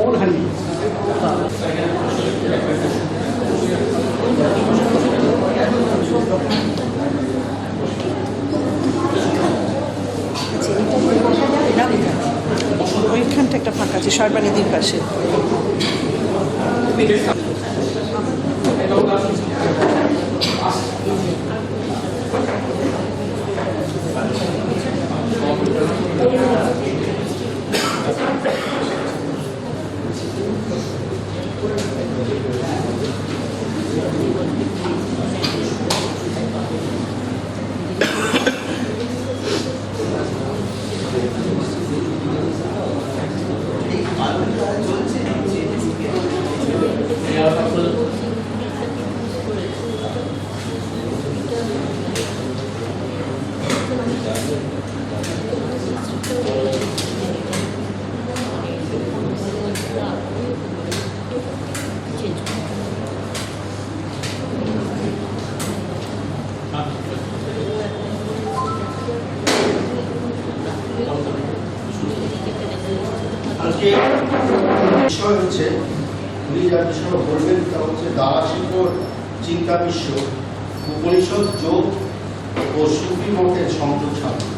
মন হারিয়ে ওইখানটা একটা ফাঁকা আছে সর্বানিধির পাশে। আজকে বিষয় হচ্ছে উনি যার বিষয়ে বলবেন তা হচ্ছে দাবা শিল্প চিন্তা বিশ্ব উপনিষদ যোগ ও সুফি মতের সংযোগ সাধন।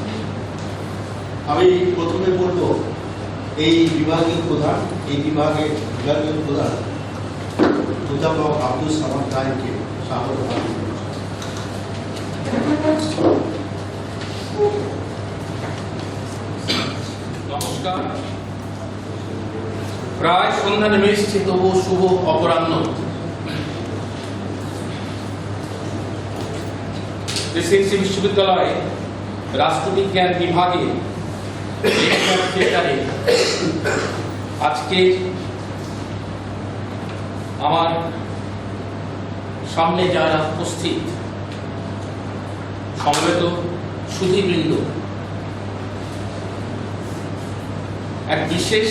আমি প্রথমে বলব এই বিভাগীয় প্রধান অধ্যাপক আব্দুল সামাদ রায়কে স্বাগত জানাই। নমস্কার। প্রায় সন্ধ্যা নেমে এসেছে, তবু শুভ অপরাহ্ন। প্রেসিডেন্সি বিশ্ববিদ্যালয়ে রাষ্ট্রবিজ্ঞান বিভাগে আজকে আমার সামনে যারা উপস্থিত সমবেত সুধীবৃন্দ, এক বিশেষ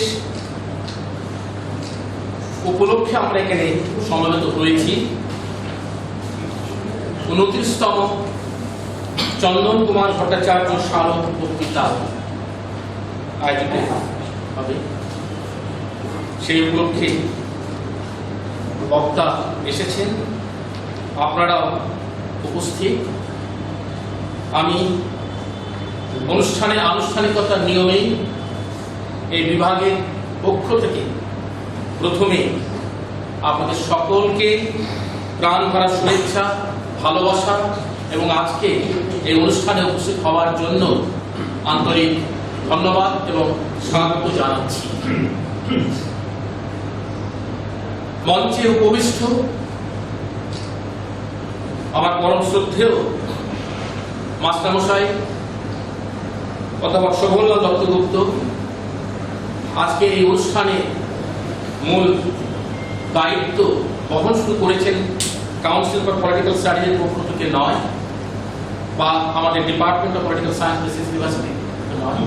উপলক্ষে আমরা এখানে সমবেত হয়েছি। 29তম চন্দন কুমার ভট্টাচার্য স্মারক বক্তৃতা আয়োজিত হবে। সেই উপলক্ষে বক্তা এসেছেন, আপনারাও উপস্থিত। আমি অনুষ্ঠানের আনুষ্ঠানিকতার নিয়মেই এই বিভাগের পক্ষ থেকে প্রথমে আপনাদের সকলকে প্রাণ ভরা শুভেচ্ছা, ভালোবাসা এবং আজকে এই অনুষ্ঠানে উপস্থিত হওয়ার জন্য আন্তরিক ধন্যবাদ এবং স্বাগত জানাচ্ছি। মঞ্চে উপবিষ্ট আমার পরম শ্রদ্ধেয় মাস্টারমশাই অথবা শোভনলাল দত্তগুপ্ত আজকে এই অনুষ্ঠানে মূল দায়িত্ব বহন শুরু করেছেন কাউন্সিল ফর পলিটিক্যাল স্টাডিজের পক্ষ থেকে নয়, বা আমাদের department of political science research university নয়।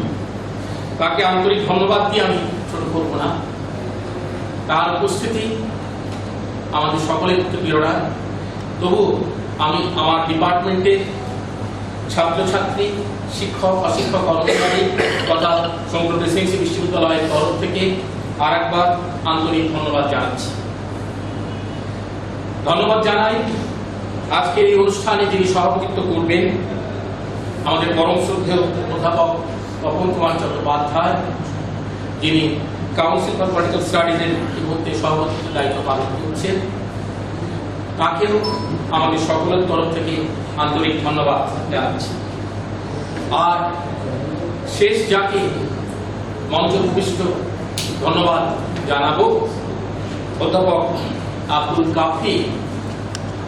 তাকে আন্তরিক ধন্যবাদ দিয়ে আমি ছোট করবো না। তার উপস্থিতি আমাদের সকলের প্রতি প্রিয়রা। তবু আমি আমার ডিপার্টমেন্টের ছাত্রছাত্রী, শিক্ষক, অশিক্ষক, কর্মচারী তথা সমগ্র প্রেসিডেন্সি বিশ্ববিদ্যালয়ের তরফ থেকে আর একবার আন্তরিক ধন্যবাদ জানাচ্ছি। ধন্যবাদ জানাই আজকের এই অনুষ্ঠানে যিনি সভাপতিত্ব করবেন, আমাদের পরম শ্রদ্ধেয় অধ্যাপক তপন কুমার চট্টোপাধ্যায়, যিনি কাউন্সিল ফর পলিটিক্যাল স্টাডিজের ইতিমধ্যে সভাপতিত্বের দায়িত্ব পালন করছেন। তাকেও আমাদের সকলের তরফ থেকে আন্তরিক ধন্যবাদ জানাচ্ছি। আর শেষ যাকে মঞ্চ উপবিষ্ট ধন্যবাদ জানাবো, অধ্যাপক আব্দুল কাফি,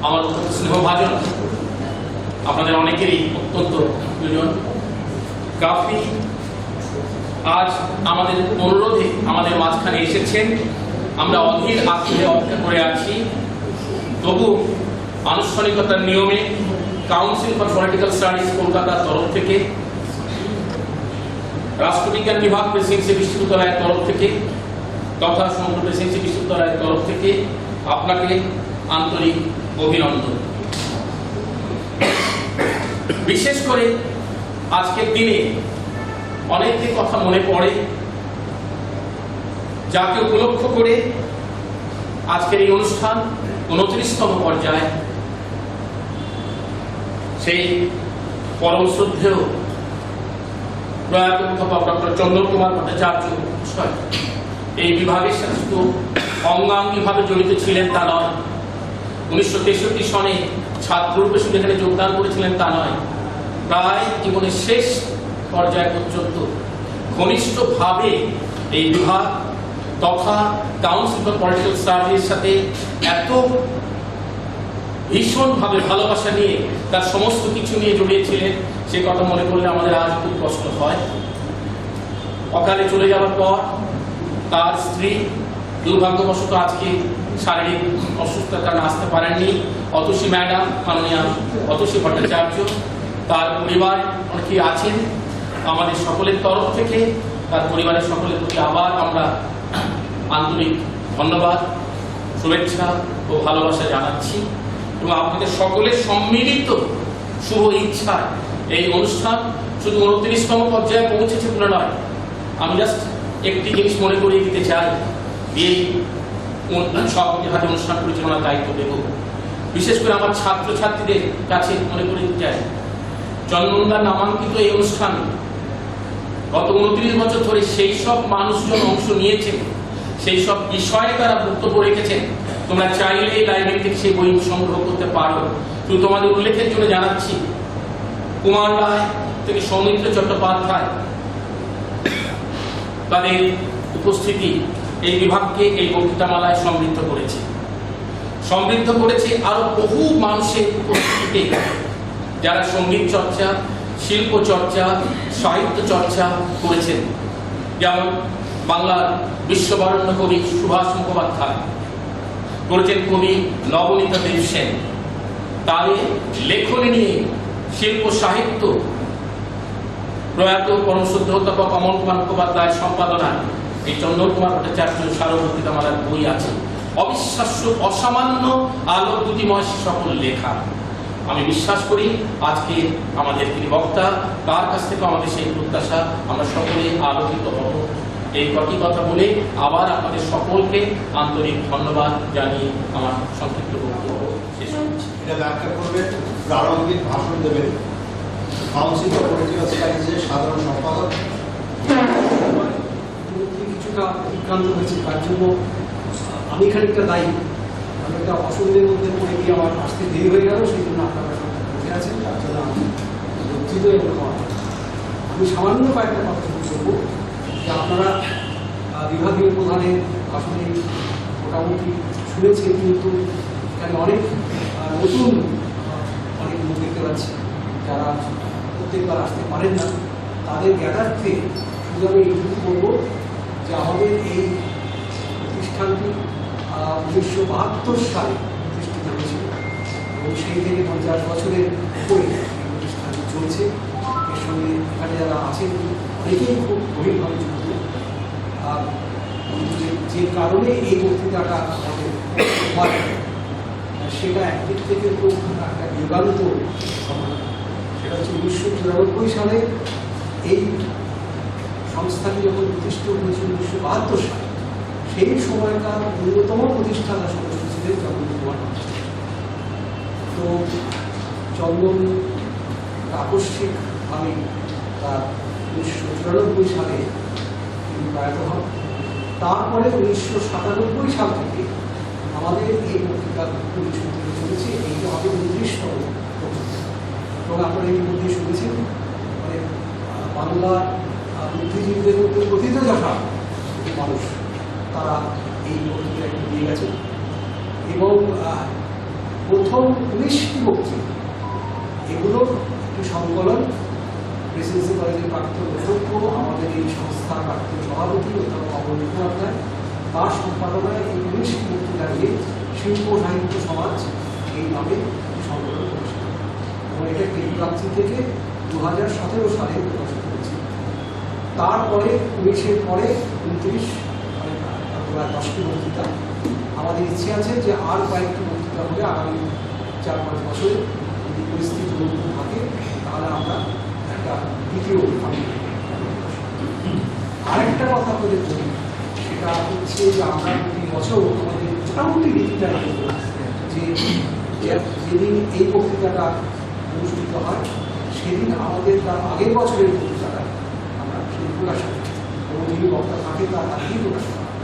আমার অত্যন্ত স্নেহভাজন, আপনাদের অনেকেরই অত্যন্ত প্রিয়জন। কাফি আজ আমাদের অনুরোধে আমাদের মাঝখানে এসেছেন। আমরা অধীর আগ্রহে অপেক্ষা করে আছি। তবু আনুষ্ঠানিকতার নিয়মে কাউন্সিল ফর পলিটিক্যাল স্টাডিজ কলকাতার তরফ থেকে, রাষ্ট্রবিজ্ঞান বিভাগ প্রেসিডেন্সি বিশ্ববিদ্যালয়ের তরফ থেকে তথা সমগ্র প্রেসিডেন্সি বিশ্ববিদ্যালয়ের তরফ থেকে আপনাকে আন্তরিক অভিনন্দন। বিশেষ করে আজকের দিনে অনেকের কথা মনে পড়ে যাকে উপলক্ষ করে আজকের এই অনুষ্ঠান 29তম পর্যায়ে সেই পরম শ্রদ্ধেয় প্রয়াত অধ্যাপক ডক্টর চন্দ্রকুমার ভট্টাচার্য এই বিভাগের সাথে শুধু অঙ্গাঙ্গিভাবে জড়িত ছিলেন তা নয়, 1963 সনে ছাত্ররূপে শুধু এখানে যোগদান করেছিলেন তা নয়, প্রায় জীবনের শেষ পর্যায় পর্যন্ত ঘনিষ্ঠভাবে এই বিভাগ তথা কাউন্সিল ফর পলিটিক্যাল স্টাডিজের সাথে এত ভীষণভাবে ভালোবাসা নিয়ে তার সমস্ত কিছু নিয়ে জড়িয়েছিলেন, সে কথা মনে করলে আমাদের আজ খুব কষ্ট হয়। অকালে চলে যাওয়ার পর তার স্ত্রী দুর্ভাগ্যবশত আজকে শারীরিক অসুস্থতার কারণে আসতে পারেননি। অতসী ম্যাডাম, মাননীয়া অতসী ভট্টাচার্য, তার পরিবার অনেকেই আছেন। আমাদের সকলের তরফ থেকে তার পরিবারের সকলের প্রতি আবার আমরা আন্তরিক ধন্যবাদ, শুভেচ্ছা ও ভালোবাসা জানাচ্ছি এবং আপনাদের সকলের সম্মিলিত শুভ ইচ্ছায় এই অনুষ্ঠান শুধু 29তম পর্যায়ে পৌঁছেছে বলে নয়। আমি জাস্ট একটি জিনিস মনে করিয়ে দিতে চাই, এই সভাপতির হাতে অনুষ্ঠান পরিচালনার দায়িত্ব দেব। বিশেষ করে আমার ছাত্রছাত্রীদের কাছে মনে করিয়ে দিতে চাই, চন্দনদার নামাঙ্কিত এই অনুষ্ঠান গত 29 বছর ধরে সেই সব মানুষজন অংশ নিয়েছেন, সেই সব বিষয়ে তারা বক্তব্য রেখেছেন। তোমরা চাইলে এই লাইব্রেরি থেকে সেই বই সংগ্রহ করতে পারো। শুধু তোমাদের উল্লেখের জন্য জানাচ্ছি, কুমার রায় থেকে সৌমিত্র চট্টোপাধ্যায়, তাদের উপস্থিতি এই বিভাগকে এই বক্তৃতামালায় সমৃদ্ধ করেছে আরো বহু মানুষের উপস্থিতিতে, যারা সঙ্গীত চর্চা, শিল্প চর্চা, সাহিত্য চর্চা করেছেন। যেমন বাংলার বিশ্ববরেণ্য কবি সুভাষ মুখোপাধ্যায় করেছেন, কবি নবনীতা দেব সেন তাদের লেখনী নিয়ে শিল্প সাহিত্য প্রয়াত পরমশুদ্ধ অধ্যাপক অমল কুমার মুখোপাধ্যায়ের সম্পাদনায় এই চন্দ্রকুমার ভট্টাচার্য সারবর্তিতামালার বই আছে। অবিশ্বাস্য, অসামান্য আলোকদ্যুতিময় সকল লেখা। আমি বিশ্বাস করি আজকে আমাদের তিনি বক্তা, তার কাছ থেকে আমাদের সেই প্রত্যাশা, আমরা সকলে আলোকিত হব। এই কটি কথা বলে আবার আপনাদের সকলকে আন্তরিক ধন্যবাদ জানিয়ে আমার সংক্ষিপ্ত বক্তব্য শেষ করছি। এটা ব্যাখ্যা করবেন, প্রারম্ভিক ভাষণ দেবেন কাউন্সিল ফর পলিটিক্যাল স্টাডিজের সাধারণ সম্পাদক। কিছুটা বিভ্রান্ত হয়েছে, তার জন্য আমি খানিকটা দায়ী। আমি একটা অসুবিধের মধ্যে পড়ে গিয়ে আমার আসতে দেরি হয়ে গেল, সেই জন্য আপনারা বুঝে আছেন, তার জন্য আমি লজ্জিত এবং ক্ষমা। আমি সামান্য কয়েকটা কথা শুরু করবো যে আপনারা বিভাগীয় প্রধানের আসলে মোটামুটি শুনেছেন, কিন্তু এখানে অনেক নতুন অনেক লোক দেখতে পাচ্ছি যারা প্রত্যেকবার আসতে পারেন না। তাদের জ্ঞাতার্থে শুধু আমি এইটুকু করবো যে আমাদের এই প্রতিষ্ঠানটি 1972 সালে প্রতিষ্ঠিত হয়েছিল এবং সেই থেকে 50 বছরের উপরে এই প্রতিষ্ঠানটি চলছে। এর সঙ্গে এখানে যারা আছেন অনেকেই খুব গভীরভাবে যুক্ত। আর যে কারণে এই বক্তৃতাটা আমাদের হয় সেটা একদিক থেকে খুব একটা যুগান্ত ঘটনা। সেটা হচ্ছে 1994 সালে এই সংস্থাটি যখন প্রতিষ্ঠিত হয়েছিল 1972 সালে, সেই সময়কার অন্যতম প্রতিষ্ঠাতা সদস্য ছিলেন চন্দন কুমার। তো চন্দন আকস্মিকভাবে তার 1994 সালে তিনি প্রয়াত হন। তারপরে 1997 সাল থেকে আমাদের এই পত্রিকা শুনতে চলেছে, এইটা হবে 29তম পত্রিকা। এবং আপনারা এই মধ্যে শুনেছেন মানে বাংলার বুদ্ধিজীবীদের মধ্যে প্রথিত যথা মানুষ তারা এই পত্রিকাটি দিয়ে গেছে এবং প্রথম 19টি বক্তৃতা এগুলো একটি সংকলন প্রেসিডেন্সি কলেজের প্রাক্তন অধ্যক্ষ, আমাদের এই সংস্থার প্রাক্তন সভাপতি অধ্যাপক অমল মুখোপাধ্যায়, তার সম্পাদনায় এই 19টি বক্তৃতা নিয়ে শিল্প সাহিত্য সমাজ এই নামে সংকলন করেছে এবং এটা টেলিগ্রাফি থেকে 2017 সালে প্রকাশিত হয়েছে। তারপরে 19-এর পরে 29 প্রায় 10টি বক্তৃতা। আমাদের ইচ্ছে আছে যে আর কয়েকটি বক্তৃতা হলে আগামী 4-5 বছরে যদি পরিস্থিতি অনুকূল থাকে তাহলে আমরা একটা দ্বিতীয় আরেকটা কথা বলে বলি, সেটা হচ্ছে যে আমরা প্রতি বছর আমাদের মোটামুটি রীতিটা এরকম যে যেদিন এই বক্তৃতাটা অনুষ্ঠিত হয় সেদিন আমাদের তার আগের বছরের বক্তৃতাটা আমরা সেই প্রকাশ করি এবং যিনি বক্তা থাকে তার আগেই প্রকাশ করা হয়।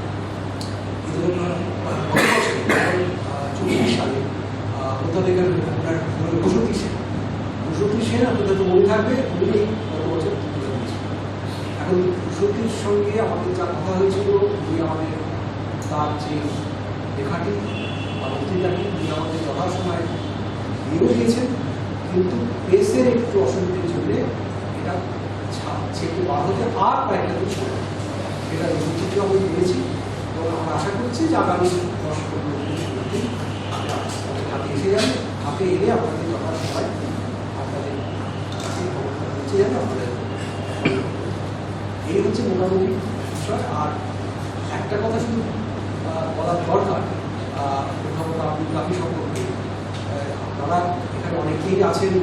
এই জন্য গত বছর ২৪ সালে অধ্যাপকের আপনার ৬২ সেন আপনাদের তো মনে থাকবে উনি গত বছর এখন ৬২ সঙ্গে আমাদের যা কথা হয়েছিল উনি আমাদের তার যে লেখাটি বা বক্তৃতাটি উনি আমাদের যথাসময় দিয়েও দিয়েছেন, কিন্তু প্রেসের একটু অসুবিধার জন্য এটা ছেড়ে বার হতে আর কয়েকটা দিন সময় এটা বক্তৃতা আমি দিয়েছি এবং আমরা আশা করছি যে আগামী ১০-১৫ দিন আমরা হাতে এসে যাবে, হাতে এলে আপনাদের যথাসময় আপনাদের কাছে খবরটা পৌঁছে যাবে। আপনাদের এই হচ্ছে মোটামুটি বিষয়। আর একটা কথা শুধু বলার দরকার প্রথমত আব্দুল কাফি সম্পর্কে, আপনারা এখানে অনেকেই আছেন,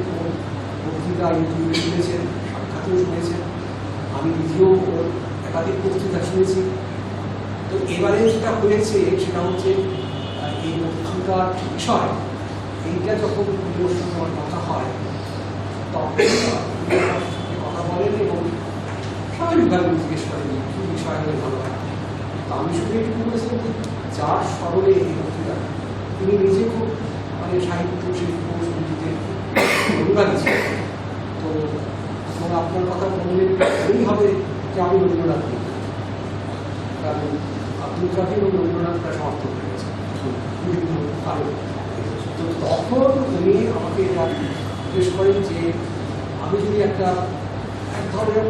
বক্তৃতা ইউটিউবে শুনেছেন, সাক্ষাতেও শুনেছেন, আমি নিজেও ওর একাধিক বক্তৃতা শুনেছি। তো এবারে যেটা হয়েছে সেটা হচ্ছে এই বক্তৃতার বিষয় এইটা যখন পরিদর্শন করার কথা হয় তখন কথা বলেন এবং স্বাভাবিকভাবে জিজ্ঞেস করেন কি বিষয় হলে ভালো হয়। তো আমি শুধু এটুকু বলেছিলাম যে যার স্মরণে এই বক্তৃতা তিনি নিজে খুব মানে সাহিত্য শিল্প সঙ্গীতের অনুরাগী ছিলেন। তো এবং আপনার কথা বললে এই হবে যে আমি রবীন্দ্রনাথ নিই, কারণ আব্দুল কাফি এবং রবীন্দ্রনাথটা সমর্থন হয়ে গেছে বিভিন্ন কারণে। তো তখন উনি আমাকে এটা জিজ্ঞেস করেন যে আমি যদি এক ধরনের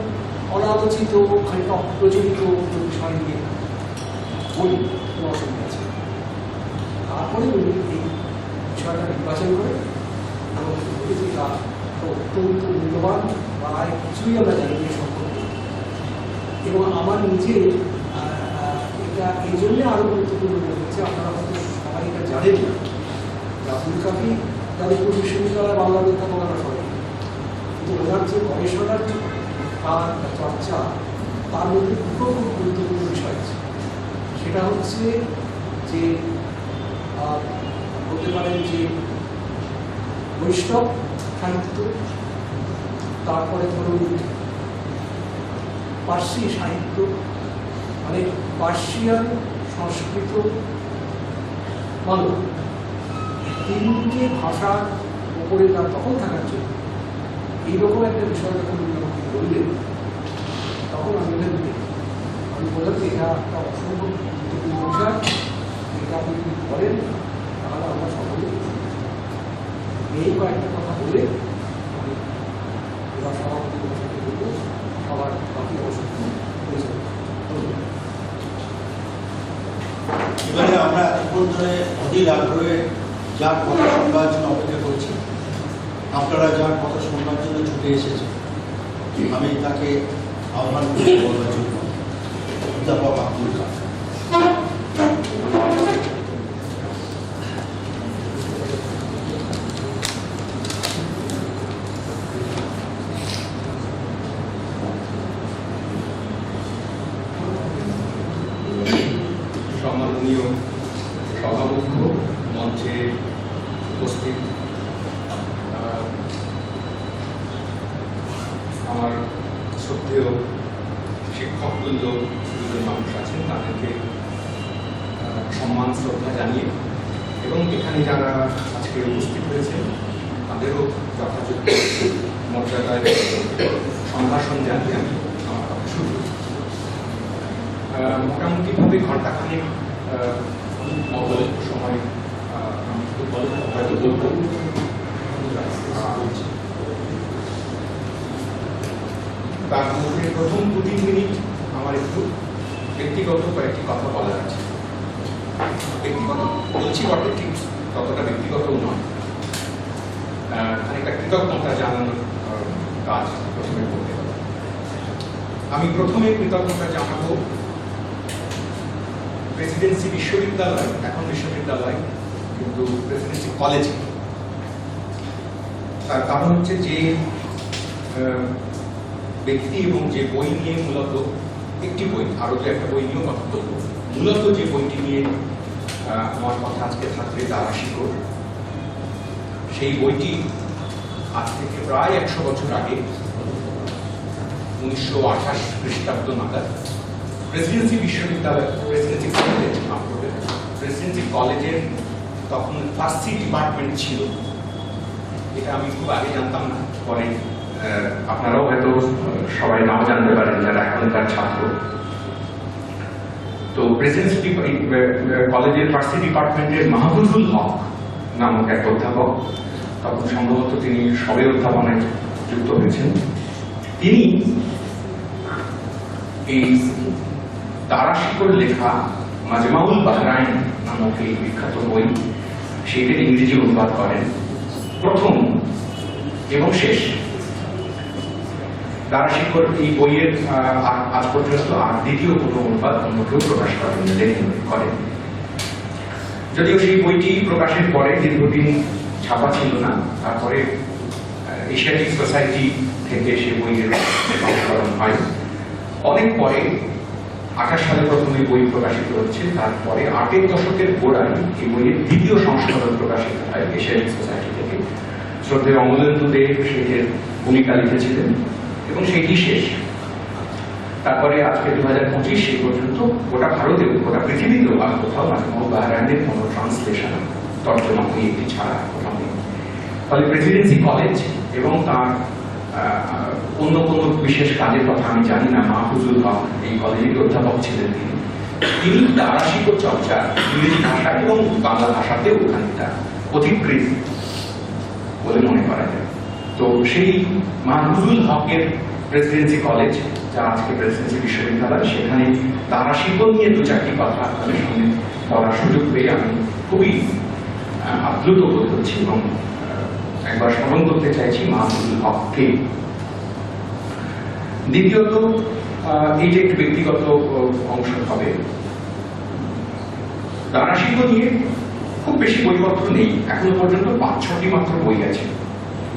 অনালোচিত খানিকটা অপ্রচলিত বিষয় নিয়ে বলি কোনো অসুবিধা আছে। তারপরে উনি এই বিষয়টা নির্বাচন করে এবং বলেছি তা অত্যন্ত মূল্যবান বা কিছুই আমরা জানি এই সম্পর্কে। এবং আমার নিজের এটা এই জন্যে আরও গুরুত্বপূর্ণ মনে হচ্ছে, আপনারা হয়তো সবাই এটা জানেন না যে আব্দুল কাফি যাদবপুর বিশ্ববিদ্যালয় বাংলা অধ্যাপক সবাই, কিন্তু ওনার যে গবেষণার কাজ চর্চা তার মধ্যে দুটো খুব গুরুত্বপূর্ণ বিষয় আছে। সেটা হচ্ছে যে বলতে পারেন যে বৈষ্ণব সাহিত্য, তারপরে ধরুন পার্সি সাহিত্য, মানে পার্সিয়ান সংস্কৃত বাংলা তিনটে ভাষার উপরে তার দখল থাকার জন্য এইরকম একটা বিষয় যখন আমাকে বললেন তখন আমি বললাম যে এটা একটা অসম্ভব গুরুত্বপূর্ণ বিষয়, এটা আপনি যদি করেন তাহলে আমরা সকলে এই কয়েকটা কথা বলে আমি এবার সভাপতি সাথে বলবো সবার বাকি অবস্থা হয়েছে। এবারে আমরা এতক্ষণ ধরে অধীর আগ্রহে যার কথা শুনবার জন্য অপেক্ষা করছি, আপনারা যার কথা শুনবার জন্য ছুটে এসেছেন, আমি তাকে আহ্বান করে বলবার জন্য অধ্যাপক আব্দুল কাফি। সম্মাননীয় সভাপতি, মঞ্চে উপস্থিত আমার শ্রদ্ধেয় শিক্ষকবৃন্দ, দুজন মানুষ আছেন, তাদেরকে সম্মান শ্রদ্ধা জানিয়ে এবং এখানে যারা আজকে উপস্থিত হয়েছেন তাদেরও যথাযথ মর্যাদায় সম্ভাষণ জানিয়ে আমি আমার কথা শুরু করছি। মোটামুটিভাবে ঘণ্টাখানেক সময় হয়তো বলবো। তার মধ্যে প্রথম 2-3 মিনিট আমার একটু ব্যক্তিগত কয়েকটি কথা বলার আছে। ব্যক্তিগত বলছি বটে, ঠিক ততটা ব্যক্তিগতও নয়, খানিকটা কৃতজ্ঞতা জানানোর কাজ প্রথমে করতে হবে। আমি প্রথমে কৃতজ্ঞতা জানাবো প্রেসিডেন্সি বিশ্ববিদ্যালয়, এখন বিশ্ববিদ্যালয় কিন্তু প্রেসিডেন্সি কলেজে। তার কারণ হচ্ছে যে ব্যক্তি এবং যে বই নিয়ে মূলত একটি বই, আরও যে একটা বই নিয়েও কথা বলবো, মূলত যে বইটি নিয়ে আমার কথা আজকে থাকবে দারা শিকড়, সেই বইটি আজ থেকে প্রায় 100 বছর আগে 1928 খ্রিস্টাব্দ নাগাদ প্রেসিডেন্সি বিশ্ববিদ্যালয়, প্রেসিডেন্সি কলেজ, প্রেসিডেন্সি কলেজের তখন ফার্সি ডিপার্টমেন্ট ছিল। এটা আমি খুব আগে জানতাম না, পরে আপনারাও হয়তো সবাই নাও জানতে পারেন যারা এখনকার ছাত্র। তো প্রেসিডেন্সি কলেজের ফার্সি ডিপার্টমেন্টের মাহফুজুল হক নামক এক অধ্যাপক, তখন সম্ভবত তিনি সবে অধ্যাপনায় যুক্ত হয়েছেন, তিনি এই দারা শিকড় লেখা মাজমাউল বাহরাইন নামক এই বিখ্যাত বই, সেইটির ইংরেজি অনুবাদ করেন প্রথম এবং শেষ। দারা শিকড় এই বইয়ের আজ পর্যন্ত আর দ্বিতীয় কোনো অনুবাদ অন্য কেউ প্রকাশ করেন করেন। যদিও সেই বইটি প্রকাশের পরে দীর্ঘদিন ছাপা ছিল না, তারপরে এশিয়াটিক সোসাইটি থেকে সে বইয়ের সংস্করণ হয়। অনেক পরে 28 সালে প্রথম এই বই প্রকাশিত হচ্ছে, তারপরে 8-এর দশকের গোড়ায় এই বইয়ের দ্বিতীয় সংস্করণ প্রকাশিত হয় এশিয়াটিক সোসাইটি থেকে। শ্রদ্ধেয় অমলেন্দু দেব সেটির ভূমিকা লিখেছিলেন এবং সেটি শেষ। তারপরে আজকে 2025 সেই পর্যন্ত গোটা ভারতেও, গোটা পৃথিবীতেও আর কোথাও মাজমাউল বাহরাইনের কোনো ট্রান্সলেশন, তর্জমা বই একটি ছাড়া কোথাও নেই। ফলে প্রেসিডেন্সি কলেজ এবং তার অন্য কোনো বিশেষ কাজের কথা আমি জানি না, মাহফুজুল হক এই কলেজের অধ্যাপক ছিলেন, তিনি দারা শিকড় চর্চা ইংরেজি ভাষা এবং বাংলা ভাষাতেও খানিকটা অধিকৃত বলে মনে করা যায়। তো সেই মাহফুজুল হকের প্রেসিডেন্সি কলেজ, যা আজকে প্রেসিডেন্সি বিশ্ববিদ্যালয়, সেখানে দারা শিকড় নিয়ে 2-4টি কথা আপনাদের সঙ্গে বলার সুযোগ পেয়ে আমি খুবই আপ্লুত বোধ করছি এবং একবার স্মরণ করতে চাইছি মাহফুজুল হককে। দ্বিতীয়ত, এই যে একটি ব্যক্তিগত অংশ হবে, দারা শিকড় নিয়ে খুব বেশি বইপত্র নেই, এখনো পর্যন্ত 5-6টি মাত্র বই আছে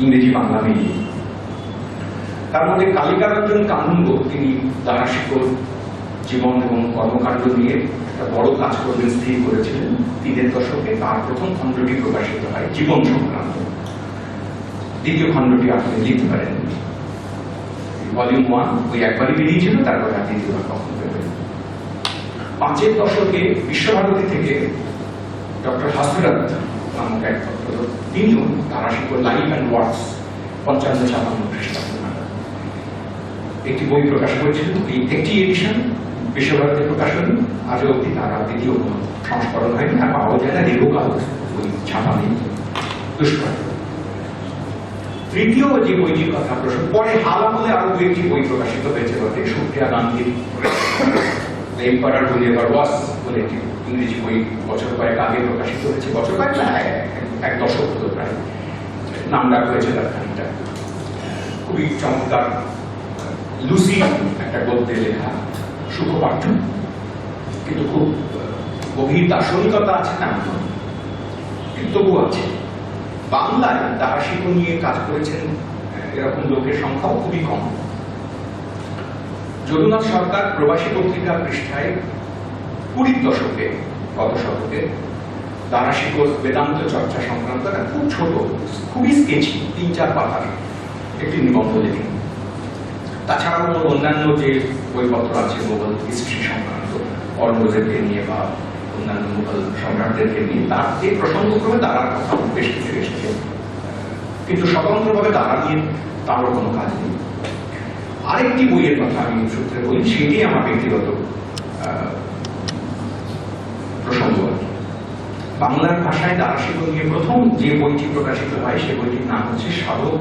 ইংরেজি বাংলা মিলিয়ে। তার মধ্যে কালিকারঞ্জন কানুনগো, তিনি দারা শিকড় জীবন এবং কর্মকাণ্ড নিয়ে একটা বড় কাজ করবেন স্থির করেছিলেন। 3-এর দশকে তার প্রথম খণ্ডটি প্রকাশিত হয় জীবন সংক্রান্ত। দ্বিতীয় খণ্ডটি আপনি লিখতে পারেন, ভলিউম 1 ওই একবারই বেরিয়েছিল, তারপরে আর দ্বিতীয়বার কখন বেরোবে। 5-এর দশকে বিশ্বভারতী থেকে ডক্টর হাসরত নামক এক ভদ্রলোক, তিনিও দারা শিকড় লাইফ অ্যান্ড ওয়ার্কস 55-56 খ্রিস্টাব্দ নাগাদ একটি বই প্রকাশ করেছিলেন। এই একটি এডিশন বিশ্বভারতী প্রকাশনী, আজও অব্দি তার আর দ্বিতীয় কোনো সংস্করণ হয়নি, আর পাওয়া যায় না, দীর্ঘকাল বই ছাপা নেই, দুষ্কর। তৃতীয় যে বইটির কথা প্রসঙ্গ, পরে হাল আমলে আরো 2-টি বই প্রকাশিত হয়েছে বটে। সুপ্রিয়া গান্ধীর এম্পারার হুজ এভার ওয়াজ বলে একটি ইংরেজি বই বছর কয়েক আগে প্রকাশিত হয়েছে, বছর কয়েক না, 1 দশক হতো প্রায়। নাম ডাক হয়েছে তার খানিকটা, খুবই চমৎকার লুসি একটা গদ্যে লেখা, সুখপাঠ্য, কিন্তু খুব গভীর দার্শনিকতা আছে না, কিন্তু তবু আছে। বাংলায় দারা শিকড় নিয়ে কাজ করেছেন এরকম লোকের সংখ্যাও খুবই কম। যদুনাথ সরকার প্রবাসী পত্রিকা পৃষ্ঠায় 20-র দশকে, গত শতকে, দারা শিকড় বেদান্ত চর্চা সংক্রান্ত একটা খুব ছোট, খুবই স্কেচি 3-4 পাতার একটি নিবন্ধ লেখেন। তাছাড়াও অন্যান্য যে বইপত্র আছে মোগল হিস্ট্রি সংক্রান্ত, অরঙ্গজেবকে নিয়ে বা অন্যান্য মুঘল সম্রাটদেরকে নিয়ে, তার এই প্রসঙ্গক্রমে দারার কথা বেশ কিছু এসেছে, কিন্তু স্বতন্ত্রভাবে দারা নিয়ে তারও কোনো কাজ নেই। আরেকটি বইয়ের কথা আমি সূত্রে বলি, সেটি আমার ব্যক্তিগত প্রসঙ্গ। বাংলার ভাষায় দারা শিকড় নিয়ে প্রথম যে বইটি প্রকাশিত হয়, সে বইটির নাম হচ্ছে সাধক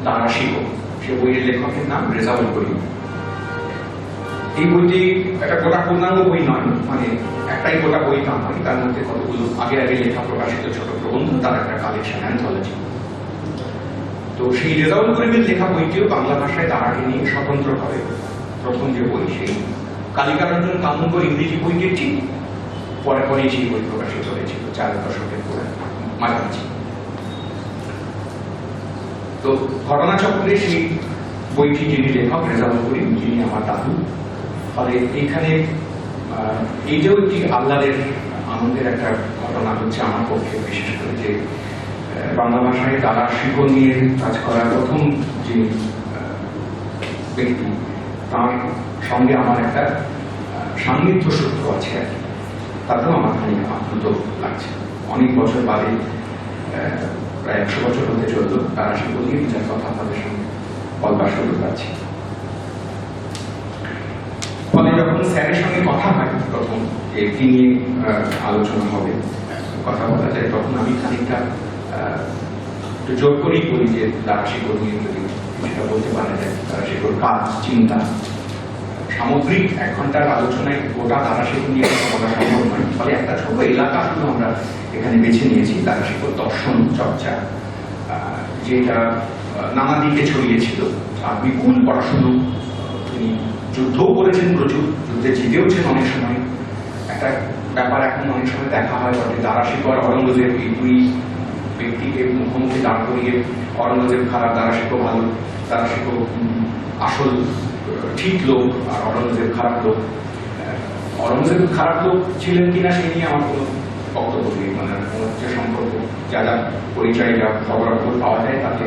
দারা শিকড়। সে বইয়ের লেখকের নাম রেজাউল করিম। এই বইটি একটা গোটা পূর্ণাঙ্গ বই নয়, মানে একটাই গোটা বই তা নয়, তার মধ্যে কতগুলো আগে আগে লেখা প্রকাশিত ছোট প্রবন্ধ, তার একটা কালেকশন, অ্যান্থোলজি। তো সেই রেজাউল করিমের লেখা বইটিও বাংলা ভাষায় দারাকে নিয়ে স্বতন্ত্রভাবে প্রথম যে বই, সেই কালিকারঞ্জন কানুনগোর ইংরেজি বইটি ঠিক পরে পরেই সেই বই প্রকাশিত হয়েছিল 4 দশকের মাঝামাঝি। তো ঘটনাচক্রে সেই বইটি যিনি লেখক রেজাউল করিম, যিনি আমার দাদু। ফলে এইখানে এইটাও একটি আহ্লাদের আনন্দের একটা ঘটনা হচ্ছে আমার পক্ষে, বিশেষ করে যে বাংলা ভাষায় দ্বারা শিকড় নিয়ে কাজ করার প্রথম যে ব্যক্তি, তার সঙ্গে আমার একটা সান্নিধ্য সূত্র আছে আর কি। তাতেও আমার খানিক আপ্লুত লাগছে। অনেক বছর বাদে, প্রায় 100 বছর হতে চলতো, তারা শিকড় নিয়ে বিচার কথা তাদের সঙ্গে বলবার সুযোগ পাচ্ছি। ফলে যখন স্যারের সঙ্গে কথা হয় প্রথম যে কি নিয়ে আলোচনা হবে, কথা বলা যায়, তখন আমি খানিকটা একটু জোর করেই বলি যে দ্বারা শিকড় নিয়ে যদি কিছুটা বলতে পারা যায়। দ্বারা শিকড় কাজ, চিন্তা, সামগ্রিক 1 ঘন্টার আলোচনায় গোটা দ্বারা শিকড় নিয়ে বলা সম্ভব নয়। ফলে একটা ছোট এলাকা শুধু আমরা এখানে বেছে নিয়েছি, দ্বারা শিকড় দর্শন চর্চা, যেটা নানা দিকে ছড়িয়েছিল। আর বিপুল পড়াশুনো, তিনি যুদ্ধও করেছেন প্রচুর, যুদ্ধে জিতেওছেন অনেক সময়। একটা ব্যাপার এখন অনেক সময় দেখা হয় বটে, দ্বারা শিকড় অরঙ্গজেব, এই দুই ব্যক্তিকে মুখোমুখি দাঁড় করিয়ে অরঙ্গজেব খারাপ, দ্বারা শিকড় ভালো, দ্বারা শিকড় আসল ঠিক লোক আর অরঙ্গজেব খারাপ লোক। অরঙ্গজেব খারাপ লোক ছিলেন কিনা সে নিয়ে আমার কোনো বক্তব্য নেই। মানে যে সম্পর্ক, যা যা পরিচয়, যা খবর পাওয়া যায়, তাতে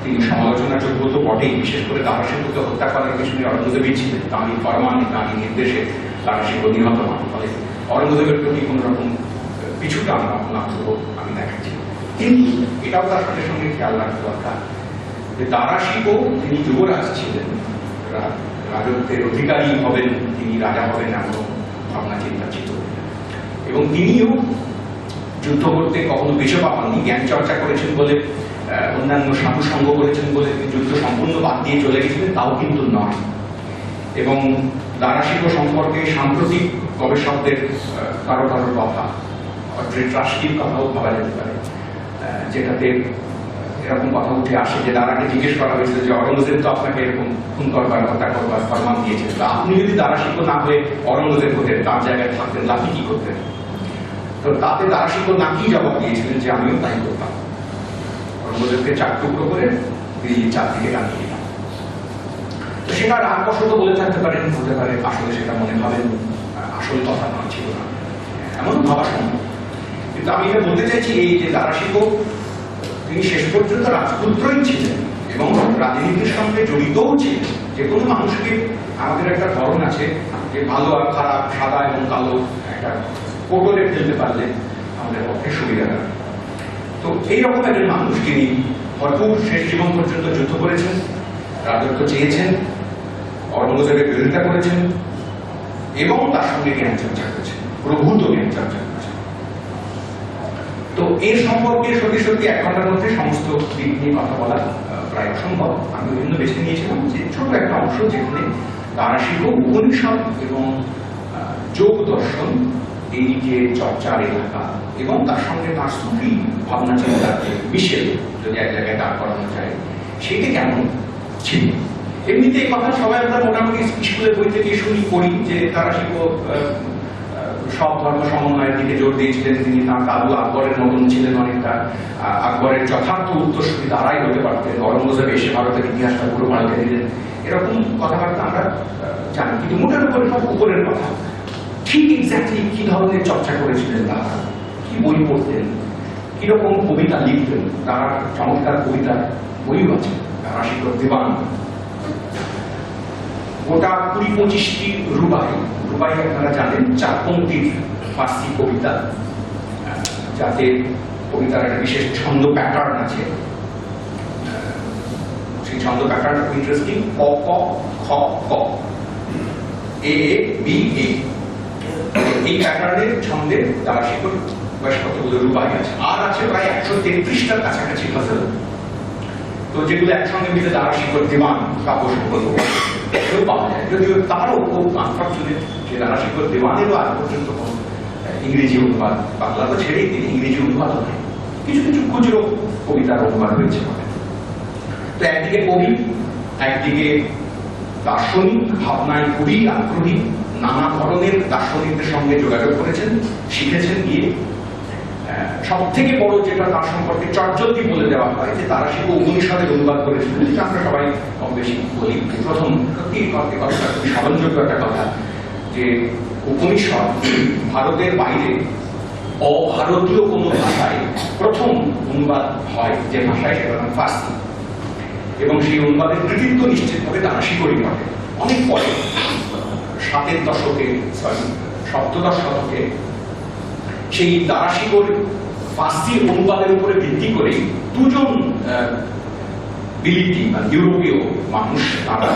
তিনি সমালোচনার যোগ্য তো বটেই। বিশেষ করে দ্বারা শিকড়কে হত্যা করার পেছনে অরঙ্গজেবই ছিলেন। তাঁরই ফরমান, তাঁরই নির্দেশে দ্বারা শিকড় নিহত হন। ফলে অরঙ্গজেবের প্রতি কোনো রকম পিছুটা আমি দেখাচ্ছি। কিন্তু এটাও তার সঙ্গে সঙ্গে খেয়াল রাখতে দরকার যে দ্বারা শিকড় তিনি যুবরাজ ছিলেন, রাজত্বের অধিকারী হবেন, তিনি রাজা হবেন এমন ভাবনা চিন্তা ছিল। এবং তিনিও যুদ্ধ করতে কখনো পিছু পাননি। জ্ঞান চর্চা করেছেন বলে, অন্যান্য সাধু সঙ্গ করেছেন বলে তিনি যুদ্ধ সম্পূর্ণ বাদ দিয়ে চলে গেছিলেন, তাও কিন্তু নয়। এবং দ্বারা শিকড় সম্পর্কে সাম্প্রতিক গবেষকদের কারো কারো কথা, ট্রাস্টির কথাও ভাবা যেতে পারে, যেটাতে এরকম কথা উঠে আসে যে দ্বারাকে জিজ্ঞেস করা হয়েছিল যে অরঙ্গজেব তো আপনাকে এরকম খুন করবার, হত্যা করবার ফরমান দিয়েছেন, আপনি যদি দ্বারা শিকড় না হয়ে অরঙ্গজেব হতেন, তার জায়গায় থাকতেন, আপনি কি করতেন? তো তাতে দ্বারা শিকড় না কি জবাব দিয়েছিলেন যে আমিও তাই করতাম, অরঙ্গজেবকে 4 টুকরো করে দিল্লির 4 দিকে টানিয়ে দিতাম। তো সেটা রাগবশত বলে থাকতে পারেন, হতে পারে আসলে সেটা মনে ভাবেন আসল কথা নয়, ছিল না, এমন ভাবা সম্ভব। কিন্তু আমি এটা বলতে চাইছি এই যে দ্বারা শিকড় তিনি শেষ পর্যন্ত রাজপুত্রই ছিলেন এবং রাজনীতির সঙ্গে জড়িতও ছিলেন। যে কোনো মানুষকে, আমাদের একটা ধরন আছে যে ভালো আর খারাপ, সাদা এবং কালো একটা কোটরে ফেলতে পারলে আমাদের পক্ষে সুবিধা হয়। তো এইরকম একজন মানুষ, তিনি ভরপুর শেষ জীবন পর্যন্ত যুদ্ধ করেছেন, রাজত্ব চেয়েছেন, অরঙ্গজেবের বিরোধিতা করেছেন এবং তার সঙ্গে জ্ঞান চর্চা করেছেন, প্রভূত জ্ঞান চর্চা করেছেন। তো এর সম্পর্কে সত্যি সত্যি 1 ঘন্টার মধ্যে সমস্ত দিক নিয়ে কথা বলা প্রায় অসম্ভব। আমি বিভিন্ন বেছে নিয়েছিলাম যে ছোট একটা অংশ, যেখানে দ্বারা শিকড় উপনিষদ এবং যোগ দর্শন, এই যে চর্চার এলাকা এবং তার সঙ্গে তার সুফি ভাবনা চিন্তাকে মিশে যদি এক জায়গায় দাঁড় করানো যায়, সেটা কেমন ছিল। এমনিতে এই কথা সবাই আমরা মোটামুটি স্কুলের বই থেকে শুনি, পড়ি যে দ্বারা শিকড় সব ধর্ম সমন্বয়ের দিকে জোর দিয়েছিলেন। তিনি তার দাদু আকবরের মতন ছিলেন অনেকটা, আকবরের যথার্থ উত্তরসূরি দ্বারাই হতে পারতেন, অরঙ্গজেব এসে ভারতের ইতিহাসটা পুরো পাল্টে দিলেন, এরকম কথাবার্তা আমরা জানি। কিন্তু মোটের উপরে সব উপরের কথা। ঠিক এক্স্যাক্টলি কি ধরনের চর্চা করেছিলেন তারা, কি বই পড়তেন, কিরকম কবিতা লিখতেন, তার চমৎকার কবিতা বইও আছে, দ্বারা শিকড় দিবান। গোটা 20-25টি রুবাই আপনারা জানেন, 4 পংক্তির ফার্সি কবিতা, যাতে কবিতার একটা বিশেষ ছন্দ প্যাটার্ন আছে। সেই ছন্দ প্যাটার্ন ইন্টারেস্টিং। ক ক খ ক, এ এ বি এ, এই প্যাটার্নের ছন্দে দ্বারা শিকড় বেশ কতগুলো রুবাই আছে। আর আছে প্রায় 133টার কাছাকাছি গজল, তো যেগুলো একসঙ্গে মিলে দ্বারা শিকড় দিবান কাব্য সম্পর্ক পাওয়া যায়। যদিও তারও খুব আনফর্চুনেট যে দ্বারা শিকড় দিবানেরও আজ পর্যন্ত ইংরেজি অনুবাদ, বাংলা তো ছেড়েই তিনি ইংরেজি অনুবাদও নেই, কিছু কিছু খুচরো কবিতার অনুবাদ হয়েছে। তো একদিকে কবি, একদিকে দার্শনিক, ভাবনায় খুবই আগ্রহী, নানা ধরনের দার্শনিকদের সঙ্গে যোগাযোগ করেছেন, শিখেছেন গিয়ে। সব থেকে বড় যেটা তার সম্পর্কে চটজলদি বলে দেওয়া হয় যে দ্বারা শিকড় উপনিষদের অনুবাদ করেছিলেন, যেটা আমরা সবাই কম বেশি বলি। প্রথম সত্যি কথাটা খুবই স্মরণযোগ্য একটা কথা যে উপনিষদ ভারতের বাইরে অভারতীয় কোনো ভাষায় প্রথম অনুবাদ হয়, যে ভাষায় সেটা নাম ফার্সি, এবং সেই অনুবাদের কৃতিত্ব নিশ্চিতভাবে দারাশিকোরই ঘটে। অনেক পরে 7 দশকে, সপ্তদশ শতকে সেই দারাশিকোর ফার্সি অনুবাদের উপরে ভিত্তি করে দুজন বিলিতি বা ইউরোপীয় মানুষ তারা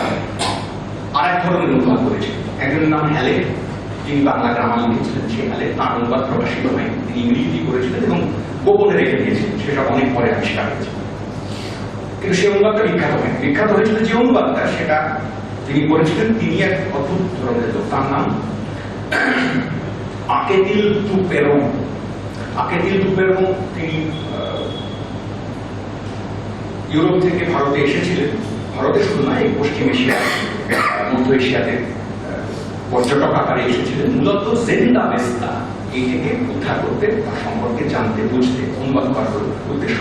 আর এক ধরনের অনুবাদ করেছে। একজনের নাম হ্যালে, যিনি বাংলা গ্রামার লিখেছিলেন, সেই হ্যালে তার অনুবাদ প্রকাশিত হয়, তিনি ইংরেজি করেছিলেন এবং গোপনে রেখে দিয়েছিলেন, সেসব অনেক পরে আবিষ্কার হয়েছে। কিন্তু সেই অনুবাদটা বিখ্যাত হয়েছিল যে অনুবাদটা, সেটা যিনি করেছিলেন তিনি এক অদ্ভুত ধরনের লোক, তার নাম আকেতিল তুপেরং। আকেতিল তুপেরং তিনি ইউরোপ থেকে ভারতে এসেছিলেন, ভারতে শুধু নয়, পশ্চিম এশিয়া, মধ্য এশিয়াতে পর্যটক আকারে এসেছিলেন, মূলত জেন্দাবেস্তা এইটাকে উদ্ধার করতে, তার সম্পর্কে জানতে, বুঝতে, অনুবাদ করার উদ্দেশ্য।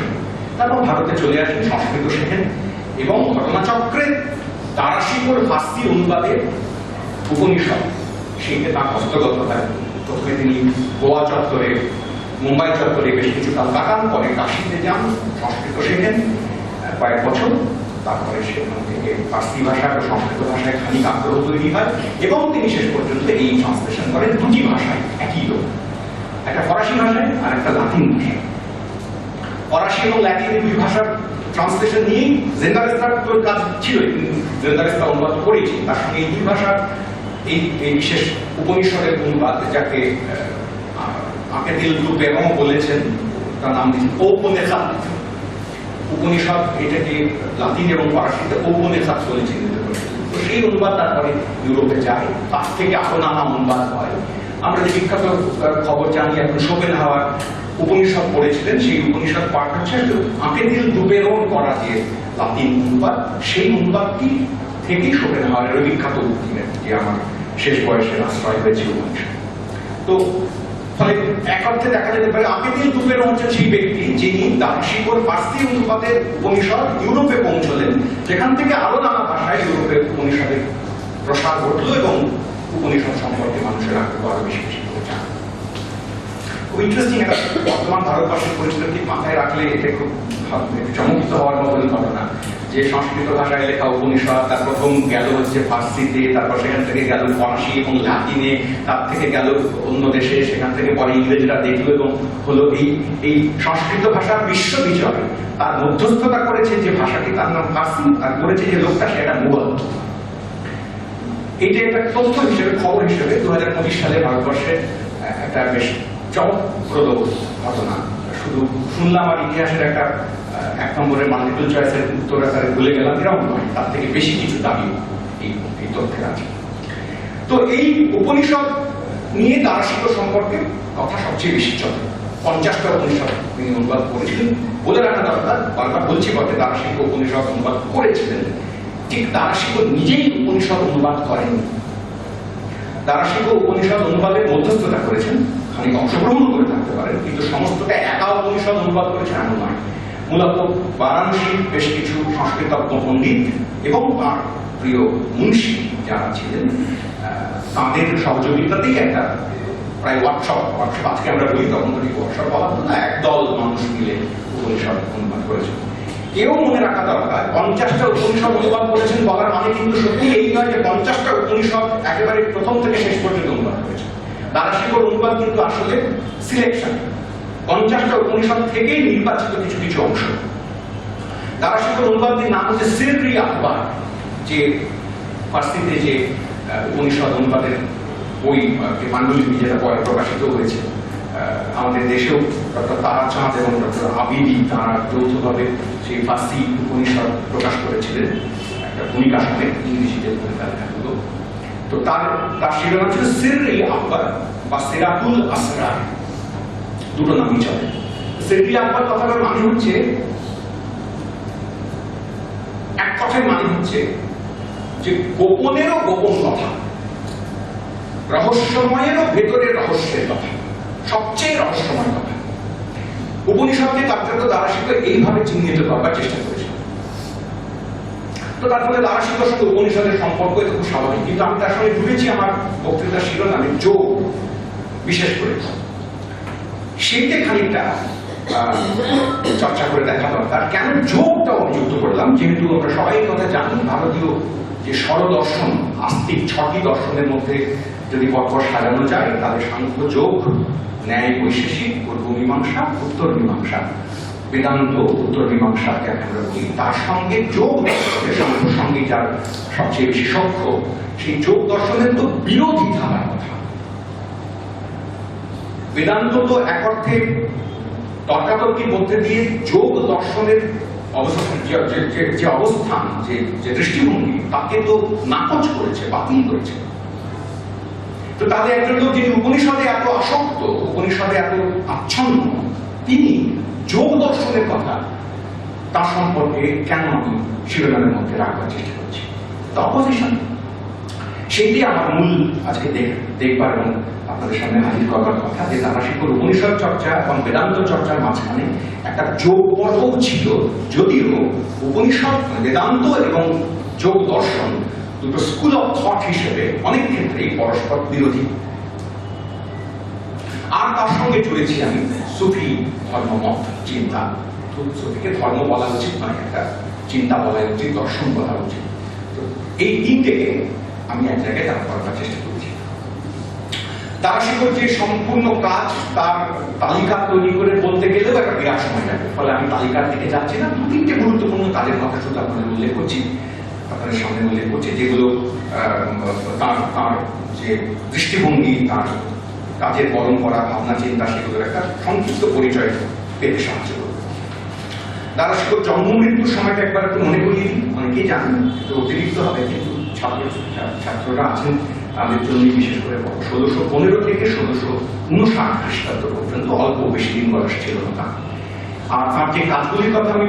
তারপর ভারতে চলে আসেন, সংস্কৃত শেখেন এবং ঘটনাচক্রে দারাশিকোর ফার্সি অনুবাদের উপনিষদ সেইতে তার হস্তগত হয়। প্রথমে তিনি গোয়া চত্বরে, মুম্বাই চত্বরে বেশ কিছু কাল কাটান, পরে কাশীতে যান, সংস্কৃত শেখেন কয়েক বছর। তারপরে সেখান থেকে ফার্সি ভাষা ও সংস্কৃত ভাষায় খানিক আগ্রহ তৈরি হয় এবং তিনি শেষ পর্যন্ত এই ট্রান্সলেশন করেন দুটি ভাষায়, একই লোক, একটা ফরাসি ভাষায় আর একটা লাতিন ভাষায়। ফরাসি এবং ল্যাটিন দুই ভাষার ট্রান্সলেশন নিয়েই জেন্দাবেস্তার কাজ ছিল, জেন্দাবেস্তা অনুবাদ করেছি। তার সঙ্গে এই দুই ভাষার এই বিশেষ উপনিষদের অনুবাদ, যাকে আকেতিল তুপেরং বলেছেন, তার নাম দিয়েছেন ঔপনিষদ। উপনিষদ এটাকে লাতিন এবং ফরাসিতে ঔপনিষদ বলে চিহ্নিত করেছিল। তো সেই অনুবাদ তারপরে ইউরোপে যায়, তার থেকে আরো নানা অনুবাদ হয়। আমরা যে বিখ্যাত খবর জানি, এখন শোপেনহাওয়ার উপনিষদ পড়েছিলেন, সেই উপনিষদ পাঠ হচ্ছে আকেতিল তুপেরং করা যে লাতিন অনুবাদ, সেই অনুবাদটি থেকেই শোপেনহাওয়ারের বিখ্যাত উক্তি, যে আমার শেষ বয়সের আশ্রয় হয়েছে উপনিষদ। তো ফলে এক অর্থে দেখা যেতে পারে আকেতিল তুপেরং হচ্ছেন সেই ব্যক্তি যিনি দারাশিকোর ফার্সি অনুবাদের উপনিষদ ইউরোপে পৌঁছলেন, যেখান থেকে আরো নানা ভাষায় ইউরোপের উপনিষদের প্রসার ঘটল এবং উপনিষদ সম্পর্কে মানুষের আগ্রহ আরো বেশি বেশি করে জানে। খুব ইন্টারেস্টিং একটা বর্তমান ভারতবর্ষের পরিস্থিতি মাথায় রাখলে এটা খুব চমকিত হওয়ার মতন ঘটনা, যে সংস্কৃত ভাষায় লেখা উপনিষদ তার প্রথম গেল হচ্ছে ফার্সিতে, তারপর সেখান থেকে গেল ফরাসি এবং লাতিনে, তার থেকে গেল অন্য দেশে, সেখান থেকে পরে ইংরেজরা দেখলো এবং হলো এই সংস্কৃত ভাষার বিশ্ব বিজয়। তার মধ্যস্থতা করেছে যে ভাষাটি, তার নাম ফার্সি, আর করেছে যে লোকটা, সেটা মুঘল। এইটা একটা তথ্য হিসেবে, খবর হিসেবে 2025 সালে ভারতবর্ষে একটা বেশ চমকপ্রদ ঘটনা। শুধু শুনলাম আর ইতিহাসের একটা 1 নম্বরের মাল্টিপল চয়েসের উত্তর আকারে ভুলে গেলাম, এরকম নয়, তার থেকে বেশি কিছু দাবি এই তথ্যের আছে। তো এই উপনিষদ নিয়ে দারাশিকো সম্পর্কে কথা সবচেয়ে বেশি চলে। 50টা উপনিষদ তিনি অনুবাদ করেছিলেন। বলে রাখা দরকার, বারবার বলছি বটে, দারাশিকো উপনিষদ অনুবাদ করেছিলেন, ঠিক দারাশিকো নিজেই উপনিষদ অনুবাদ করেন। দারাশিকো উপনিষদ অনুবাদের মধ্যস্থতা করেছেন, খানিক অংশগ্রহণ করে থাকতে পারেন, কিন্তু সমস্তটা একা উপনিষদ অনুবাদ করেছেন এমন নয়। মূলত বারাণসীর বেশ কিছু সংস্কৃতজ্ঞ পণ্ডিত এবং তার প্রিয় মুন্সি যারা ছিলেন, তাঁদের সহযোগিতাতেই একটা প্রায় ওয়ার্কশপ, আজকে আমরা বলি, তখন তো ওয়ার্কশপ বলা হতো না, একদল মানুষ মিলে উপনিষদ অনুবাদ করেছেন। কেউ মনে রাখা দরকার, 50টা উপনিষদ অনুবাদ করেছেন বলার মানে কিন্তু সত্যি এই নয় যে 50টা উপনিষদ একেবারে প্রথম থেকে শেষ পর্যন্ত অনুবাদ করেছেন। দারাশিকোর অনুবাদ কিন্তু আসলে সিলেকশন, 50টা উপনিষদ থেকেই নির্বাচিত কিছু কিছু অংশ। দারাশিকোর অনুবাদের নাম হচ্ছে সিররি আখবার, যে ফার্সিতে যে উপনিষদ অনুবাদের বই, পাণ্ডুলিপি যেটা প্রকাশিত হয়েছে, আমাদের দেশেও ডক্টর তারাচাঁদ এবং ডক্টর আবিদি তারা যৌথভাবে সেই ফার্সি উপনিষদ প্রকাশ করেছিলেন একটা ভূমিকা সমেত, ইংরেজিতে লেখাগুলো। তো তার শিরোনাম ছিল সিররি আখবার বা সিরাতুল আসরার, দুটো নামই চলে। সিররি আখবার কথাটার মানে হচ্ছে, এক কথায় মানে হচ্ছে যে গোপনেরও গোপন কথা, রহস্যময়েরও ভেতরের রহস্যের কথা, সবচেয়ে রহস্যময় কথা। উপনিষদকে কার্যত দারাশিকো এইভাবে চিহ্নিত করবার চেষ্টা করেছে। তো তার ফলে দারাশিকর সঙ্গে উপনিষদের সম্পর্ক এটা খুব স্বাভাবিক, কিন্তু আমি তার সঙ্গে জুড়েছি আমার বক্তৃতার শিরোনামে যোগ, বিশেষ করে সেইটা খানিকটা চর্চা করে দেখা দরকার। কেন যোগটাও আমি যুক্ত করলাম, যেহেতু আমরা সবাই কথা জানি ভারতীয় যে ষড়দর্শন, আস্তিক 6টি দর্শনের মধ্যে যদি পরপর সাজানো যায় তাদের সাংখ্য, যোগ, ন্যায় বৈশেষিক, পূর্ব মীমাংসা, উত্তর মীমাংসা, বেদান্ত, উত্তর মীমাংসাকে আমরা বলি, তার সঙ্গে যোগ দর্শনের সাংখ্যের সঙ্গে যার সবচেয়ে বেশি সখ্য, সেই যোগ দর্শনের তো বিরোধী ধারার কথা। বেদান্ত তো এক অর্থে তর্কাতর্কির মধ্যে দিয়ে যোগ দর্শনের অবস্থান, যে অবস্থান, যে দৃষ্টিভঙ্গি, তাকে তো নাকচ করেছে, বাতিল করেছে। তো তাদের একজন লোক যিনি উপনিষদে এত আসক্ত, উপনিষদে এত আচ্ছন্ন, তিনি যোগ দর্শনের কথা তার সম্পর্কে কেন আমি শিরোনামের মধ্যে রাখবার চেষ্টা করছি। তো অপোজিশন, সেইটি আমার মূল আজকে দেখবার এবং আপনাদের সামনে হাজির করবার কথা, যে দারাশিকর উপনিষদ চর্চা এবং বেদান্ত চর্চার মাঝখানে একটা যোগ পর্ব ছিল, যদিও উপনিষদ, বেদান্ত এবং যোগ দর্শন দুটো স্কুল অফ থট হিসেবে অনেক ক্ষেত্রেই পরস্পর বিরোধী। আর তার সঙ্গে জুড়েছি আমি সুফি ধর্মমত চিন্তা। সুফিকে ধর্ম বলা উচিত নয়, একটা চিন্তা বলা উচিত, দর্শন বলা উচিত। তো এই তিনটেকে আমি এক জায়গায় দাঁড় করার চেষ্টা করেছি। দারাশিকর যে সম্পূর্ণ কাজ, তার তালিকা তৈরি করে বলতে গেলেও একটা বিরাট সময় লাগবে, ফলে আমি তালিকার দিকে যাচ্ছি না। 2-3টে গুরুত্বপূর্ণ কাজের কথা শুধু আপনাদের উল্লেখ করছি, আপনাদের সামনে উল্লেখ করছি, যেগুলো তার যে দৃষ্টিভঙ্গি, তার কাজের পরম্পরা, ভাবনা চিন্তা, সেগুলোর একটা সংক্ষিপ্ত পরিচয় পেতে সাহায্য করবে। দারাশিকর জন্ম মৃত্যুর সময়টা একবার একটু মনে করিয়ে দিই, অনেকেই জানেন, একটু অতিরিক্ত হবে, কিন্তু ছাত্ররা আছেন তাদের জন্য বিশেষ করে 1615 থেকে 1659 খ্রিস্টাব্দ পর্যন্ত অল্প বেশি দিন বয়স ছিল না। আর তার যে কাজগুলির কথা আমি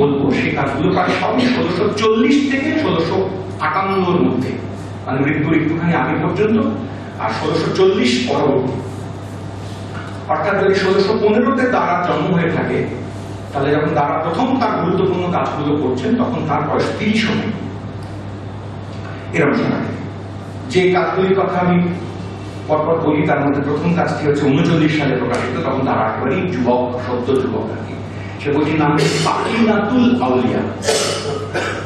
বলবো, সেই কাজগুলো প্রায় সবই 1640 থেকে 1658 মধ্যে, মানে মৃত্যুর একটুখানি আগে পর্যন্ত, আর 1640 পরবর্তী। অর্থাৎ যদি 1615-তে দারার জন্ম হয়ে থাকে, তাহলে যখন দারা প্রথম তার গুরুত্বপূর্ণ কাজগুলো করছেন, তখন তার বয়স 30 নেই, এরকম সময়। যে কাজগুলির কথা আমি পরপর বলি, তার মধ্যে প্রথম কাজটি হচ্ছে 39 সালে প্রকাশিত, তখন তার একেবারেই যুবক, সদ্য যুবক আর কি। সে বইটির নাম সাফিনাতুল আউলিয়া।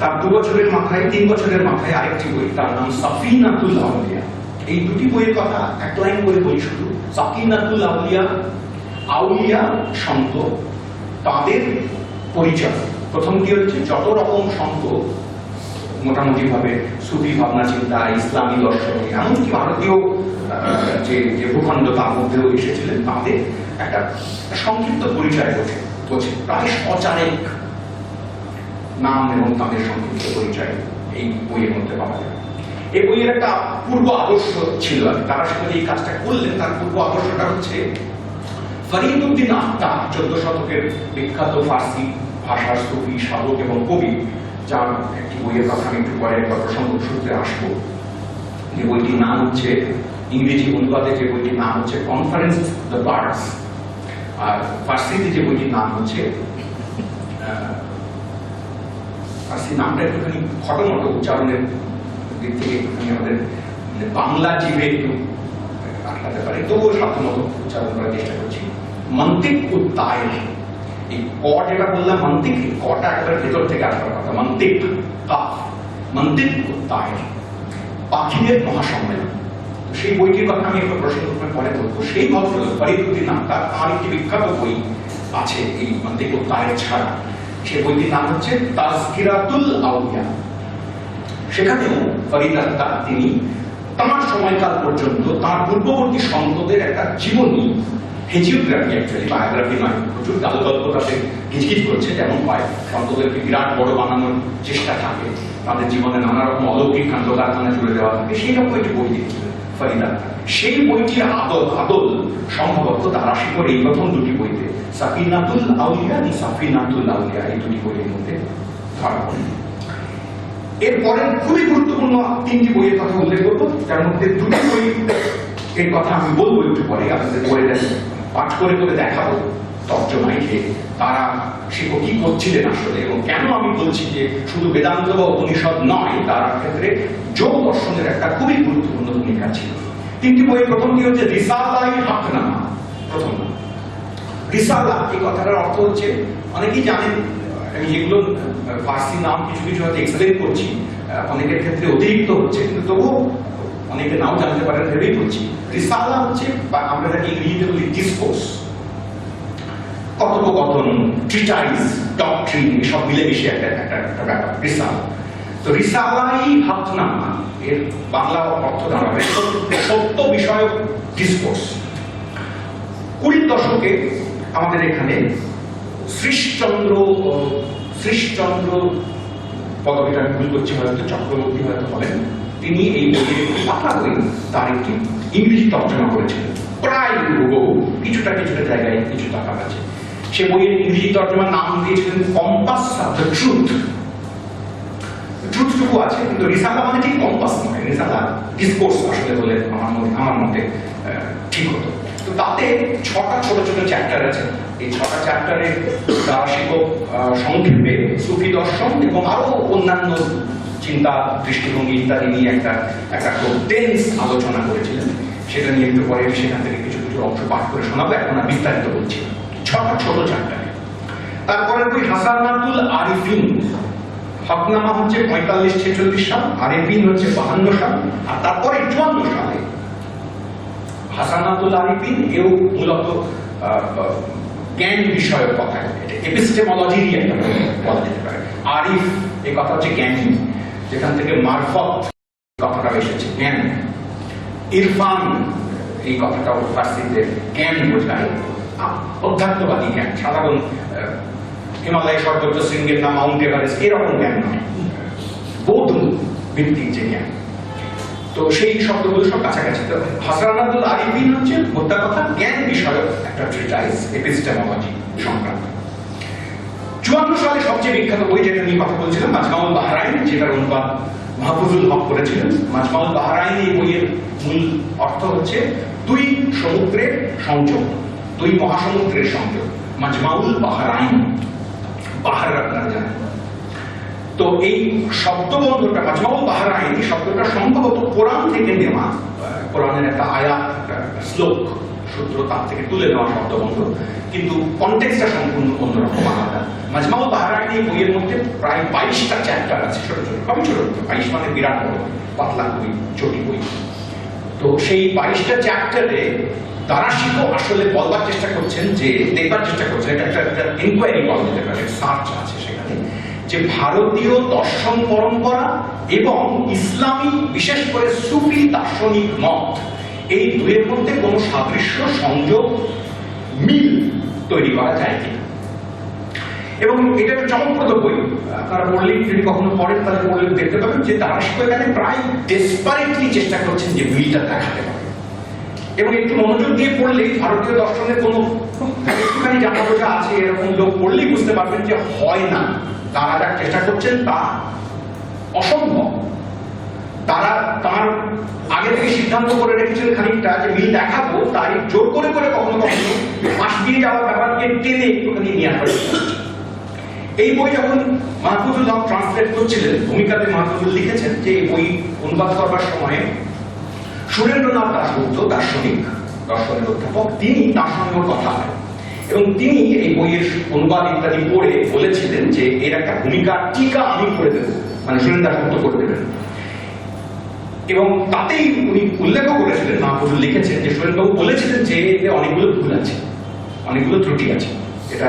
তার 2 বছরের মাথায়, 3 বছরের মাথায় আরেকটি বই, তার নাম সাফিনাতুল আউলিয়া। এই দুটি বইয়ের কথা এক লাইন করে বলি শুধু। সাফিনাতুল আউলিয়া, আউলিয়া সন্ত, তাদের পরিচয়। প্রথমটি হচ্ছে যত রকম সন্ত মোটামুটি ভাবে সুফি ভাবনা চিন্তা, ইসলামী দর্শন, এমনকি ভারতীয় যে ভূখণ্ড তার মধ্যেও এসেছিলেন, তাদের একটা সংক্ষিপ্ত পরিচয় বোঝে, প্রায় 4 নাম এবং তাদের সংক্ষিপ্ত পরিচয় এই বইয়ের মধ্যে পাওয়া যায়। এই বইয়ের একটা পূর্ব আদর্শ ছিল, তারা সেখানে এই কাজটা করলেন। তার পূর্ব আদর্শটা হচ্ছে ফরিদউদ্দিন আখতার, 14 শতকের বিখ্যাত ফার্সি ভাষার সুফি সাধক এবং কবি, যার একটি বইয়ের কথা আমি একটু পরে একটা প্রসঙ্গ সূত্রে আসবো। যে বইটির নাম হচ্ছে, ইংরেজি অনুবাদে যে বইটির নাম হচ্ছে কনফারেন্স দ্য বার্ডস, আর ফার্সিতে যে বইটির নাম হচ্ছে, ফার্সি নামটা একটুখানি খটোমটো উচ্চারণের দিক থেকে একটুখানি আমাদের বাংলা জিভে একটু আটকাতে পারে, তবুও সাধ্যমতো উচ্চারণ করার চেষ্টা করছি। মন্তিক উত্তায়, এই ক যেটা বললাম মন্তিক, কটা একবার ভেতর থেকে আসবার কথা, মন্তিক কাফ, মন্তিক উত্তায়, পাখিদের মহাসম্মেলন। সেই বইটির কথা আমি একটা প্রশ্ন পরে বলবো। সেই ভদ্রলোক ফরিদউদ্দিন আখতার, তার একটি বিখ্যাত বই আছে এই মন্তিক উত্তায় ছাড়া, সেই বইটির নাম হচ্ছে তাজকিরাতুল আউলিয়া। সেখানেও ফরিদ আখতার তিনি তার সময়কাল পর্যন্ত তার পূর্ববর্তী সন্তদের একটা জীবনী, হেজিওগ্রাফি, অ্যাকচুয়ালি বায়োগ্রাফি নয়, প্রচুর গাল গল্প তাদের গিজগিজ করছে, যেমন হয় সন্তদেরকে বিরাট বড় বানানোর চেষ্টা থাকে, তাদের জীবনে নানা রকম অলৌকিক কাণ্ড কারখানা জুড়ে দেওয়া থাকে, সেই রকম একটি বই লিখছিলেন ফরিদ আখতার। সেই বইটির আদল সম্ভবত দারাশিকর এই প্রথম দুটি বইতে, সাফিনাতুল আউলিয়া, সাফিনাতুল আউলিয়া, এই দুটি বইয়ের মধ্যে ধরা পড়ে। এরপরে খুবই গুরুত্বপূর্ণ 3টি বইয়ের কথা উল্লেখ করবো, তার মধ্যে 2টি বই এর কথা আমি বলবো একটু পরে, আপনাদের পরে পাঠ করে দেখাবো। তর্জমায় যে তারা সে কি করছিলেন আসলে, এবং কেন আমি বলছি যে শুধু বেদান্ত বা উপনিষদ নয়, তার ক্ষেত্রে যোগ দর্শনের একটা খুবই গুরুত্বপূর্ণ ভূমিকা ছিল। তিনটি বইয়ের প্রথমটি হচ্ছে রিসালাই হকনামা। প্রথম রিসালা এই কথাটার অর্থ হচ্ছে, অনেকেই জানেন, আমি এগুলো ফার্সি নাম কিছু কিছু হয়তো এক্সপ্লেন করছি, অনেকের ক্ষেত্রে অতিরিক্ত হচ্ছে, কিন্তু তবুও অনেকে নাও জানতে পারেন ভেবেই বলছি। রিসালা হচ্ছে, বা আমরা যাকে ইংরেজিতে বলি ডিসকোর্স, কথোপকথন, ট্রিটাইজ, ডক্ট্রিন, সব মিলেমিশে একটা ব্যাপার রিসালা। তো রিসালাই হকনামা এর বাংলা অর্থ দাঁড়াবে সত্য বিষয়ক ডিসকোর্স। 20 দশকে আমাদের এখানে শ্রীশচন্দ্র পদবিটা ভুল করছি হয়তো, চক্রবর্তী হয়তো বলেন, তিনি এই বইয়ের পাতা বই তার একটি ইংরেজি তর্জমা করেছিলেন, প্রায় হুবহু, কিছুটা জায়গায় কিছু টাকা আছে। সে বইয়ের ইংরেজি তর্জমার নাম দিয়েছিলেন কম্পাস অফ দ্য ট্রুথ। ট্রুথটুকু আছে, কিন্তু রিসালা মানে ঠিক কম্পাস নয়, রিসালা ডিসকোর্স আসলে বলে আমার মতে ঠিক হতো। তো তাতে 6টা ছোট ছোট চ্যাপ্টার আছে। এই 6টা চ্যাপ্টারে দার্শনিক সংক্ষেপে সুফি দর্শন এবং আরো অন্যান্য চিন্তা, দৃষ্টিভঙ্গি ইত্যাদি নিয়ে একটা খুব ডেন্স আলোচনা করেছিলেন। সেটা নিয়ে একটু পরে সেখান থেকে কিছু অংশ পাঠ করে শোনাবো, এখন আর বিস্তারিত বলছি। 6টা ছোট চ্যাপ্টারে। তারপরে বই হাসানাতুল আরিফিন। হকনামা হচ্ছে 45-46 সাল, আরিফিন হচ্ছে 52 সাল, আর তারপরে 54 সালে হাসানাতুল আরিফিন এও মূলত জ্ঞান বিষয়ক কথা, এপিস্টেমোলজিরই একটা বলা যেতে পারে। আরিফ এই কথা হচ্ছে জ্ঞানী, যেখান থেকে মারফত কথাটা এসেছে, জ্ঞান। ইরফান এই কথাটাও ফার্সিতে জ্ঞান বোঝায়, অধ্যাত্মবাদী জ্ঞান, সাধারণ হিমালয় সর্বোচ্চ শৃঙ্গের নাম মাউন্ট এভারেস্ট এরকম জ্ঞান নয়, বৌদ্ধ ভিত্তিক যে জ্ঞান। তো সেই শব্দগুলো সব কাছাকাছি। তো হাসানাতুল আরিফিন হচ্ছে মোদ্দা কথা জ্ঞান বিষয়ক একটা ট্রিটাইজ, এপিস্টেমোলজি সংক্রান্ত। 54 সালে সবচেয়ে বিখ্যাত বই যেটা নিয়ে কথা বলছিলাম, মাজমাউল বাহরাইন, যেটার অনুবাদ মাহফুজুল হক করেছিলেন। মাজমাউল বাহরাইন এই বইয়ের মূল অর্থ হচ্ছে 2 সমুদ্রের সংযোগ, 2 মহাসমুদ্রের সংযোগ, মাজমাউল বাহরাইন। বাহার আপনারা জানেন। তো এই শব্দবন্ধটা মাজমাউল বাহরাইন শব্দটা সম্ভবত কোরআন থেকে নেওয়া, কোরআনের একটা আয়াত, শ্লোক, সূত্র, তার থেকে তুলে নেওয়া শব্দবন্ধ, কিন্তু কনটেক্সটটা সম্পূর্ণ অন্যরকম আলাদা। মাজমাউল বাহরাইন এই বইয়ের মধ্যে প্রায় 22টা চ্যাপ্টার আছে, ছোট ছোট, খুবই ছোট, 22 মানে বিরাট বড়, পাতলা বই, চটি বই। তো সেই 22টা চ্যাপ্টারে দারাশিকো আসলে বলবার চেষ্টা করছেন, যে দেখবার চেষ্টা করছেন, এটা একটা ইনকোয়ারি বলা যেতে পারে, সার্চ আছে সেখানে, যে ভারতীয় দর্শন পরম্পরা এবং ইসলামী, বিশেষ করে সুফি দার্শনিক মত, এই দুয়ের মধ্যে কোনো সাদৃশ্য, সংযোগ, মিল তৈরি করা যায় কিনা। এবং এটা একটা চমকপ্রদ বই, আপনারা পড়লে, যদি কখনো পড়েন তাহলে পড়লে দেখতে পাবেন যে দারাশিকো এখানে প্রায় ডেসপারেটলি চেষ্টা করছেন যে মিলটা দেখাতে হবে। এবং একটু মনোযোগ দিয়ে পড়লেই ভারতীয় দর্শনের কোনো একটুখানি জানা বোঝা আছে এরকম লোক পড়লেই বুঝতে পারবেন যে হয় না, তারা যা চেষ্টা করছেন তা অসম্ভব। তারা তার আগে থেকে সিদ্ধান্ত করে রেখেছেন খানিকটা যে মিল দেখাবো, তাই জোর করে কখনো কখনো পাশ দিয়ে যাওয়ার ব্যাপারকে টেনে একটুখানি নিয়ে আসা। এই বই যখন মাহফুজুল হক ট্রান্সলেট করছিলেন, ভূমিকাতে মাহফুজুল লিখেছেন যে এই বই অনুবাদ করবার সময় সুরেন্দ্রনাথ দাশগুপ্ত, দার্শনিক, দর্শনের অধ্যাপক, তিনি তার সঙ্গে কথা হয়, এবং তিনি এই বইয়ের অনুবাদ ইত্যাদি পড়ে বলেছিলেন যে এর একটা ভূমিকা টিকা আমি করে দেব, মানে সুরেন্দ্র দাশগুপ্ত করে দেবেন। এবং তাতেই উনি উল্লেখও করেছিলেন, মাহফুজুল লিখেছেন যে সুরেন্দ্রবাবু বলেছিলেন যে এতে অনেকগুলো ভুল আছে, অনেকগুলো ত্রুটি আছে, এটা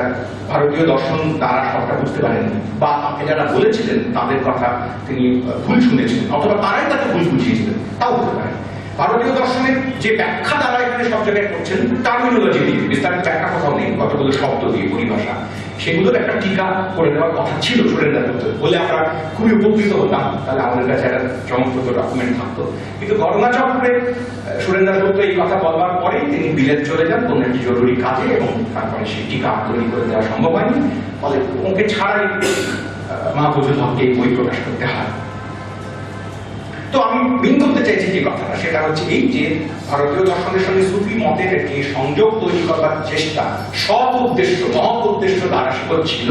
ভারতীয় দর্শন দ্বারা সবটা বুঝতে পারেননি, বা তাকে যারা বলেছিলেন তাদের কথা তিনি ভুল শুনেছিলেন, অথবা তারাই তাকে ভুল বুঝিয়েছিলেন, তাও হতে পারে। ভারতীয় দর্শনের যে ব্যাখ্যা দ্বারা এখানে সব জায়গায় করছেন, টার্মিনোলজি দিয়ে, বিস্তারিত ব্যাখ্যা কোথাও নেই, কতগুলো শব্দ দিয়ে, পরিভাষা, সেগুলোর একটা টিকা করে দেওয়ার কথা ছিল সুরেন্দ্র দাশগুপ্ত বলে আমরা খুবই উপকৃত হতাম, তাহলে আমাদের কাছে একটা চমকপ্রদ ডকুমেন্ট থাকতো। কিন্তু ঘটনাচক্রে সুরেন্দ্র দাশগুপ্ত এই কথা বলবার পরেই তিনি বিলেত চলে যান কোনো একটি জরুরি কাজে, এবং তারপরে সেই টিকা তৈরি করে দেওয়া সম্ভব হয়নি, ফলে ওকে ছাড়াই মাহফুজুল হককে এই বই প্রকাশ করতে হয়। তো আমি মিন করতে চাইছি যে কথাটা, সেটা হচ্ছে এই যে ভারতীয় দর্শনের সঙ্গে সুফি মতের যে সংযোগ তৈরি করবার চেষ্টা, সৎ উদ্দেশ্য, মহৎ উদ্দেশ্য দ্বারা ছিল,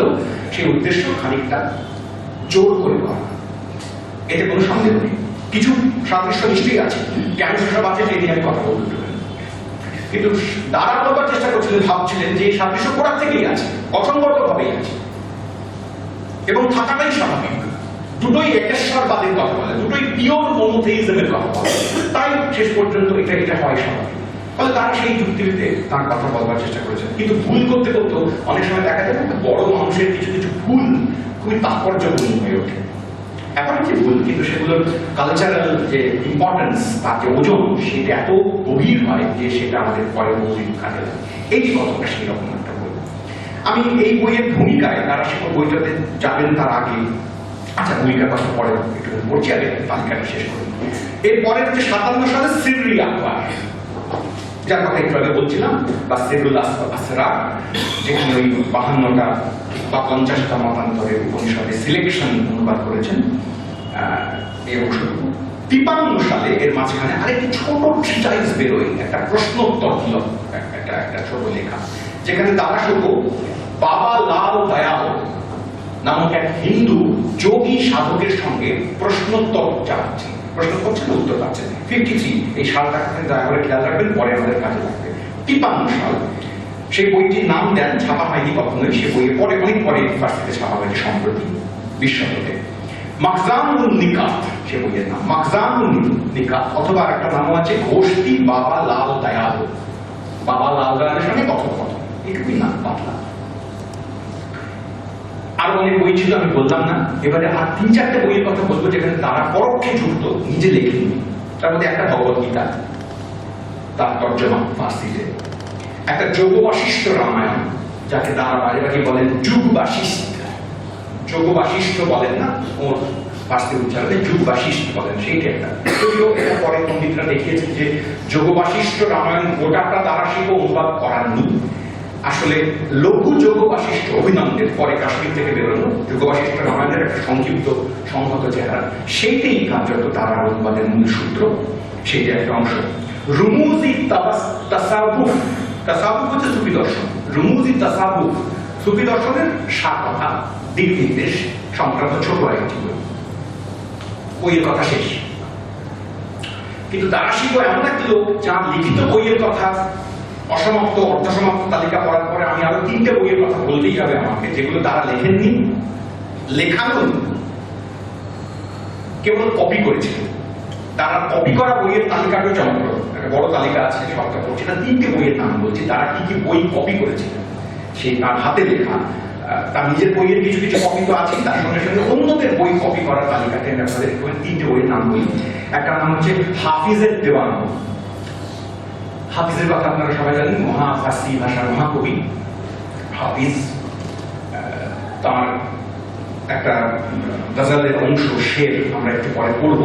সেই উদ্দেশ্য খানিকটা জোর করে করা, এতে কোনো সন্দেহ নেই। কিছু সাদৃশ্য নিশ্চয়ই আছে, কেন সেসব আছে সেই নিয়ে আমি কথা বলতে পারি, কিন্তু দ্বারা করবার চেষ্টা করছিলেন, ভাবছিলেন যে এই সাদৃশ্য কোথা থেকেই আছে, গঠনগত ভাবেই আছে এবং থাকাটাই স্বাভাবিক। দুটোই একেশ্বরবাদের কথা বলে, দুটোই পিওর মনোথেইজমের কথা বলে, তাই শেষ পর্যন্ত এটা হয় স্বাভাবিক। ফলে তারা সেই যুক্তিতে তার কথা বলবার চেষ্টা করেছেন, কিন্তু ভুল করতে করতে অনেক সময় দেখা যায় না, বড় মানুষের কিছু কিছু ভুল খুবই তাৎপর্যপূর্ণ হয়ে ওঠে। এখন যে ভুল, কিন্তু সেগুলোর কালচারাল যে ইম্পর্টেন্স, তার যে ওজন, সেটা এত গভীর হয় যে সেটা আমাদের পরে বহুদিন কাজে লাগে। এই যে কথাটা সেই রকম একটা বই। আমি এই বইয়ের ভূমিকায়, তারা সে বইটাতে যাবেন তার আগে, আচ্ছা ভূমিকার কথা পরে একটু পড়ছি, আগে তালিকাটা শেষ করি। এরপরে হচ্ছে 57 সালে সিররি আকবর, যার কথা একটু আগে বলছিলাম, বা সিরুল আসরার, যেখানে ওই 52টা বা 50টা মতান্তরের উপনিষদের সিলেকশন অনুবাদ করেছেন এই অংশটুকু। 53 সালে এর মাঝখানে আরেকটি ছোট ট্রিটাইজ বেরোয়, একটা প্রশ্নোত্তর দিল, একটা ছোট লেখা, যেখানে তারা শুধু বাবা লাল দয়াল নামক এক হিন্দু যোগী সাধকের সঙ্গে প্রশ্নোত্তর চালাচ্ছেন, প্রশ্ন করছেন, উত্তর পাচ্ছেন। 53, এই সালটা দয়া করে খেয়াল রাখবেন, পরে আমাদের কাজে লাগবে। 53 সাল, সেই বইটির নাম দেন, ছাপা হয়নি কখনোই, সে বইয়ে পরে অনেক পরে ফার্সিতে ছাপা হয়েছে সম্প্রতি বিশ্বব্যাপী। মাখজানুন নিকাত সে বইয়ের নাম, মাখজানুন নিকাত, অথবা একটা নামও আছে গোষ্ঠী বাবা লাল দয়াল, বাবা লাল দয়ালের সঙ্গে কথোপকথন, এটুকুই নাম, পাতলা। আরো অনেক বই ছিল, আমি বললাম না। এবারে আর 3-4টে বইয়ের কথা বলবো যেখানে তারা পরোক্ষে যুক্ত, নিজে লেখেননি। তার মধ্যে একটা ভগবদ্গীতা, তার তর্জমা ফার্সিতে, একটা যোগ বাশিষ্ঠ রামায়ণ, যাকে তারা বাজে বাজে বলেন যুগ বাশিষ্ঠ, যোগ বাশিষ্ঠ বলেন না, ওর ফার্সি উচ্চারণে যুগ বাশিষ্ঠ বলেন, সেইটা একটা। যদিও এটা পরে পণ্ডিতরা দেখিয়েছেন যে যোগ বাশিষ্ঠ রামায়ণ গোটাটা তারা শিখে অনুবাদ করাননি, আসলে লঘু যোগ বাশিষ্ঠ অভিনন্দের পরে কাশ্মীর থেকে বেরোনো যোগ বাশিষ্ঠ রামায়ণের একটা সংক্ষিপ্ত সংহত চেহারা, সেইটাই কার্যত তারা অনুবাদের মূল সূত্র, সেইটা একটা অংশ। রুমুজি তাসাবুফ, তাসাবুফ হচ্ছে সুফি দর্শন, রুমুজি তাসাবুফ সুফি দর্শনের 7 কথা, দিক নির্দেশ সংক্রান্ত ছোট আরেকটি বই। বইয়ের কথা শেষ। কিন্তু তারা শিখো এমন একটি লোক, যার লিখিত বইয়ের কথা অসমাপ্ত, অর্ধসমাপ্ত তালিকা পড়ার পরে আমি আরো 3টে বইয়ের কথা বলতেই হবে আমাকে, যেগুলো তারা লেখেননি, লেখানো কেবল কপি করেছিলেন। তারা কপি করা বইয়ের তালিকাটাও চমৎকার, একটা বড় তালিকা আছে, সবটা পড়ছি না, 3টে বইয়ের নাম বলছি, তারা কি কি বই কপি করেছিলেন, সেই তার হাতে লেখা। তার নিজের বইয়ের কিছু কিছু কপি তো আছে, তার সঙ্গে সঙ্গে অন্যদের বই কপি করার তালিকাতে আমি আপনাদের 3টে বইয়ের নাম বলি। একটা নাম হচ্ছে হাফিজের দেওয়ান। হাফিজের কথা আপনারা সবাই জানেন, মহা ফার্সি ভাষার মহাকবি হাফিজ। তার একটা গজলের অংশ, শের, আমরা একটু পরে পড়ব,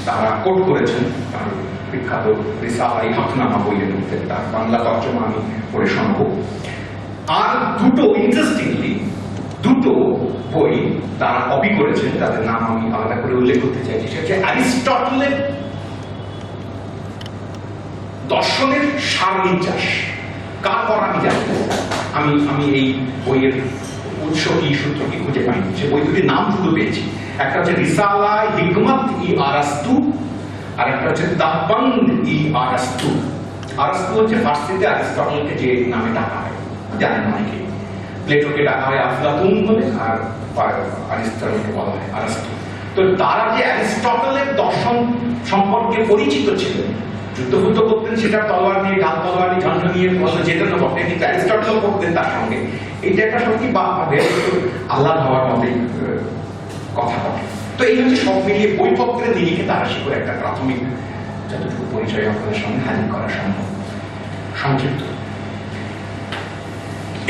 তারা কোট করেছেন তার বিখ্যাত রিসালাই হকনামা বইয়ের মধ্যে, তার বাংলা তর্জমা আমি পড়ে শোনাবো। আর ইন্টারেস্টিংলি দুটো বই তারা কপি করেছেন, তাদের নাম আমি আলাদা করে উল্লেখ করতে চাইছি। সেটা হচ্ছে অ্যারিস্টটলের দর্শনের সার নির্যাস, কার করা আমি জানি, আমি এই বইয়ের উৎস কি, সূত্র কি খুঁজে পাইনি। সে বই দুটির নাম শুধু পেয়েছি, একটা হচ্ছে রিসালা হিকমত ই আরাস্তু, আর একটা হচ্ছে দাহবান্দ ই আরাস্তু। আরাস্তু হচ্ছে ফার্সিতে অ্যারিস্টটলকে যে নামে ডাকা হয়, জানেন অনেকে। প্লেটোকে ডাকা হয় আফলাতুন বলে, আর অ্যারিস্টটলকে বলা হয় আরাস্তু। তো তারা যে অ্যারিস্টটলের দর্শন সম্পর্কে পরিচিত ছিলেন, যুদ্ধ করতেন, সেটা তলোয়ার নিয়ে, গাল তলোয়ার নিয়ে, ঝন্ড নিয়ে যেতেন না বটে, কিন্তু অ্যারিস্টটল করতেন তার সঙ্গে। এইটা একটা সত্যি বা আল্লাহ হওয়ার মতোই কথা বলে। তো এই হচ্ছে সব মিলিয়ে বইপত্রের নিরিখে তারা শিখে একটা প্রাথমিক যতটুকু পরিচয় আপনাদের সঙ্গে হাজির করা সম্ভব, সংক্ষিপ্ত।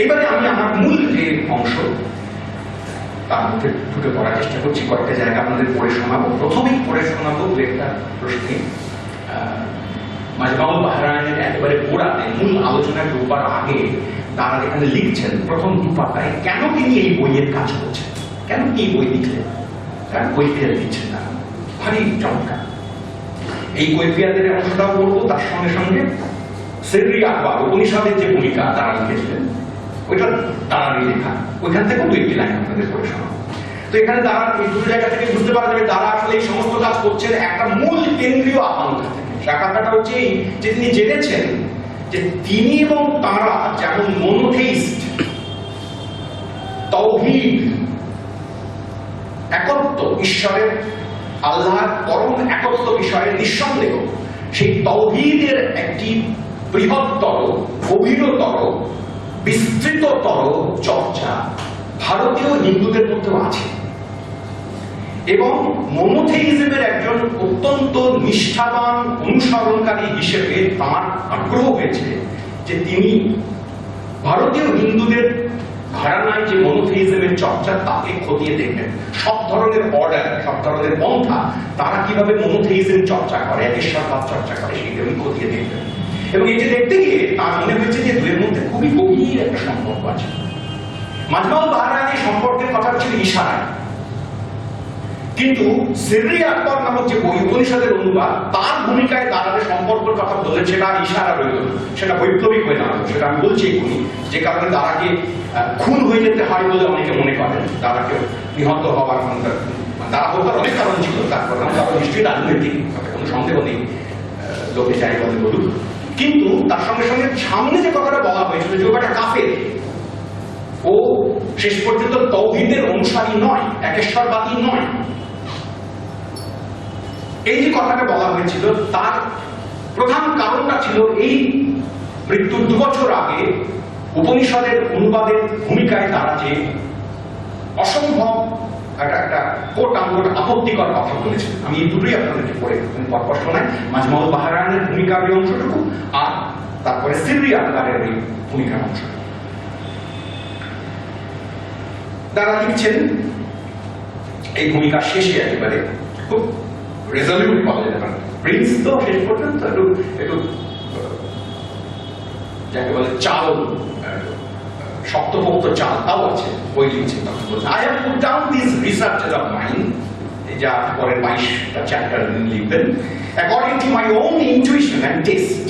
এবারে আমি আমার মূল যে অংশ তার মধ্যে ঢুকে পড়ার চেষ্টা করছি, কয়েকটা জায়গা আপনাদের পড়ে শোনাবো। প্রথমেই পড়ে শোনাবো দু একটা প্রশ্নে মাজমাউল বাহরাইনের একেবারে গোড়াতে, মূল আলোচনায় ঢোকবার আগে তারা এখানে লিখছেন প্রথম 2 পাতায় কেন তিনি এই বইয়ের কাজ করছেন, কেন কি এই বই লিখলেন, কারণ বই ফেলে দিচ্ছেন না। ভারী চমৎকার। এই কৈফিয়াতের অংশটাও পড়বো, তার সঙ্গে সঙ্গে সিররি আকবর উপনিষদের যে ভূমিকা তারা লিখেছিলেন ওইটা তারারই লেখা, ওইখান থেকেও 2-1 লাইন আপনাদের পড়ে শোনাবো। তো এখানে তারা এই দুটো জায়গা থেকে বুঝতে পারা যাবে তারা আসলে এই সমস্ত কাজ করছেন একটা মূল কেন্দ্রীয় আকাঙ্ক্ষা থেকে। সে আকাঙ্ক্ষাটা হচ্ছে এই যে তিনি জেনেছেন যে তিনি এবং তারা যেমন মনোথেইস্ট, তাওহীদ, একত্ব, ঈশ্বরের আল্লাহর পরম একত্ব বিষয়ে নিঃসন্দেহ, সেই তাওহীদের একটি বৃহত্তর, গভীরতর, বিস্তৃততর চর্চা ভারতীয় হিন্দুদের মধ্যেও আছে। এবং মনোথেইজমের একজন অত্যন্ত নিষ্ঠাবান অনুসরণকারী হিসেবে তাঁর আগ্রহ হয়েছে যে তিনি ভারতীয় হিন্দুদের ঘরানায় যে মনোথেইজমের চর্চা তাকে খতিয়ে দেখবেন। সব ধরনের অর্ডার, সব ধরনের পন্থা তারা কিভাবে মনোথেইজম চর্চা করে, ঈশ্বরবাদ চর্চা করে, সেটা উনি খতিয়ে দেখবেন। এবং এই যে দেখতে গিয়ে তার মনে হয়েছে যে দুয়ের মধ্যে খুবই গভীর একটা সম্পর্ক আছে। মাজমা-উল বাহরাইনের সম্পর্কের কথা ছিল ইশারায়, কিন্তু সিররি আকবর নামক যে বই উপনিষদের অনুবাদ তার ভূমিকায় দাঁড়ালে সম্পর্কের কথা বললেন, সেটা ইশারা রইল, সেটা বৈপ্লবিক হয়ে দাঁড়ালো। সেটা আমি বলছি এক্ষুনি, যে কারণে তারাকে খুন হয়ে যেতে হয় বলে অনেকে মনে করেন, তারাকে নিহত হওয়ার তারা হত্যার অনেক কারণ ছিল, তার প্রধান কারণ নিশ্চয়ই রাজনৈতিক, তাতে কোনো সন্দেহ নেই, লোকে চাই বলে বলুক। কিন্তু তার সঙ্গে সঙ্গে সামনে যে কথাটা বলা হয়েছিল যে ওটা কাফের, ও শেষ পর্যন্ত তাওহীদের অনুসারী নয়, একেশ্বরবাদী নয়, এই যে কথাটা বলা হয়েছিল তার প্রধান কারণটা ছিল এই মৃত্যুর 2 বছর আগে উপনিষদের অনুবাদের ভূমিকায় তারা যে অসম্ভব একটা কোট আনকোট আপত্তিকর কথা বলেছেন। আমি এই দুটোই আপনাদেরকে পড়ে পরপর শোনাই, মাজমা-উল বাহরাইনের ভূমিকার এই অংশটুকু আর তারপরে সিররি আকবরের এই ভূমিকার অংশটুকু। তারা লিখছেন এই ভূমিকার শেষে একেবারে খুব রেজলিউট বলা যেতে পারে, প্রিন্স তো শেষ পর্যন্ত একটু একটু যাকে বলে চাল, শক্তপোক্ত চাল তাও আছে, বই লিখছেন তখন বলছেন, I have put down this researches of mind, যা পরের 22টা চ্যাপ্টার লিখবেন, according to my own intuition and test,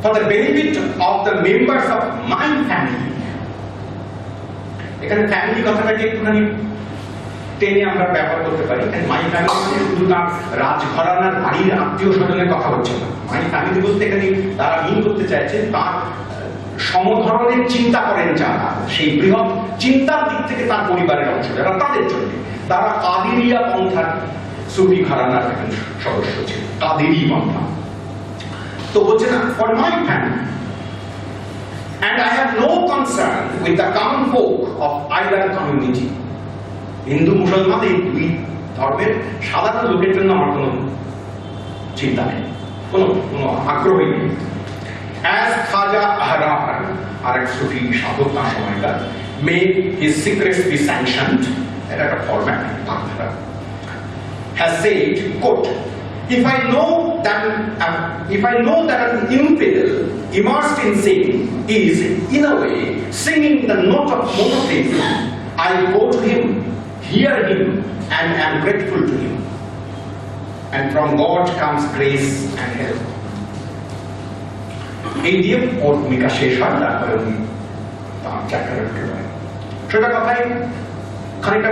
for the benefit of the members of my family. এখানে ফ্যামিলি কথাটাকে একটুখানি টেনে আমরা ব্যবহার করতে পারি। মাই ফ্যামিলি মানে শুধু তার রাজঘরানার বাড়ির আত্মীয় স্বজনের কথা হচ্ছে না। মাই ফ্যামিলি বলতে এখানে তারা মিন করতে চাইছে তার সমধরনের চিন্তা করেন যারা, সেই বৃহৎ চিন্তার দিক থেকে তার পরিবারের অংশ যারা, তাদের জন্য। তারা কাদেরিয়া পন্থার সুফি ঘরানার একজন সদস্য ছিল, কাদেরি পন্থা। তো বলছে না, for my family and I have no concern with the common folk of either community. Hindu মুসলমান এই দুই ধর্মের সাধারণ লোকের জন্য আমার কোনো চিন্তা নেই, কোনো আগ্রহী নেই। As Khaja Ahrar, আর এক সুফি সাধক তার সময়কার, made his secrets be sanctioned, এটা একটা format, has said, quote, if I know that an infidel immersed in sin is in a way singing the note of monotheism, I go to him, hear him, and am grateful to him, and from God comes grace and help. এই দিয়ে ওর ভূমিকা শেষ হয়, তারপরে উনি তার চ্যাপ্টারে ঢুকে পড়েন। সেটা কথায় খানিকটা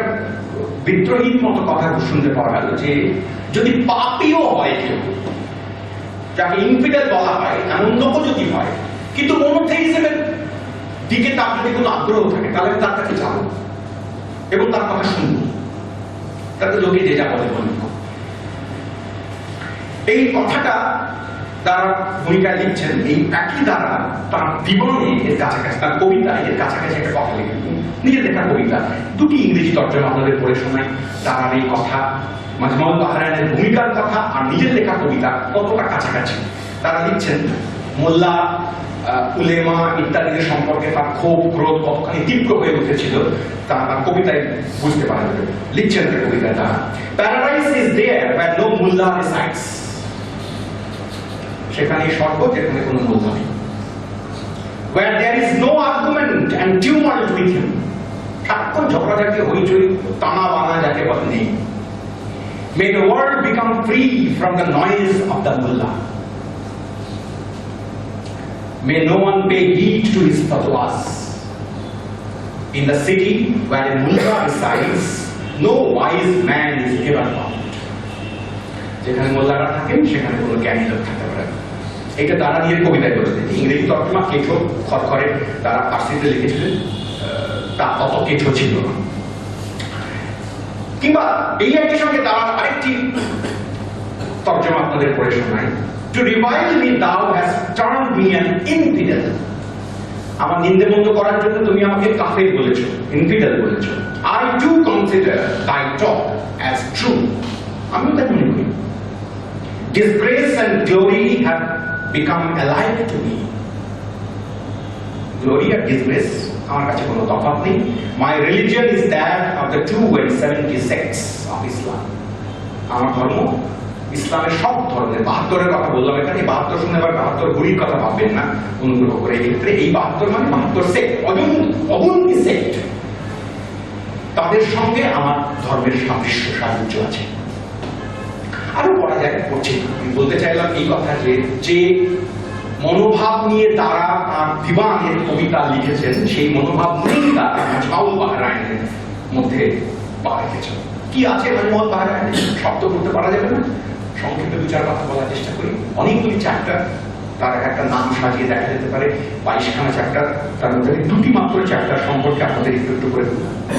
বিদ্রোহীর মতো কথা শুনতে পাওয়া গেল যে যদি পাপীও হয় কেউ, যাকে ইনফিডেল বলা হয়, এমন লোকও যদি হয়, কিন্তু মনোথেইজমের দিকে তার যদি কোনো আগ্রহ থাকে, তাহলে তার কাছে যাবো এবং তার কথা শুনবো, তাতে লোকে যে যা বলে বলব। এই কথাটা তার ভূমিকায় লিখছেন, এই একই দ্বারা তার জীবনে এর কাছাকাছি, তার কবিতায় এর কাছাকাছি একটা কথা লিখেছেন, নিজের লেখা কবিতা। দুটি ইংরেজি তর্জমা আপনাদের পড়ে শোনাই। তার এই কথা, মাজমা-উল বাহরাইনের ভূমিকার কথা আর নিজের লেখা কবিতা কতটা কাছাকাছি। তারা লিখছেন মোল্লা, উলেমা ইত্যাদিদের সম্পর্কে তার ক্ষোভ, ক্রোধ কতখানি তীব্র হয়ে উঠেছিল তার কবিতায় বুঝতে পারা যাবে। লিখছেন একটা কবিতা, তারা, paradise is there where no mullah resides, সেখানে স্বর্গ যেখানে কোনো মোল্লা নেই। where there is no argument and tumult with him, সারাক্ষণ ঝগড়াঝাটি, হইচই, টানা বানা যাকে বলে নেই। May the world become free from the noise of the mullah. May no one pay heed to his fatwas. In the city where a mullah resides, no wise man is ever found. যেখানে মোল্লারা থাকেন সেখানে কোনো জ্ঞানী লোক থাকতে পারে না। এটা তারা দিয়ে কবিতায় বলেছেন। ইংরেজি তর্জমা কেঠো খড়খড়ে তারা ফার্সিতে লিখেছিলেন, তা অত কেঠো ছিল না। কিংবা এই একই সঙ্গে তারা আরেকটি তর্জমা আপনাদের পড়ে শোনায়। To revile me thou hast turned me an infidel. আমার নিন্দে বন্ধ করার জন্য তুমি আমাকে কাফের বলেছো, ইনফিডেল বলেছো। I do consider thy talk as true. আমি তাই মনে করি। Disgrace and glory have become alike to me. Glory and disgrace আমার কাছে কোনো তফাৎ নেই। My religion is that of the 270 sects of Islam. আমার ধর্ম ইসলামের সব ধরনের 72-এর কথা বললাম এখানে। 72 শুনে আবার 72 ঘুরির কথা ভাববেন না অনুগ্রহ করে। এই ক্ষেত্রে এই 72 মানে 72 সেক্ট, অগণিত সেক্ট, তাদের সঙ্গে আমার ধর্মের সাদৃশ্য সাদৃশ্য আছে। আরো পড়া যায়, পড়ছি। আমি বলতে চাইলাম এই কথা যে মনোভাব নিয়ে তারা তার দিবানের কবিতা লিখেছেন, সেই মনোভাব নিয়েই তারা মাজমাউল বাহরাইনের মধ্যে পা রেখেছেন। কি আছে মাজমাউল বাহরাইনে শব্দ করতে পারা যাবে না, সংক্ষেপে 2-4 কথা বলার চেষ্টা করি। অনেকগুলি চ্যাপ্টার, তার একটা নাম সাজিয়ে দেখা যেতে পারে 22খানা চ্যাপ্টার। তার মধ্যে 2টি মাত্র চ্যাপ্টার সম্পর্কে আপনাদের একটু একটু করে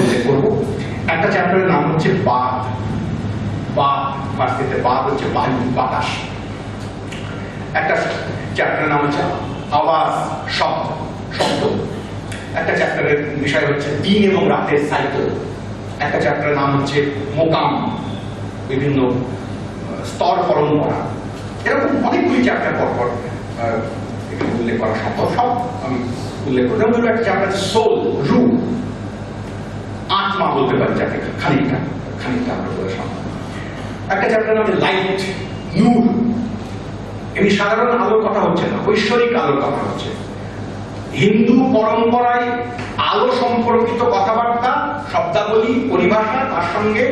উল্লেখ করবো। একটা চ্যাপ্টারের নাম হচ্ছে বাদ। বাদ ফার্সিতে বাদ হচ্ছে বায়ু, বাতাস। একটা চ্যাপ্টারের নাম হচ্ছে আওয়াজ, শব্দ, শব্দ। একটা চ্যাপ্টারের বিষয় হচ্ছে দিন এবং রাতের সাইকেল। একটা চ্যাপ্টারের নাম হচ্ছে মোকাম, বিভিন্ন স্তর পরম্পরা। এরকম অনেকগুলি চ্যাপ্টার পরপর এখানে উল্লেখ করা সম্ভব, সব আমি উল্লেখ করতে। একটা চ্যাপ্টার সোল, রু, আত্মা বলতে পারি যাকে, খানিকটা খানিকটা আমরা বলে সম্ভব। একটা চ্যাপ্টার নাম লাইট, নূর। এমনি সাধারণ আলোর কথা হচ্ছে না, ঐশ্বরিক আলোর কথা হচ্ছে। হিন্দু পরম্পরায় আলো সম্পর্কিত কথাবার্তা, শব্দাবলী, পরিভাষা, তার সঙ্গে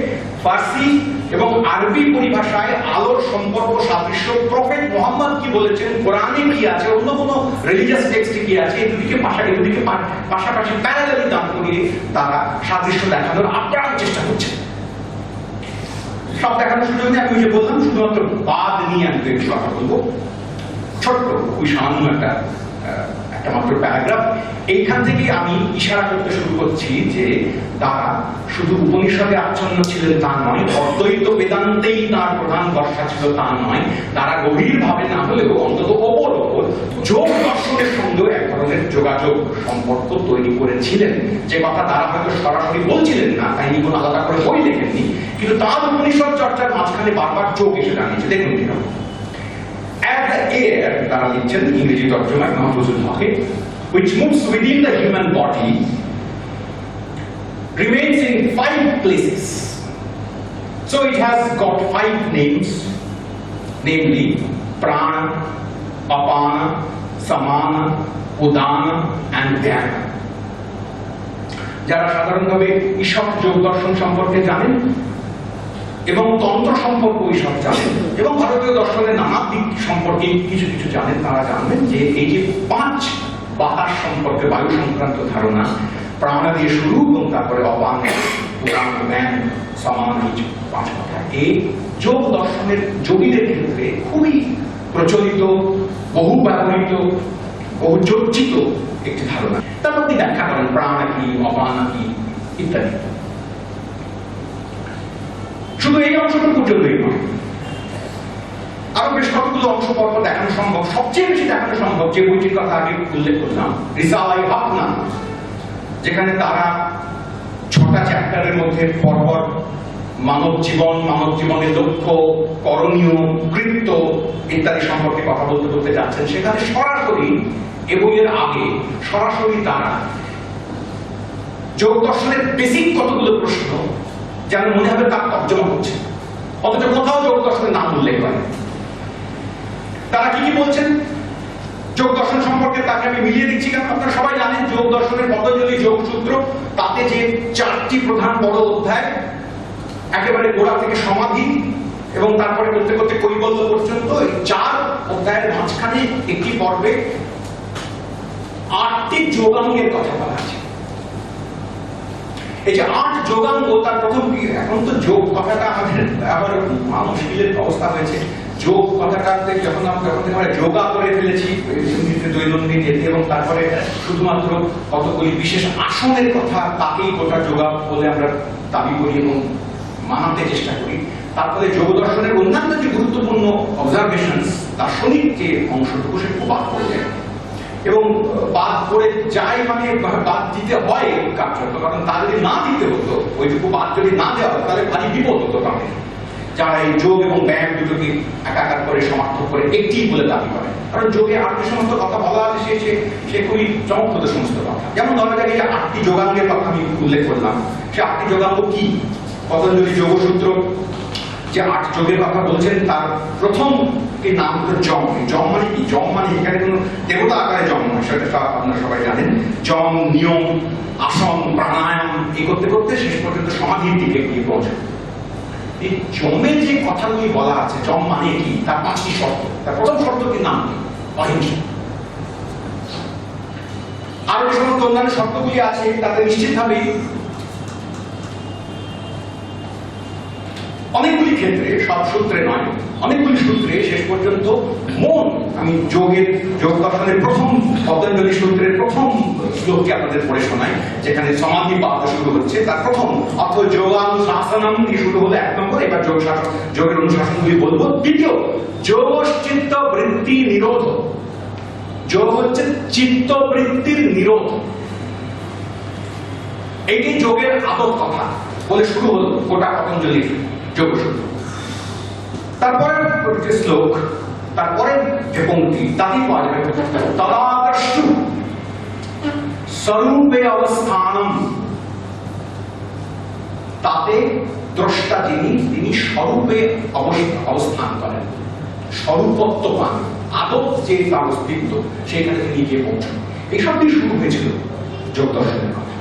ফার্সি এবং আরবি পরিভাষায় আলোর সম্পর্ক সাদৃশ্য। প্রফেট মুহাম্মদ কি বলেছেন, কোরআনে কি আছে, অন্য কোনো রিলিজিয়াস টেক্সটে কি আছে, এদিকে পাশাপাশি প্যারালালি দান করিয়ে তারা সাদৃশ্য দেখানোর আপ্রাণ চেষ্টা করছে। সব দেখানোর সুযোগ নেই, আমি যে বললাম শুধুমাত্র বাদ নিয়ে আমি একটু কথা বলবো। ছোট্ট খুবই সামান্য একটা মাত্র প্যারাগ্রাফ। এইখান থেকে আমি ইশারা করতে শুরু করছি যে তারা শুধু উপনিষদে আচ্ছন্ন ছিলেন তা নয়, অদ্বৈত বেদান্তেই তার প্রধান ভরসা ছিল তা নয়, তারা গভীরভাবে না হলেও অন্তত ওপর যোগ দর্শনের সঙ্গেও এক ধরনের যোগাযোগ সম্পর্ক তৈরি করেছিলেন। যে কথা তারা হয়তো সরাসরি বলছিলেন না, তাই কোনো আলাদা করে বই লেখেননি, কিন্তু তার উপনিষদ চর্চার মাঝখানে বারবার যোগ এসে দাঁড়িয়েছে। দেখুন কিরকম। As the air, তারা লিখছেন ইংরেজি তর্জমায় মাহফুজুল হকে, which moves within the human body remains in 5 places. So it has got 5 names, namely prana, apana, samana, udana and dhyana. যারা সাধারণভাবে ঈশক যোগ দর্শন সম্পর্কে জানেন এবং তন্ত্র সম্পর্কে ঈশক জানেন এবং ভারতীয় দর্শনের নানা দিক সম্পর্কে কিছু কিছু জানেন, তারা জানবেন যে এই যে 5 বাতাস সম্পর্কে বায়ু সংক্রান্ত ধারণা, প্রাণা দিয়ে শুরু এবং তারপরে অপান, পুরাণ, জ্ঞান, সমান, এই 5 কথা, এই যোগ দর্শনের যোগীদের ক্ষেত্রে খুবই প্রচলিত, বহু ব্যবহৃত, বহু চর্চিত একটি ধারণা। তার মধ্যে ব্যাখ্যা করেন প্রাণা কি, অপানা কি ইত্যাদি। শুধু এই অংশটা পর্যন্তই নয়, আরো বেশ কতগুলো অংশ পর্ব দেখানো সম্ভব। সবচেয়ে বেশি দেখানো সম্ভব যে বইটির কথা আগে উল্লেখ করলাম, রিসালাই হাফনা, যেখানে তারা 6টা চ্যাপ্টারের মধ্যে পরপর মানব জীবন, মানব জীবনের লক্ষ্য, করণীয়, কৃত্য ইত্যাদি সম্পর্কে কথা বলতে বলতে যাচ্ছেন। সেখানে সরাসরি এ বইয়ের আগে সরাসরি তারা যোগ দর্শনের বেসিক কতগুলো প্রশ্ন যেন মনে হবে তার তর্জমা হচ্ছে, অথচ কোথাও যোগ দর্শনের নাম উল্লেখ করে। তারা কি কি বলছেন যোগ দর্শন সম্পর্কে তাকে আমি মিলিয়ে দিচ্ছি, কারণ আপনারা সবাই জানেন যোগ দর্শনের পতঞ্জলি যোগসূত্র, তাতে যে 4টি প্রধান বড় অধ্যায়, একেবারে গোড়া থেকে সমাধি এবং তারপরে করতে করতে কৈবল্য পর্যন্ত এই 4 অধ্যায়ের মাঝখানে একটি পর্বে 8টি যোগাঙ্গের কথা বলা আছে। এই যে 8 যোগাঙ্গ, তার প্রথম কি, এখন তো যোগ কথাটা আমাদের আবার মুশকিলের অবস্থা হয়েছে। যোগ কথাটাতে যখন আমরা যোগা করে ফেলেছি দৈনন্দিন এতে, এবং তারপরে শুধুমাত্র কতগুলি বিশেষ আসনের কথা তাকেই গোটা যোগা বলে আমরা দাবি করি এবং মানাতে চেষ্টা করি। তারপরে যোগ দর্শনের অন্যান্য যে গুরুত্বপূর্ণ অবজারভেশনস, দার্শনিক যে অংশটুকু সেটুকু বাদ পড়ে যায়, এবং বাদ পড়ে যায় মানে বাদ দিতে হয় কার্যত, কারণ তা যদি না দিতে হতো, ওইটুকু বাদ যদি না দেওয়া হতো তাহলে ভারী বিপদ হতো তাদের, যারা এই যোগ এবং ব্যায়াম দুটোকে একাকার করে সমার্থক করে একটি বলে দাবি করে। কারণ যোগে 8টি সমস্ত কথা বলা আছে, সে খুবই চমকপ্রদ সমস্ত কথা। যেমন ধরা যাক এই 8টি যোগাঙ্গের কথা আমি উল্লেখ করলাম, সে 8টি যোগাঙ্গ কি? পতঞ্জলি যোগসূত্র যে 8 যোগের কথা বলছেন তার প্রথম নাম হলো যম। যম মানে কি? যম মানে এখানে কোনো দেবতা আকারে যম নয়, সেটা আপনারা সবাই জানেন। যম, নিয়ম, আসন, প্রাণায়াম এই করতে করতে শেষ পর্যন্ত সমাধির দিকে গিয়ে পৌঁছে। এই যমে যে কথাগুলি বলা আছে, যম মানে কি, তার 5টি শর্ত। তার প্রথম শর্তটির নাম কি? অহিংসা। আর যে সমস্ত অন্যান্য শর্তগুলি আছে তাতে নিশ্চিতভাবেই অনেকগুলি ক্ষেত্রে, সব সূত্রে নয়, অনেকগুলি সূত্রে শেষ পর্যন্ত মন, আমি যোগ দর্শনের প্রথম পতঞ্জলি সূত্রের প্রথম শ্লোককে আপনাদের পড়ে শোনাই, যেখানে সমাধি পাঠ শুরু হচ্ছে। তার প্রথম অর্থ যোগানুশাসনম দিয়ে শুরু হলো 1 নম্বর। এবার যোগের অনুশাসনগুলি বলবো। দ্বিতীয়, যোগশ্চিত্ত বৃত্তি নিরোধ। যোগ হচ্ছে চিত্তবৃত্তির নিরোধ, এইটি যোগের আদব কথা বলে শুরু হলো গোটা পতঞ্জলির যোগসূত্র। তারপরে যে শ্লোক, তারপরে যে পংক্তি, তাতেই পাওয়া যাবে তদাদর্শু স্বরূপে অবস্থানম। তাতে দ্রষ্টা যিনি, তিনি স্বরূপে অবস্থান করেন, স্বরূপত্ব পান, আদব যে তার অস্তিত্ব সেখানে তিনি গিয়ে পৌঁছান। এইসব দিয়ে শুরু হয়েছিল যোগ দর্শনের কথা।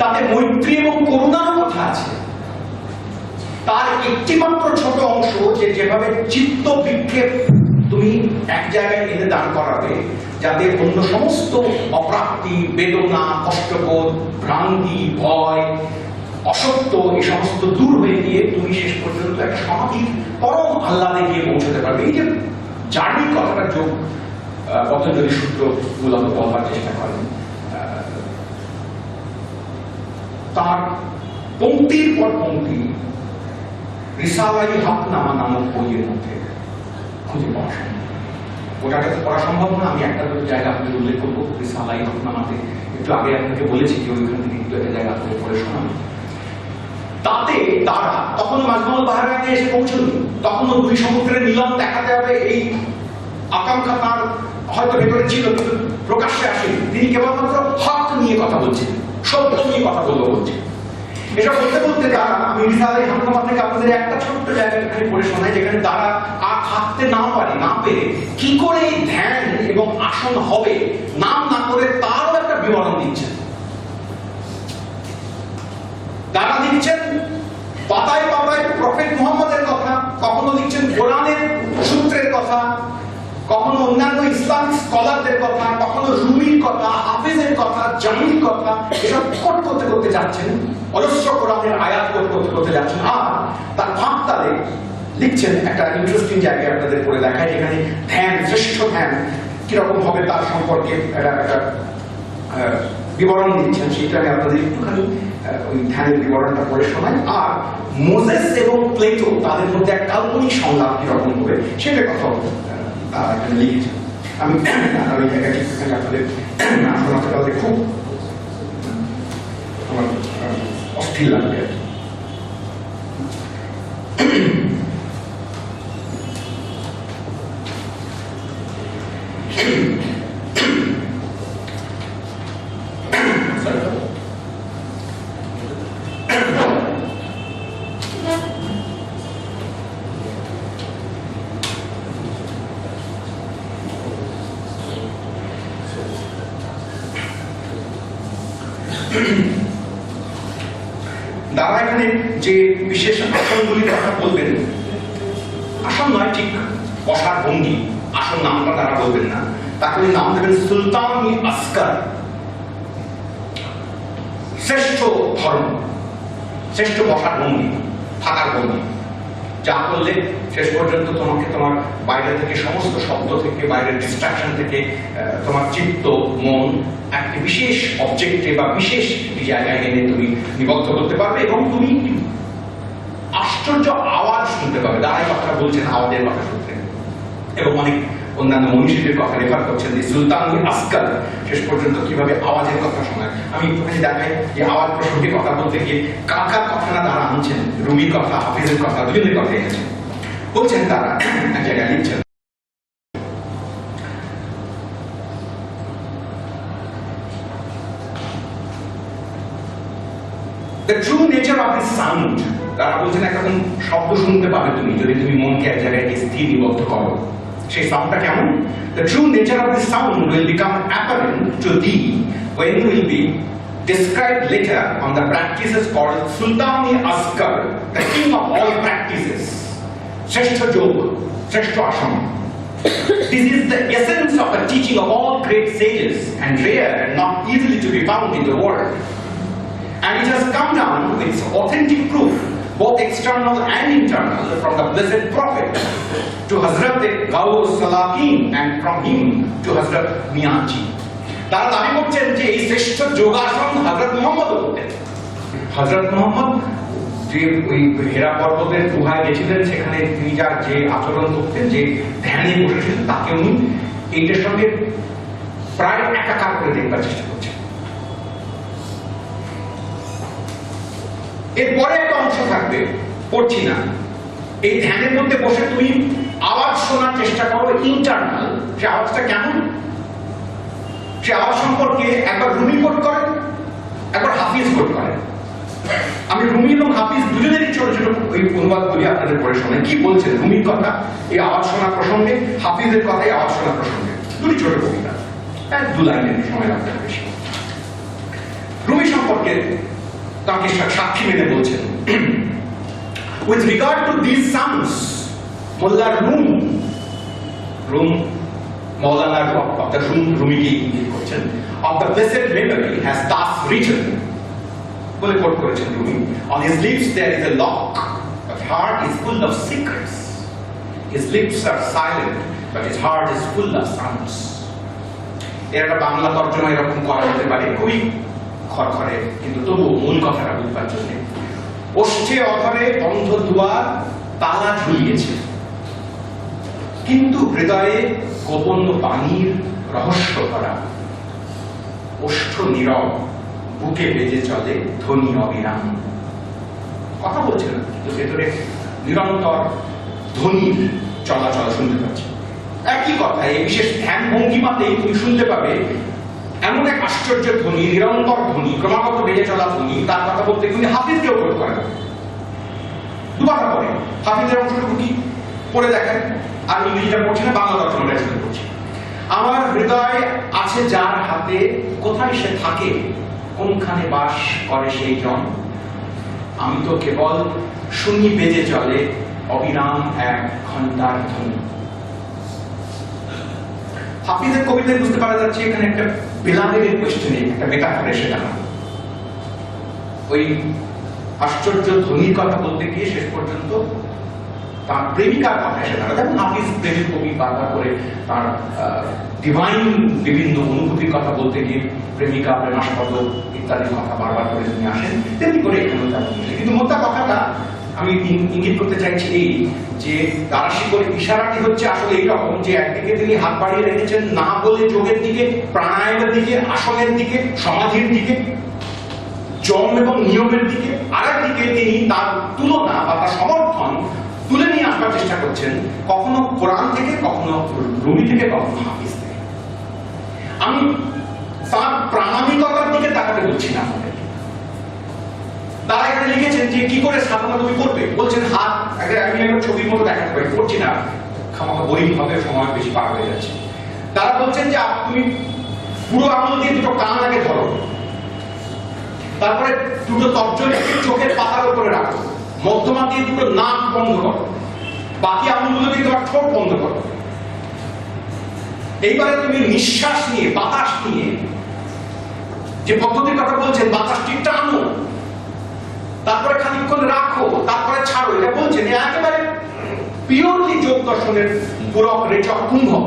তাতে মৈত্রী এবং করুণার কথা আছে। তার একটি মাত্র ছোট অংশ, যে যেভাবে চিত্ত বিক্ষেপ তুমি এক জায়গায় এনে দান করাবে, যাতে অন্য সমস্ত অপ্রাপ্তি, বেদনা, কষ্টবোধ, ভ্রান্তি, ভয়, অসত্য এই সমস্ত দূর হয়ে গিয়ে তুমি শেষ পর্যন্ত একটা সমাধির পরম আহ্লাদে গিয়ে পৌঁছতে পারবে। এই যে জার্নির কথাটা যোগ পতঞ্জলি সূত্র মূলত বলবার চেষ্টা করেন। তার পংক্তির পর পংক্তি রিসালাই হকনামা নামক বইয়ের মধ্যে খুঁজে পাওয়া সম্ভব। ওটাকে তো পড়া সম্ভব না, আমি একটা দুটো জায়গা আপনাদের উল্লেখ করবো। রিসালাই হকনামাতে একটু আগে আপনাকে বলেছি যে ওইখান থেকে একটু একটা জায়গা আপনাদের পড়ে শোনানো। তাতে তারা তখন মাজমুল বাহরাইনে এসে পৌঁছনি, তখনও 2 সমুদ্রের মিলন দেখা যাবে এই আকাঙ্ক্ষা তার হয়তো ভেতরে ছিল, কিন্তু প্রকাশ্যে আসেনি। তিনি কেবলমাত্র হক নিয়ে কথা বলছেন, সত্য নিয়ে কথা বলছেন। এটা বলতে বলতে তারা, আমি রিসালাই হকনামা থেকে আপনাদের একটা ছোট্ট জায়গা এখানে পড়ে শোনাই, যেখানে তারা আর থাকতে না পেরে কি করে ধ্যান এবং আসন হবে নাম না করে তারও একটা বিবরণ দিচ্ছেন। তারা দিচ্ছেন পাতায় পাতায় প্রফেট মুহাম্মদের কথা, কখনো দিচ্ছেন কোরআনের সূত্রের কথা, কখনো অন্যান্য ইসলামিক স্কলারদের কথা, কখনো রুমির কথা, হাফেজের কথা, জামির কথা, এসব কোট করতে করতে যাচ্ছেন, অজস্র কোরআনের আয়াত কোট করতে করতে যাচ্ছেন। আর তার ফাঁক তালে লিখছেন একটা ইন্টারেস্টিং জায়গায় আপনাদের পড়ে দেখায়, যেখানে ধ্যান, শ্রেষ্ঠ ধ্যান কিরকম হবে তার সম্পর্কে একটা বিবরণ দিচ্ছেন। সেটা আমি আপনাদের একটুখানি ওই ধ্যানের বিবরণটা পড়ে শোনাই। আর মোজেস এবং প্লেটো, তাদের মধ্যে এক কাল্পনিক সংলাপ কিরকম হবে সেটার কথা তারা এখানে লিখেছেন। আমি ওই জায়গাটি একটুখানি আপনাদের শোনাতে পারলে খুব আমার অস্থির লাগবে আর কি। দ্বারাই এখানে যে বিশেষ আসনগুলির কথা বলবেন, আসন নয় ঠিক বসার ভঙ্গি, আসন নামটা তারা বলবেন না, তাকে নাম দেবেন সুলতান-ই-আসগর, শ্রেষ্ঠ ধর্ম, শ্রেষ্ঠ বসার ভঙ্গি, থাকার ভঙ্গি, যা করলে শেষ পর্যন্ত তোমাকে তোমার বাইরে থেকে সমস্ত শব্দ থেকে, বাইরের ডিস্ট্রাকশন থেকে তোমার চিত্ত মন একটি বিশেষ অবজেক্টে বা বিশেষ একটি জায়গায় এনে তুমি নিবদ্ধ করতে পারবে এবং তুমি আশ্চর্য আওয়াজ শুনতে পাবে। দাঁড়াই কথা বলছেন আওয়াজের কথা শুনতে, এবং অনেক অন্যান্য মনীষীদের কথা রেফার করছেন যে সুলতান-ই-আসগর শেষ পর্যন্ত কিভাবে আওয়াজের কথা শোনায়। আমি একটুখানি দেখাই যে আওয়াজ প্রসঙ্গে কথা বলতে গিয়ে কার কথা না তারা আনছেন, রুমির কথা, হাফিজের কথা, দুজনের কথা এনেছেন। বলছেন তারা এক জায়গায় লিখছেন, the true nature of this sound, তারা বলছেন একরকম শব্দ শুনতে পাবে তুমি যদি তুমি মনকে এক জায়গায় স্থির নিবদ্ধ করো। সেই সাউন্ডটা কেমন? The true nature of this sound will become apparent to thee when will be described later on the practices called Sultan-ই-Asgor, the king of all practices, Shrestha Jog, Shrestha Asham. This is the essence of the teaching of all great sages and rare and not easily to be found in the world. And it has come down with authentic proof, both external and internal, from the blessed Prophet to Hazrat Ghaus Salatin and from him to Hazrat Mianji. তারা দাবি করছেন যে এই শ্রেষ্ঠ যোগাসন হযরত মুহাম্মদ করতেন। হযরত মুহাম্মদ যে ওই হেরা পর্বতের গুহায় গেছিলেন, সেখানে তিনি যার যে আচরণ করতেন, যে ধ্যানে বসেছিলেন, তাকে উনি এইটার সঙ্গে প্রায় একাকার করে দেখবার চেষ্টা করছেন। এরপরে একটা অংশ থাকবে, পড়ছি না। এই ধ্যানের মধ্যে বসে তুমি আওয়াজ শোনার চেষ্টা করো, ইন্টারনাল। সে আওয়াজটা কেমন? সে আওয়াজ সম্পর্কে একবার রুমি কোট করেন, একবার হাফিজ কোট করেন। আমি রুমি এবং হাফিজ দুজনেরই ছোট ছোট ওই অনুবাদ করি আপনাদের পড়ে শোনাই। কি বলছেন রুমির কথা এই আওয়াজ শোনা প্রসঙ্গে, হাফিজের কথা এই আওয়াজ শোনা প্রসঙ্গে, দুটি ছোট কবিতা, এক দু লাইনের সময় লাগবে বেশি। রুমি সম্পর্কে তাকে সাক্ষী মেনে বলছেন, with regard to these sounds, Mullah Rum, Maulana of the Rumi করছেন, of the blessed memory has thus written, বলে কোট করেছেন Rumi, on his lips there is a lock, but heart is full of secrets. His lips are silent, but his heart is full of sounds. এর একটা বাংলা তর্জমা এরকম করা যেতে পারে, খুবই খড়খড়ে, কিন্তু তবু মূল কথাটা বুঝবার জন্য। ওষ্ঠে অধরে বন্ধ দুয়ার তালা ঝুলিয়েছে, কিন্তু হৃদয়ে গোপন বাণীর রহস্য ভরা। ওষ্ঠ নীরব, বুকে বেজে চলে ধ্বনি অবিরাম। কথা বলছে না, কিন্তু ভেতরে নিরন্তর ধ্বনির চলাচল শুনতে পাচ্ছি। একই কথা এই বিশেষ ধ্যান ভঙ্গিমাতেই তুমি শুনতে পাবে এমন এক আশ্চর্য ধ্বনি, নিরন্তর ধ্বনি, ক্রমাগত বেজে চলা ধ্বনি। তার কথা বলতে কিন্তু হাফিজকেও কোট করে না, দুবার পরে হাফিজের অংশটুকু কি পড়ে দেখেন, আর ইংরেজিটা পড়ছি না, বাংলা তর্জমাটা শুনে পড়ছি। আমার হৃদয় আছে যার হাতে, কোথায় সে থাকে, কোনখানে বাস করে সেই জন, আমি তো কেবল শুনি বেজে চলে অবিরাম এক ঘন্টার ধ্বনি। হাফিজের কবিতায় বুঝতে পারা যাচ্ছে এখানে একটা বেলালের কোয়েশ্চেনে একটা মেটাফর এসে দাঁড়ানো। ওই আশ্চর্য ধ্বনির কথা বলতে গিয়ে শেষ পর্যন্ত তার প্রেমিকার কথা এসে দাঁড়ায়। যেমন হাফিজ প্রেমিক কবি বারবার করে তার ডিভাইন বিভিন্ন অনুভূতির কথা বলতে গিয়ে প্রেমিকা, প্রেমাস্পদ ইত্যাদির কথা বারবার করে তিনি আসেন, তেমনি করে এখানেও তার। কিন্তু মোদ্দা কথাটা আমি ইঙ্গিত করতে চাইছি এই যে দারাশিকোর ইশারাটি হচ্ছে আসলে এইরকম যে একদিকে তিনি হাত বাড়িয়ে রেখেছেন না বলে যোগের দিকে, প্রাণায়ামের দিকে, আসনের দিকে, সমাধির দিকে, জম এবং নিয়মের দিকে, আর একদিকে তিনি তার তুলনা বা তার সমর্থন তুলে নিয়ে আসবার চেষ্টা করছেন, কখনো কোরআন থেকে, কখনো রুমি থেকে, কখনো হাফিজ থেকে। আমি তার প্রামাণিকতার দিকে তাকাতে বলছি না আপনাদের। তারা এখানে লিখেছেন যে কি করে সাধনা তুমি করবে, বলছেন হাত আমি একটা ছবির মতো দেখাতে পারি, করছি না, খামাখা বোরিং হবে, সময় বেশি পার হয়ে যাচ্ছে। তারা বলছেন যে তুমি পুরো আঙুল দিয়ে দুটো কান আগে ধরো, তারপরে দুটো তর্জনী চোখের পাতার উপরে রাখো, মধ্যমা দিয়ে দুটো নাক বন্ধ করো, বাকি আঙুলগুলো দিয়ে তোমার ঠোঁট বন্ধ করো। এইবারে তুমি নিঃশ্বাস নিয়ে, বাতাস নিয়ে, যে পদ্ধতির কথা বলছেন, বাতাসটি টানো, তারপরে খানিকক্ষণ রাখো, তারপরে ছাড়ো। এটা বলছেন একেবারে পিওরলি যোগ দর্শনের পুরক রেচক কুম্ভক,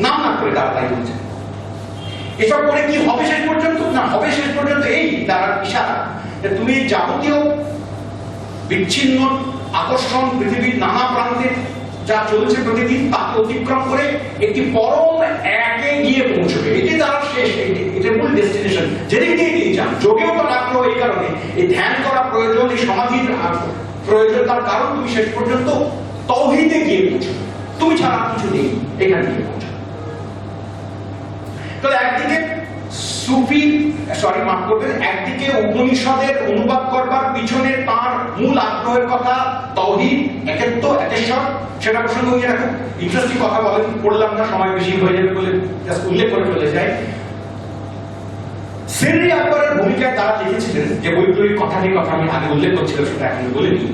নাম না করে তাই বলছেন। এসব করে কি হবে শেষ পর্যন্ত? না, হবে শেষ পর্যন্ত এই দ্বারা ইশারা যে তুমি যাবতীয় বিচ্ছিন্ন আকর্ষণ পৃথিবীর নানা প্রান্তে যা চলছে প্রতিদিন, তাকে অতিক্রম করে একটি পরম একে গিয়ে পৌঁছবে। এটি তার শেষ, এটার মূল ডেস্টিনেশন, যেদিক দিয়ে নিয়ে যান। যোগেও তো আগ্রহ এই কারণে, এই ধ্যান করা প্রয়োজন, এই সমাধির প্রয়োজন, তার কারণ তুমি শেষ পর্যন্ত তৌহিদে গিয়ে পৌঁছবে। তুমি ছাড়া কিছু নেই, এখানে গিয়ে পৌঁছবে। তো একদিকে সুফি, মাফ করবেন, একদিকে উপনিষদের অনুবাদ করবার পিছনে তার মূল আগ্রহের কথা তাওহীদ, একাত্ম, একেশ্বর, সেটা প্রসঙ্গে ওই একটা ইন্টারেস্টিং কথা বলেন, পড়লাম না, সময় বেশি হয়ে যাবে বলে জাস্ট উল্লেখ করে ফেলে যায়। সিররি আকবরের ভূমিকায় তারা লিখেছিলেন, যে বৈপ্লবিক কথাটির কথা আমি আগে উল্লেখ করছিলাম, সেটা এখন বলে নিই।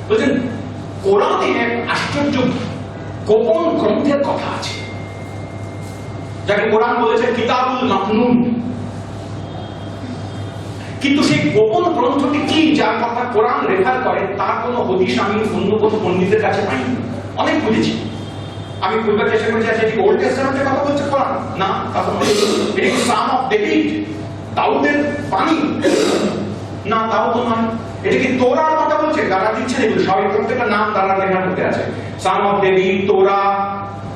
বলছেন কোরআনে এক আশ্চর্য গোপন গ্রন্থের কথা আছে, যাকে কোরআন বলেছে কিতাবুল মাকনুন। কিন্তু সেই গোপন গ্রন্থটি কি, যার কথা কোরআন রেফার করে, তার কোনো হদিস আমি অন্য কোনো পণ্ডিতের কাছে পাইনি। অনেক বুঝেছি, আমি বলবার চেষ্টা করেছি আচ্ছা এটি ওল্ড টেস্টামেন্টের কথা বলছে কোরআন, না তা তো নয়। এটি কি সাম অফ ডেভিড, দাউদের বাণী, না তাও তো নয়। এটা কি তোরার কথা বলছে? তারা দিচ্ছে এগুলো সবাই, প্রত্যেকটা নাম তারা লেখার মধ্যে আছে, সাম অফ ডেভিড, তোরা,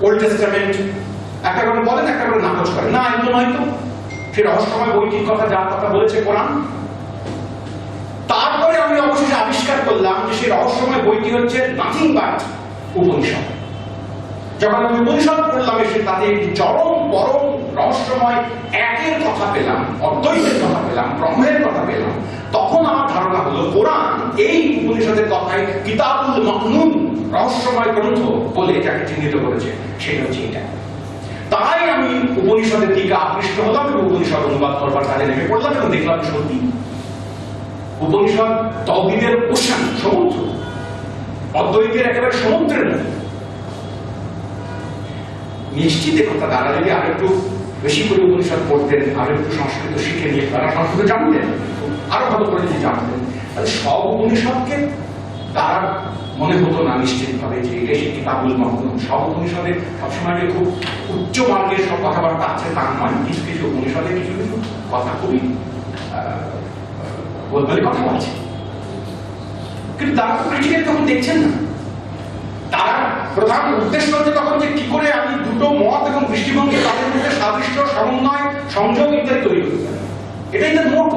ওল্ড টেস্টামেন্ট। একটা করে বলেন, একটা করে নাকচ করেন, না এগুলো নয় তো। সে রহস্যময় বইটির কথা, যার কথা বলেছে কোরআন। তারপরে আমি অবশেষে আবিষ্কার করলাম যে সেই রহস্যময় বইটি হচ্ছে নাথিং বাট উপনিষদ। যখন আমি উপনিষদ পড়লাম, এসে তাতে একটি চরম পরম রহস্যময় একের কথা পেলাম, অদ্বৈতের কথা পেলাম, ব্রহ্মের কথা পেলাম, তখন আমার ধারণা হলো কোরআন এই উপনিষদের কথাই কিতাবুল মাকনুন, রহস্যময় গ্রন্থ বলে যাকে চিহ্নিত করেছে, সেটা হচ্ছে এটা। তাই আমি উপনিষদের দিকে আকৃষ্ট হলাম এবং উপনিষদ অনুবাদ করবার কাজে নেমে পড়লাম, এবং দেখলাম সত্যি উপনিষদ তাওহীদের ওশান, সমুদ্র, অদ্বৈতের একেবারে সমুদ্রের মতো। নিশ্চিত কথা, তারা যদি আরো একটু বেশি করে উপনিষদ পড়তেন, আরো একটু সংস্কৃত শিখে নিয়ে, তারা সংস্কৃত জানতেন, আরো ভালো করে যদি জানতেন, তাহলে সব উপনিষদকে তারা মনে হতো না নিশ্চিত ভাবে যে এটা সে কিতাবুল মাকনুন। সব উপনিষদে সবসময় যে খুব উচ্চ মার্গের সব কথাবার্তা আছে তা নয়, কিছু কিছু উপনিষদে কিছু কিছু কথা খুবই বলতে কথা আছে। কিন্তু তারা তো ক্রিটিক্যাল তখন দেখছেন না। তারা প্রধান উদ্দেশ্য হচ্ছে তখন যে কি করে আমি দুটো মত এবং দৃষ্টিভঙ্গি তাদের মধ্যে সাদৃশ্য, সমন্বয়, সংযোগ ইত্যাদি তৈরি করতে পারি, এটাই তার মোট।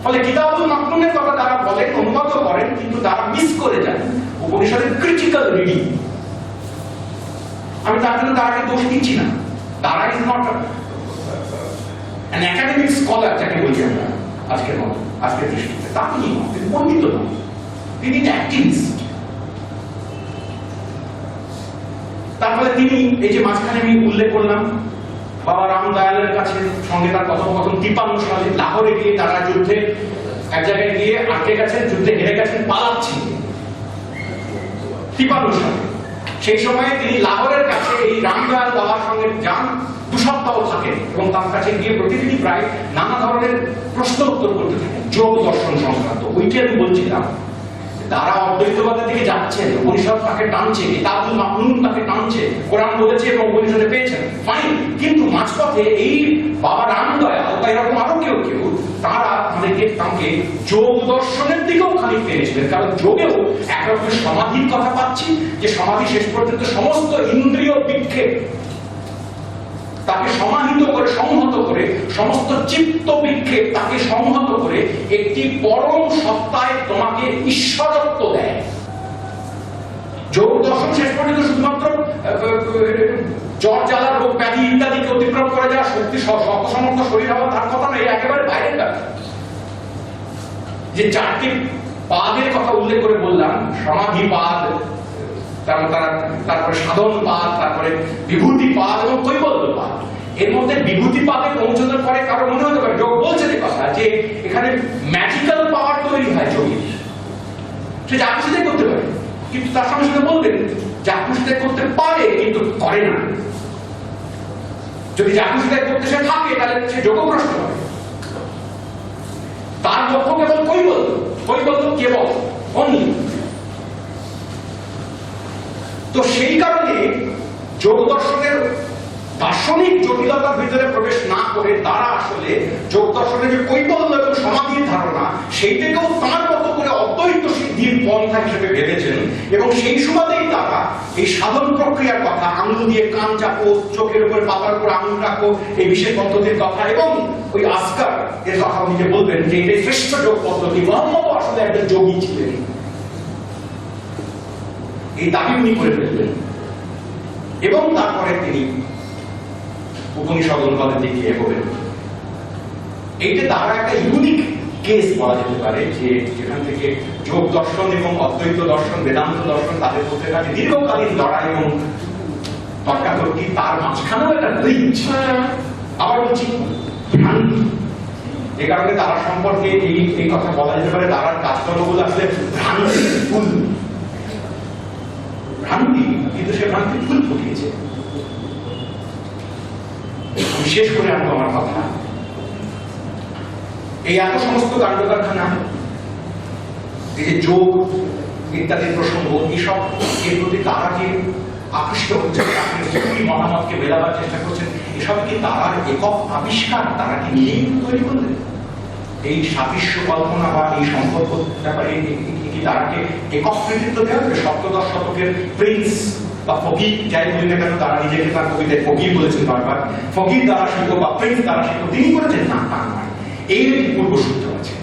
ফলে কিতাবুল মাকনুনের কথা তারা বলেন, অনুবাদও করেন, কিন্তু তারা মিস করে যায় উপনিষদের ক্রিটিক্যাল রিডিং। আমি তার জন্য তারাকে দোষ দিচ্ছি না, তারা is not an academic scholar যাকে বলি আমরা আজকের মতো, আজকের দৃষ্টিতে তা তিনি নন, তিনি পণ্ডিত নন, তিনি অ্যাক্টিভিস্ট। তারপরে তিনি এই যে মাঝখানে আমি উল্লেখ করলাম বাবা রামদয়ালের কাছে সঙ্গে তার কথোপকথন 53 সালে লাহোরে গিয়ে তারা যুদ্ধে এক জায়গায় গিয়ে আটকে গেছেন, যুদ্ধে হেরে গেছেন, পালাচ্ছেন 53 সালে। সেই সময়ে তিনি লাহোরের কাছে এই রামদয়াল বাবার সঙ্গে যান, 2 সপ্তাহ থাকেন এবং তার কাছে গিয়ে প্রতিদিনই প্রায় নানা ধরনের প্রশ্ন উত্তর করতে থাকেন যোগ দর্শন সংক্রান্ত। ওইটি আমি বলছিলাম, তারা অদ্বৈতবাদের দিকে যাচ্ছেন, উপনিষদ তাকে টানছে, কিতাবুল মাকনুন তাকে টানছে, কোরআন বলেছে এবং উপনিষদে পেয়েছেন, ফাইন। কিন্তু মাঝপথে এই বাবা রামদয়াল বা এরকম আরো কেউ কেউ তারা তাকে যোগ দর্শনের দিকেও খানিক পেয়েছিলেন। কারণ যোগেও একরকমের সমাধির কথা পাচ্ছি, যে সমাধি শেষ পর্যন্ত সমস্ত ইন্দ্রিয় বিক্ষেপ তাকে সমাহিত করে, সংহত করে, সমস্ত চিত্ত বিক্ষেপ তাকে সংহত করে একটি পরম সত্তায় তোমাকে ঈশ্বরত্ব দেয়। যোগ দর্শন শেষ পর্যন্ত শুধুমাত্র জ্বর জ্বালা, রোগ ব্যাধি ইত্যাদিকে অতিক্রম করে যাওয়া শক্তি সমর্থ শরীর হওয়া, তার কথা নয়, একেবারে বাইরের ব্যাপার। যে 4টি পাদের কথা উল্লেখ করে বললাম, সমাধি পাদ, তারপরে সাধন পাদ, তারপরে বিভূতি পাদ এবং কৈবল্য পাদ, এর মধ্যে বিভূতি পাতে পৌঁছানোর পরে কারো মনে হতে পারে, যোগ বলছে যে কথা যে এখানে ম্যাজিক্যাল পাওয়ার তৈরি হয় যোগীর, সে যা খুশিতে করতে পারে, কিন্তু তার সঙ্গে সঙ্গে বলবেন যা খুশিতে করতে পারে কিন্তু করে না। যদি যা খুশিতে করতে সে থাকে তাহলে সে যোগভ্রষ্ট হয়। তার লক্ষ্য কেবল কৈবল্য, কৈবল্য কেবল অনলি। তো সেই কারণে যোগ দর্শনের দার্শনিক জটিলতার ভিতরে প্রবেশ না করে তারা আসলে যোগ দর্শনের যে কৈবল্য এবং সমাধির ধারণা সেইটাকেও তার মতো করে অদ্বৈত সিদ্ধির পন্থা হিসেবে ভেবেছেন, এবং সেই সুবাদেই তারা এই সাধন প্রক্রিয়ার কথা, আঙুল দিয়ে কান চাপো, চোখের উপরে পাতার উপর আঙুল রাখো, এই বিশেষ পদ্ধতির কথা এবং ওই আসকার এর কথা উনি যে বলবেন যে এটাই শ্রেষ্ঠ যোগ পদ্ধতি, মোহাম্মদ আসলে একজন যোগী ছিলেন, এই দাবি উনি করে ফেলবেন। এবং তারপরে তিনি উপনিষদ অনুবাদের দিকে এগোবেন। এইটা তার একটা ইউনিক কেস বলা যেতে পারে, যে যেখান থেকে যোগ দর্শন এবং অদ্বৈত দর্শন, বেদান্ত দর্শন তাদের মধ্যে কাছে দীর্ঘকালীন লড়াই এবং তর্কাতর্কি, তার মাঝখানেও একটা ব্রিজ। আবার বলছি ভ্রান্তি, এ কারণে তারা সম্পর্কে এই কথা বলা যেতে পারে তার কাজকর্মগুলো আসলে ভ্রান্তি ফুল, ভ্রান্তি, কিন্তু সে ভ্রান্তি ফুল ফুটিয়েছে। বিশেষ করে আনবো আমার কথা, এই এত সমস্ত কাণ্ড কারখানা, এই যে যোগ ইত্যাদি প্রসঙ্গ, এইসব এর প্রতি তারা যে আকৃষ্ট হচ্ছে, মতামতকে মেলাবার চেষ্টা করছেন, এসব কি তারার একক আবিষ্কার? তারা কি নিজেই তৈরি করলেন? এই সাদৃশ্য কল্পনা বা এই সম্পর্ক ব্যাপারে কি তারাকে একক কৃতিত্ব দেওয়া হবে? সপ্তদশ শতকের প্রিন্স বা ফকির যাই বলি না কেন, তারা নিজেকে তার কবিতায় ফকির বলেছেন বারবার, ফকির দ্বারা শিল্প বা প্রিন্স দ্বারা শিল্প তিনি করেছেন না, তা নয়। এই একটি পূর্বসূত্র আছে।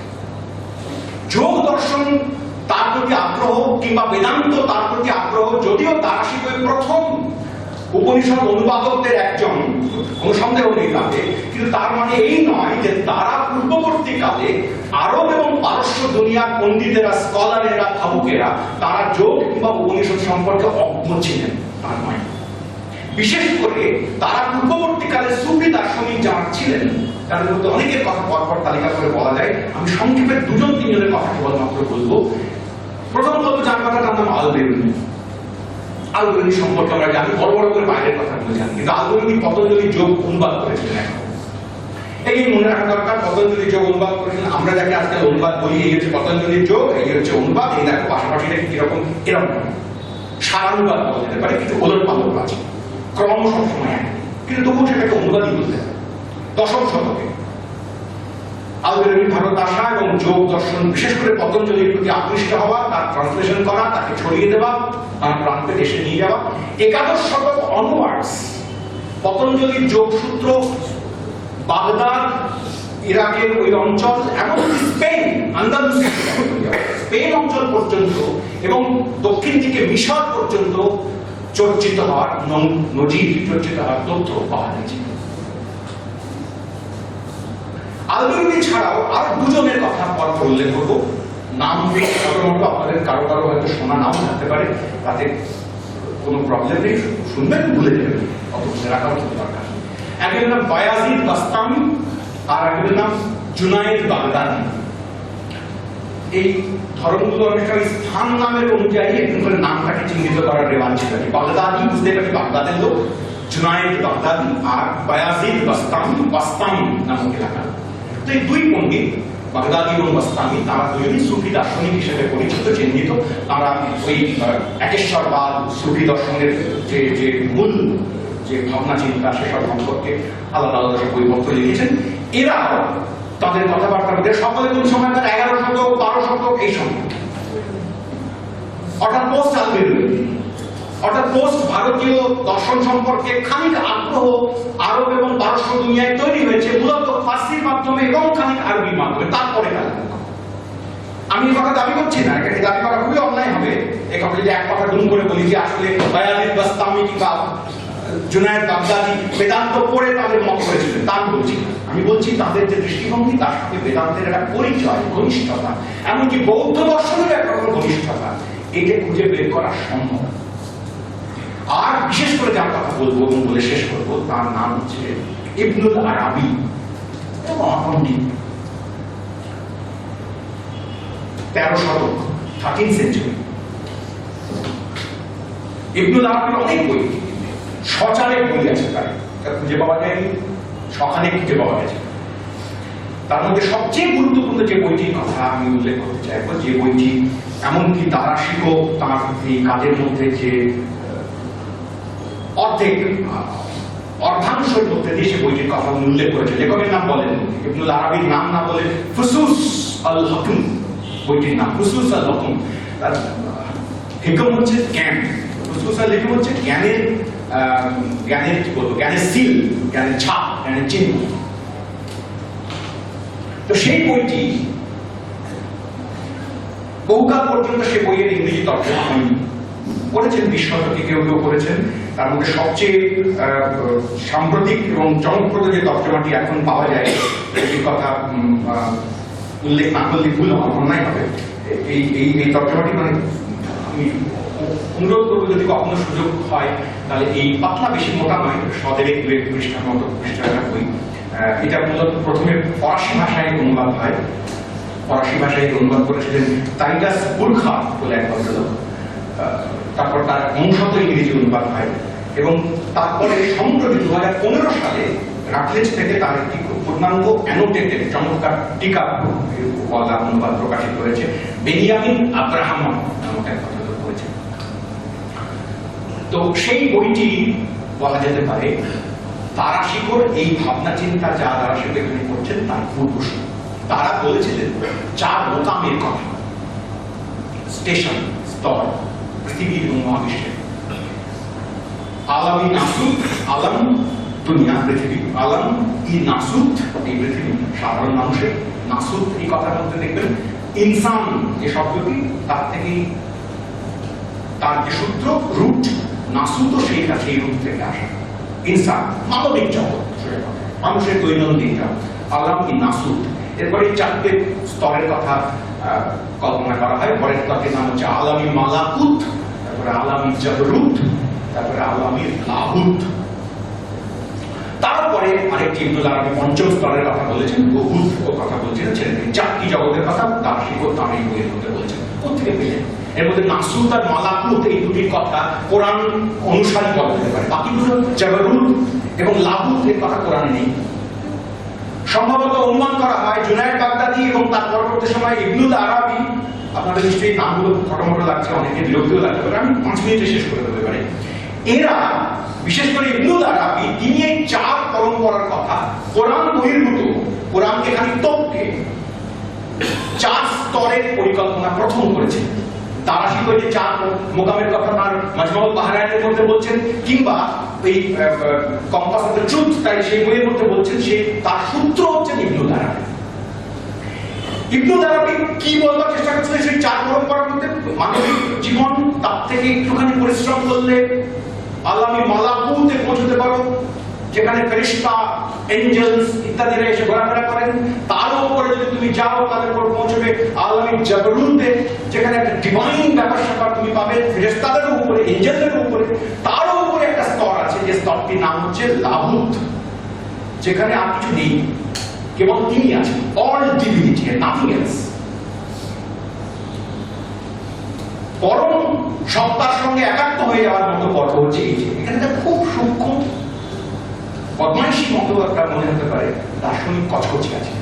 যোগ দর্শন তার প্রতি আগ্রহ কিংবা বেদান্ত তার প্রতি আগ্রহ, যদিও তারা শিল্পে প্রথম উপনিষদ অনুবাদকদের একজন, কোন সন্দেহ নেই তাতে, কিন্তু তার মানে এই নয় যে তারা পূর্ববর্তীকালে আরব এবং পারস্য দুনিয়ার পণ্ডিতেরা, স্কলারেরা, ভাবুকেরা তারা যোগ কিংবা উপনিষদ সম্পর্কে অজ্ঞ ছিলেন, তা নয়। বিশেষ করে তারা পূর্ববর্তীকালে সুফি দার্শনিক যারা ছিলেন তাদের মধ্যে অনেকের কথা পরপর তালিকা করে বলা যায়। আমি সংক্ষেপে দুজন তিনজনের কথা কেবলমাত্র বলবো। প্রথম বলবো যার কথাটার নাম আল-বেরুনি। আল-বেরুনি সম্পর্কে আমরা জানি, বড় বড় করে বাইরের কথাগুলো জানি, কিন্তু আল-বেরুনি পতঞ্জলি যোগ অনুবাদ করেছিলেন। এখন এই মনে রাখা দরকার, পতঞ্জলি যোগ অনুবাদ করেছিলেন। আমরা যাকে আজকাল অনুবাদ বলি, এই হচ্ছে পতঞ্জলির যোগ, এই হচ্ছে অনুবাদ, এই দেখো পাশাপাশি দেখি কিরকম এরকম সারানুবাদ বলা যেতে পারে, কিছু ওলট পালট আছে, ক্রম সবসময় এক, কিন্তু তবুও সেটাকে অনুবাদই বলতে হবে। দশম শতকে আল-বেরুনির ভারত আসা এবং যোগ দর্শন, বিশেষ করে পতঞ্জলির প্রতি আকৃষ্ট হওয়া, তার ট্রান্সলেশন করা, তাকে ছড়িয়ে দেওয়া, তার প্রান্তে দেশে নিয়ে যাওয়া। একাদশ শতক অনওয়ার্ডস পতঞ্জলির যোগসূত্র বাগদাদ, ইরাকের ওই অঞ্চল, এমনকি স্পেন, আন্দালুসিয়া, স্পেন অঞ্চল পর্যন্ত এবং দক্ষিণ দিকে মিশর পর্যন্ত চর্চিত হওয়ার নজির, চর্চিত হওয়ার তথ্য পাওয়া গেছে। আল-বেরুনি ছাড়াও আরো দুজনের কথা পর উল্লেখ করবো। নাম সাধারণত আপনাদের কারো কারো হয়তো শোনা নাও থাকতে পারে, তাতে কোনো প্রবলেম নেই, শুনবেন ভুলে যাবেন, অত মনে রাখাও কিন্তু দরকার। একজনের নাম বায়াজিদ বাস্তামি আর একজনের নাম জুনায়েদ বাগদাদি। এই ধর্মগুলো অনেকটা স্থান নামের অনুযায়ী একদম করে নামটাকে চিহ্নিত করার রেওয়াজ ছিল। বাগদাদি বুঝতে পারি বাগদাদের লোক, জুনায়েদ বাগদাদি আর বায়াজিদ বাস্তামি, বাস্তামি নামক এলাকা। তো এই দুই পণ্ডিত বাগদাদি এবং বাস্তামি, তারা দুজনই সুফি দার্শনিক হিসেবে পরিচিত, চিহ্নিত। তারা ওই একেশ্বরবাদ, সুফি দর্শনের যে মূল যে ভাবনা চিন্তা সেসব সম্পর্কে আলাদা আলাদা সব বইপত্র লিখেছেন। এরা তাদের কথাবার্তার মধ্যে সকলে কোন সময় 11 শতক 12 শতক এই সময়, অর্থাৎ পোস্ট আল-বেরুনি, অর্থাৎ পোস্ট ভারতীয় দর্শন সম্পর্কে খানিক আগ্রহ আরব এবং পারস্য দুনিয়ায় তৈরি হয়েছে মূলত ফার্সির মাধ্যমে এবং খানিক আরবির মাধ্যমে। তারপরে আমি এই কথা দাবি করছি না, এখানে দাবি করা খুবই অন্যায় হবে। এখন যদি এক কথা দুম করে বলি যে আসলে বায়াজিদ বাস্তামি কিংবা জুনায়েদ বাগদাদি বেদান্ত পড়ে তাদের মত করেছিলেন, তা আমি বলছি না। আমি বলছি তাদের যে দৃষ্টিভঙ্গি তার সাথে বেদান্তের একটা পরিচয়, ঘনিষ্ঠতা, এমনকি বৌদ্ধ দর্শনের একটা ঘনিষ্ঠতা, এটা খুঁজে বের করা সম্ভব। আর বিশেষ করে যার কথা বলবো এবং বলে শেষ করবো, তার নাম হচ্ছে ইবনুল আরাবি মহাপণ্ডিত, 13 শতক, 13th সেঞ্চুরি। ইবনুল আরাবির অনেক বই, শচারেক বই আছে তার, খুঁজে পাওয়া যায়নি, সখানেক খুঁজে পাওয়া গেছে। তার মধ্যে সবচেয়ে গুরুত্বপূর্ণ যে বইটির কথা আমি উল্লেখ করতে চাইব, যে বইটি এমনকি দারাশিকও তার এই কাজের মধ্যে যে অর্ধাংশের মধ্যে দিয়ে সে বইটির কথা উল্লেখ করেছে। লেখকের নাম বলেন, ইবনুল আরাবির নাম না বলে ফুসুস আল হকম বইটির নাম, ফুসুস আল হকম। তার হিকম হচ্ছে জ্ঞান, ফুসুস আল হিকম হচ্ছে জ্ঞানের কি বলবো, জ্ঞানের সিল, জ্ঞানের ছাপ, জ্ঞানের চিহ্ন। তো সেই বইটি বহুকাল পর্যন্ত সে বইয়ের ইংরেজি তর্জমা হয়নি, করেছেন 20 শতকে কেউ কেউ করেছেন। তার মধ্যে সবচেয়ে সাম্প্রতিক এবং চমকপ্রদ যে তর্জমাটি এখন পাওয়া যায়, এই কথা উল্লেখ না করলে ভুল অন্যায় হবে। এই তর্জমাটি মানে আমি অনুরোধ করবো যদি কখনো সুযোগ হয় তাহলে এই পাতলা, বেশি মোটা নয়, 100-200 পৃষ্ঠার মতো পৃষ্ঠার বই। এটা মূলত প্রথমে ফরাসি ভাষায় অনুবাদ হয়, ফরাসি ভাষায় অনুবাদ করেছিলেন তাইগাস বুরখা বলে এক ভদ্রলোক। তারপর তার অংশত ইংরেজি অনুবাদ হয় এবং তারপরে সম্প্রতি 2015 সালে রাখলেজ থেকে তার একটি পূর্ণাঙ্গ অ্যানোটেটেড চমৎকার টিকা বলা অনুবাদ প্রকাশিত হয়েছে। বেনিয়ামিন আব্রাহাম নামক এক ভদ্রলোক করেছেন। তো সেই বইটি বলা যেতে পারে দারাশিকোর এই ভাবনা চিন্তা, যা দারাশিক এখানে করছেন তার পূর্বসূরি। তারা বলেছিলেন 4 মোকামের কথা, স্টেশন, স্তর পৃথিবীর এবং মহাবিশ্বের। আলাম ই নাসুত, আলাম দুনিয়া পৃথিবী, আলাম ই নাসুত এই পৃথিবী, সাধারণ মানুষের। নাসুত এই কথার মধ্যে দেখবেন ইনসান যে শব্দটি, তার থেকেই তার যে সূত্র, রুট, নাসুতও সেই রুট থেকে আসে। ইনসান মানবিক জগৎ, মানুষের দৈনন্দিন জগৎ, আলাম ই নাসুত। এরপরে 4টে স্তরের কথা কল্পনা করা হয়। পরের স্তরের নাম হচ্ছে আলামী মালাকুত, তারপরে আলামী জাবরুত, তারপরে আলামী লাহুত। তারপরে আরেকটি ইবনুল আরাবি 5ম স্তরের কথা বলেছেন, বহুত কথা বলছেন, 4টি জগতের কথা দার্শনিক তার এই বইয়ের মধ্যে বলেছেন। কোথেকে পেলেন? এর মধ্যে নাসুত আর মালাকুত এই দুটির কথা কোরআন অনুসারী বলা যেতে পারে, বাকিগুলো জাবরুত এবং লাহুত এর কথা কোরআনে নেই। সম্ভবত অনুমান করা হয় জুনায়েদ বাগদাদি এবং তার পরবর্তী সময় ইবনুল আরাবি, আপনাদের নিশ্চয়ই নামগুলো ফটোমটো লাগছে, অনেকে বিরক্তিও লাগতে পারে, আমি 5 মিনিটে শেষ করে দেবো এবারে। এরা বিশেষ করে ইবনুল আরাবি, তিনি এই 4 পরম্পরার কথা কোরআন বহির্ভূত, কোরআনকে খালি তপকে 4 স্তরের পরিকল্পনা প্রথম করেছেন। দারাশিক যে 4 মোকামের কথা তার মাজমাউল বাহরাইনের মধ্যে বলছেন, কিংবা এই কম্পাস অফ দ্য ট্রুথ, তাই সেই বইয়ের মধ্যে বলছেন, সে তার সূত্র হচ্ছেন ইবনুল আরাবি। ইবনুল আরাবি কি বলবার চেষ্টা করছিলেন সেই 4 পরম্পরার মধ্যে? মানবিক জীবন, তার থেকে একটুখানি পরিশ্রম করলে আলামী মালাকুতে পৌঁছতে পারো, যেখানে ফেরেশতা, এঞ্জেলস ইত্যাদিরা এসে ঘোরাফেরা করেন। তার উপরে যদি তুমি যাও তাদের উপর পৌঁছবে আলামী জাবরুতে, যেখানে একটা ডিভাইন ব্যাপার স্যাপার তুমি পাবে ফেরেশতাদের উপরে, এঞ্জেলদের উপরে। তার উপরে একটা স্তর আছে, যে স্তরটির নাম হচ্ছে লাহুত, যেখানে আর কিছু নেই, কেবল তিনি আছেন, all divinity and nothing else. পরম সত্তার সঙ্গে একাত্ম হয়ে যাওয়ার মতো পথ হচ্ছে এই যে, এখানে খুব সূক্ষ্ম বদমাইশি মতো একটা মনে হতে পারে দার্শনিক কচকচি আছে।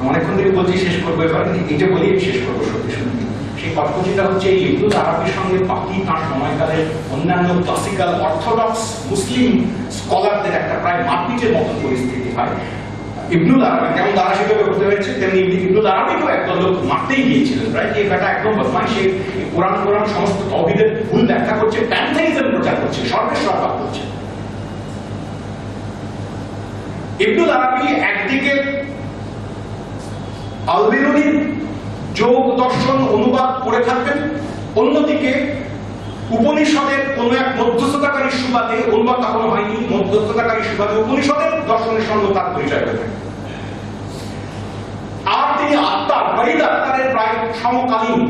অনেকক্ষণ থেকে বলছি শেষ করবো, এবার এটা বলি আমি শেষ করবো সত্যি সত্যি। সেই কচকচিটা হচ্ছে এই ইবনুল আরাবির সঙ্গে বাকি তার সময়কালের অন্যান্য ক্লাসিক্যাল অর্থোডক্স মুসলিম স্কলারদের একটা প্রায় মারপিটের মতো পরিস্থিতি হয়। ইবনুল আরাবি যেমন দারাশিককে করতে হয়েছে, তেমনি ইবনুল আরাবিকেও একদল লোক মারতেই গিয়েছিলেন, প্রায় এই ব্যাটা একদম বদমাইশ, কোরআন সমস্ত তৌহিদের ভুল ব্যাখ্যা করছে, প্যান্থেইজম প্রচার করছে, সর্বেশ্বরবাদ করছে। ইবনুল আরাবি একদিকে আল-বিরুনির যোগ দর্শন অনুবাদ করে থাকবেন, অন্যদিকে উপনিষদের কোন এক মধ্যস্থতাকারী সুবাদে, অনুবাদ তখনো হয়নি, মধ্যস্থতাকারী সুবাদে উপনিষদের দর্শনের সঙ্গে তার পরিচয় পেতেন। আর তিনি আত্মার, ফরিদ আত্মারের প্রায় সমকালীন,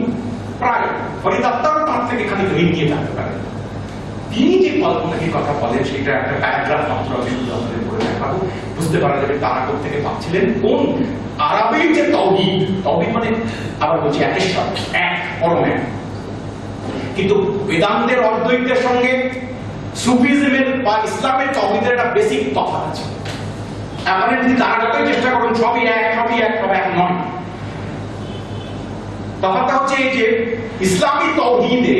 প্রায় ফরিদ আত্মারও তার থেকে খানিক ঋণ নিয়ে থাকতে পারেন। তিনি যে কল্পনাকে কথা বলেন সেটা একটা প্যারাগ্রাফ মাত্র আমি শুধু আপনাদের পড়ে দেখাবো, বুঝতে পারা যাবে তারা থেকে ভাবছিলেন কোন আরবের যে তৌহিদ, তৌহিদ মানে আবার বলছি একেশ্বর, এক পরম এক। কিন্তু বেদান্তের অদ্বৈতের সঙ্গে সুফিজমের বা ইসলামের তৌহিদের একটা বেসিক তফাৎ আছে। অ্যাপারেন্টলি তারা যতই চেষ্টা করুন সবই এক, সবই এক, সব এক নয়। তফাৎটা হচ্ছে এই যে ইসলামী তৌহিদে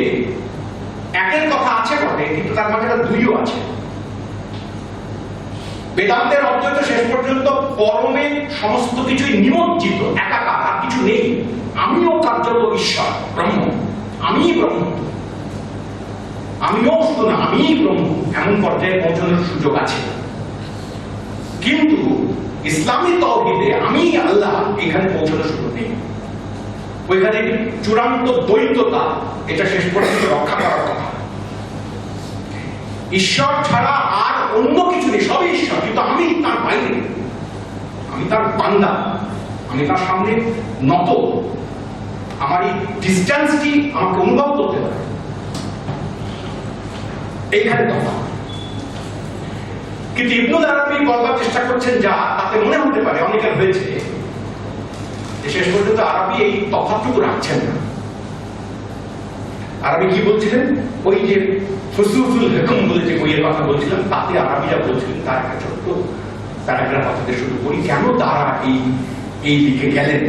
একের কথা আছে বটে, কিন্তু তার মাঝে একটা দুইও আছে। বেদান্তের অদ্বৈত শেষ পর্যন্ত পরমে সমস্ত কিছুই নিমজ্জিত, একাকার, আর কিছু নেই। আমিও কার্যত ঈশ্বর, ব্রহ্ম, আমিই ব্রহ্ম, আমিও শুধু না আমিই ব্রহ্ম, এমন পর্যায়ে পৌঁছানোর সুযোগ আছে। কিন্তু ইসলামী তৌহিদে আমি আল্লাহ এখানে পৌঁছানোর সুযোগ নেই। ওইখানে চূড়ান্ত দ্বৈততা, এটা শেষ পর্যন্ত রক্ষা করার কথা। ঈশ্বর ছাড়া আর অন্য কিছু নেই, সবই ঈশ্বর, কিন্তু আমি তার বাইরে, আমি তার বান্দা, আমি তার সামনে নত। আমার এই ডিস্টেন্সটি আমাকে অনুভব করতে হবে, এইখানে তফাৎ। কিন্তু ইবনুল আরাবী বলবার চেষ্টা করছেন যা, তাতে মনে হতে পারে অনেকের হয়েছে যে শেষ পর্যন্ত আরবি এই তফাৎটুকু রাখছেন না। আরবি কি বলছিলেন, ওই যে ফুসুফুল হুকুম বলে যে বইয়ের কথা বলছিলাম, তাতে আরবিরা বলছিলেন, তার একটা ছোট্ট প্যারাগ্রাফ আপনাদের শুরু করি, কেন তারা এই দিকে গেলেন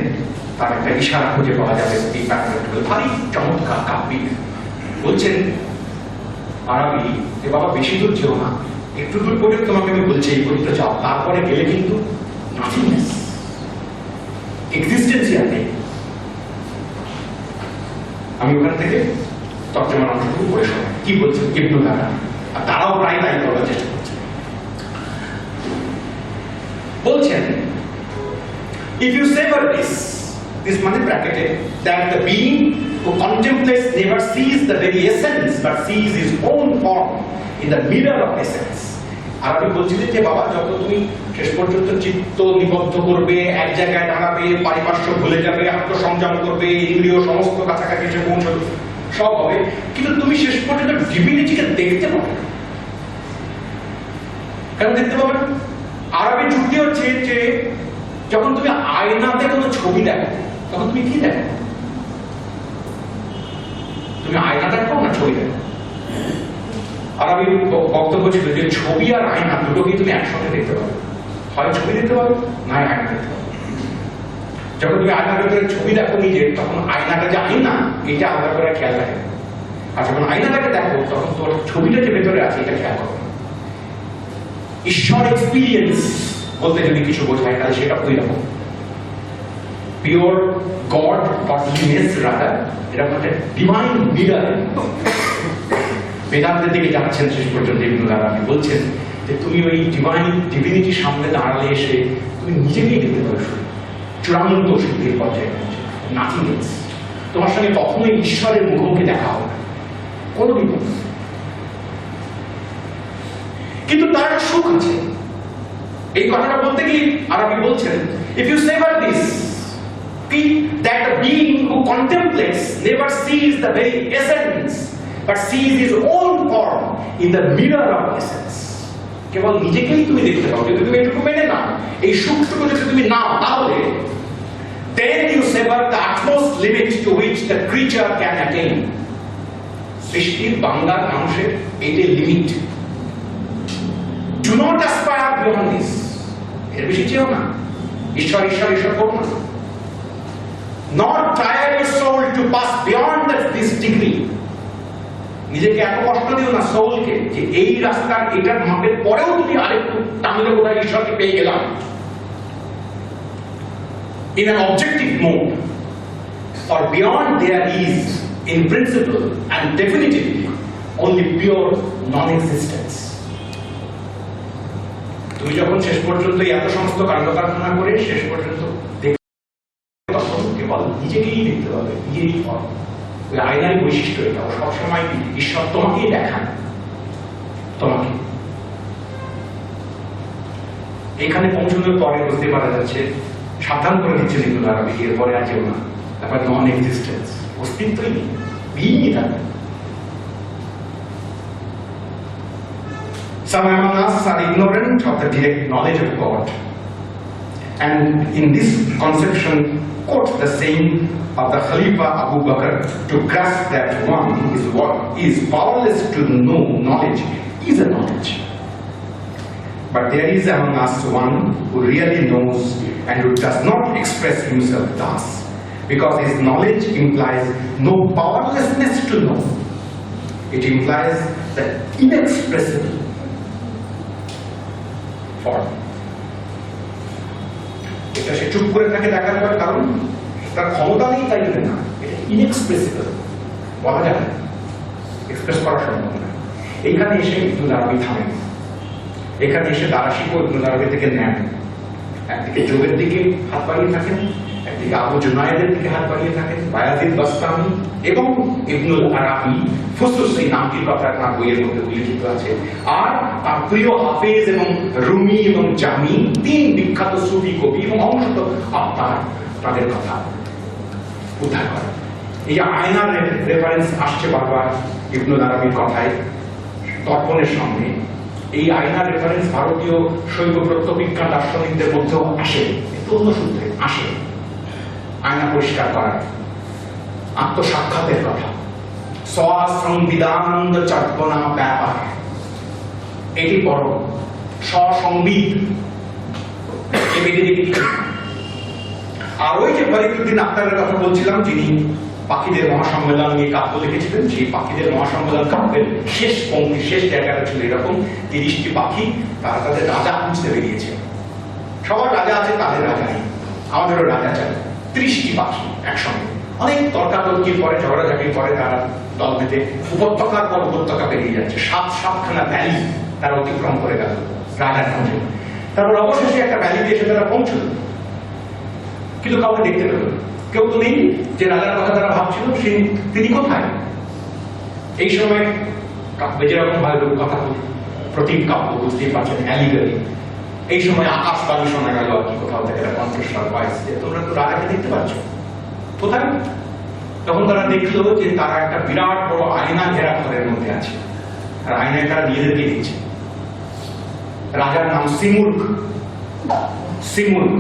তার একটা ইশারা খুঁজে পাওয়া যাবে এই প্যারাগ্রাফগুলো। ভারী চমৎকার কাব্যিক। বলছেন আরবি যে বাবা বেশি দূর যেও না, একটু দূর পর্যন্ত তোমাকে আমি বলছি এই পর্যন্ত যাও, তারপরে গেলে কিন্তু নাথিংনেস, এক্সিস্টেন্সই আর নেই। আমি ওখান থেকে তর্জমার অংশটুকু পড়ে শোনাই কি বলছেন ইবনুল আরাবী, আর তারাও প্রায় তাই করার চেষ্টা করছেন। বলছেন, if you savor this মানে ব্র্যাকেটে, that the being who contemplates never sees the very essence but sees his own form in the mirror of essence. আরবি বলছিলেন যে বাবা যত তুমি শেষ পর্যন্ত চিত্ত নিবদ্ধ করবে, এক জায়গায় দাঁড়াবে, পারিপার্শ্ব ভুলে যাবে, আত্মসংযম করবে, ইন্দ্রিয় সমস্ত কাছাকাছি এসে পৌঁছবে, সব হবে, কিন্তু তুমি শেষ পর্যন্ত ডিভিনিটিকে দেখতে পাবে না। কেন দেখতে পাবে না? আরবি যুক্তি হচ্ছে যে যখন তুমি আয়নাতে কোনো ছবি দেখো, তখন তুমি কি দেখো? তুমি আয়না দেখো না ছবি দেখো? আরবি বক্তব্য ছিল যে ছবি আর আয়না দুটোকে তুমি একসঙ্গে দেখতে পাবে, হয় ছবি দেখতে পাবে না আয়না দেখতে পাবে। যখন তুমি আয়নার ভেতরে ছবি দেখো নিজের, তখন আয়নাটা যে আয়না এটা আলাদা করে খেয়াল রাখে, আর যখন আয়নাটাকে দেখো তখন তোর ছবিটা যে ভেতরে আছে এটা খেয়াল করো। ঈশ্বর এক্সপিরিয়েন্স বলতে যদি কিছু বোঝায় তাহলে সেটা ওই রকম পিওর গড গডলিনেস, রাদার এরকম একটা ডিভাইন মিরর। বেদান্তের দিকে যাচ্ছেন শেষ পর্যন্ত ইবনুল আরাবী বলছেন যে তুমি ওই ডিভিনিটির সামনে দাঁড়ালে এসে তুমি নিজেকেই দেখতে পাবে, চূড়ান্ত শক্তির পর্যায়ে নাথিংনেস। তোমার সঙ্গে কখনোই ঈশ্বরের মুখোমুখি দেখা হবে না, কোনো বিপদ। কিন্তু তার সুখ আছে। এই কথাটা বলতে গিয়ে আরবি বলছেন, if you savor this, that the being who contemplates never sees the very essence but sees his own form in the mirror of essence. কেবল নিজেকেই তুমি দেখতে পাও, যদি তুমি এটুকু মেনে নাও, এই সুখটুকু যদি তুমি নাও, তাহলে then you savor the utmost limit to which the creature can attain. সৃষ্টির বান্দার মানুষের এইটাই limit. Do not aspire beyond this. এর বেশি চেয়েও না, ঈশ্বর ঈশ্বর ঈশ্বর করো না। Not tire your soul to pass beyond this degree. নিজেকে এত কষ্ট দিও না সোলকে যে এই রাস্তার এটার মাপের পরেও তুমি আরেকটু টানলে বোধহয় ঈশ্বরকে পেয়ে গেলাম। In an objective mode or beyond there is in principle and definitively only pure non-existence. তুমি যখন শেষ পর্যন্ত এত সমস্ত কাণ্ড কারখানা করে শেষ পর্যন্ত তখন কেবল নিজেকেই দেখতে পাবে, নিজেরই ফল। ওই আয়নারই বৈশিষ্ট্য এটা, সবসময় ঈশ্বর তোমাকেই দেখান, তোমাকে। এখানে পৌঁছানোর পরে বুঝতে পারা যাচ্ছে, সাবধান করে দিচ্ছে ইবনুল আরাবী, এরপরে আর যেও না, তারপর নন এক্সিস্টেন্স, অস্তিত্বই নেই, বিইংই থাকবে। Some among us are ignorant of the direct knowledge of God, and in this conception quote the saying of the Khalifa Abu Bakr, to grasp that one is powerless to know knowledge is a knowledge. But there is among us one who really knows and who does not express himself thus, because his knowledge implies no powerlessness to know. It implies the inexpressible form. এটা সে চুপ করে থাকে দেখার পর, কারণ তার ক্ষমতা নেই তাই না, এটা ইনএক্সপ্রেসিবল, বলা যায় না, এক্সপ্রেস করা সম্ভব না। এইখানে এসে ইবনুল আরবি থামেন, এখানে এসে দারাশিকো ইবনুল আরবি থেকে নেন, একদিকে যোগের দিকে হাত বাড়িয়ে থাকেন, একদিকে আবু জুনায়েদের দিকে হাত বাড়িয়ে থাকেন, বায়াজিদ বাস্তামি এবং ইবনুল আরাবি ফুসুস, এই নামটির কথা তার বইয়ের মধ্যে উল্লেখিত আছে। আর তার প্রিয় হাফেজ এবং রুমি এবং জামি, তিন বিখ্যাত সুফি কবি এবং অংশত আত্মার, তাদের কথা উদ্ধার করে। এই আয়নার রেফারেন্স আসছে বারবার ইবনুল আরবির কথায় তর্পণের সামনে। এই আয়নার রেফারেন্স ভারতীয় শৈব প্রত্যবিজ্ঞান দার্শনিকদের মধ্যেও আসে, অন্য সূত্রে আসে। আয়না পরিষ্কার করার, আত্মসাক্ষাতের কথা, স্বসংবিধানন্দ চর্পণা ব্যাপার, এটি বড় স্বসংবিদ। আর ওই যে ফরিদউদ্দিন আখতারের কথা বলছিলাম, যিনি পাখিদের মহাসম্মেলন নিয়ে কাব্য লিখেছিলেন, সেই পাখিদের মহাসম্মেলন কাব্যের শেষ পঙ্ক্তি, শেষ জায়গাটা ছিল এরকম: 30টি পাখি তারা তাদের রাজা খুঁজতে বেরিয়েছে। সবার রাজা আছে, তাদের রাজা নেই, আমাদেরও রাজা চাই। 30টি পাখি একসঙ্গে, অনেক তর্কাতর্কির পরে, ঝগড়াঝাটির পরে তারা দল বেঁধে উপত্যকার পর উপত্যকা পেরিয়ে যাচ্ছে। 7-7খানা ভ্যালি তারা অতিক্রম করে গেল রাজার খোঁজে। তারপর অবশেষে একটা ভ্যালিতে এসে তারা পৌঁছল, কিন্তু কাউকে দেখতে পেল না। কেউ তো নেই, যে রাজার কথা তারা ভাবছিল তিনি কোথায়। এই সময় কাব্যে যেরকম ভাবে কথা প্রতীক কাব্য, বুঝতেই পারছেন, অ্যালিগারি। এই সময় আকাশবাণী শোনা গেল আর কি, কোথাও থেকে একটা কণ্ঠস্বর ভয়েস, যে তোমরা তো রাজাকে দেখতে পাচ্ছ, কোথায়? তখন তারা দেখলো যে তারা একটা বিরাট বড় আয়না ঘেরা ঘরের মধ্যে আছে, আর আয়নায় তারা নিজেদেরকে দেখছে। রাজার নাম সিমুর্গ। সিমুর্গ,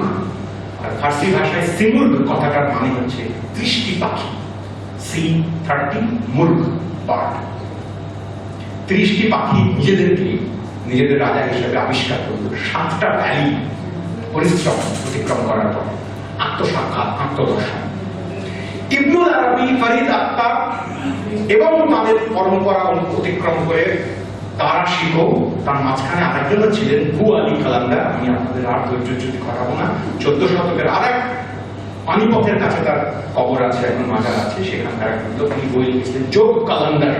আর ফার্সি ভাষায় সিমুর্গ কথাটার মানে হচ্ছে 30টি পাখি। C30 murgh, bird. 30টি পাখি নিজেদেরকে নিজেদের রাজা হিসেবে আবিষ্কার করল 7টা ভ্যালি পরিশ্রম অতিক্রম করার পর। আত্মসাক্ষাৎ, আত্মদর্শন। ইবনুল আরবি, ফরিদ আখতার এবং তাদের পরম্পরা অতিক্রম করে তারা শিখো, তার মাঝখানে আরেকজন ছিলেন হু আলী কালান্দার। আমি আপনাদের আর ধৈর্যচ্যুতি করাবো না। 14 শতকের আরেক পানিপথের কাছে তার কবর আছে, এখন মাজার আছে, সেখানকার তিনি বই লিখেছিলেন যোগ কালান্দার।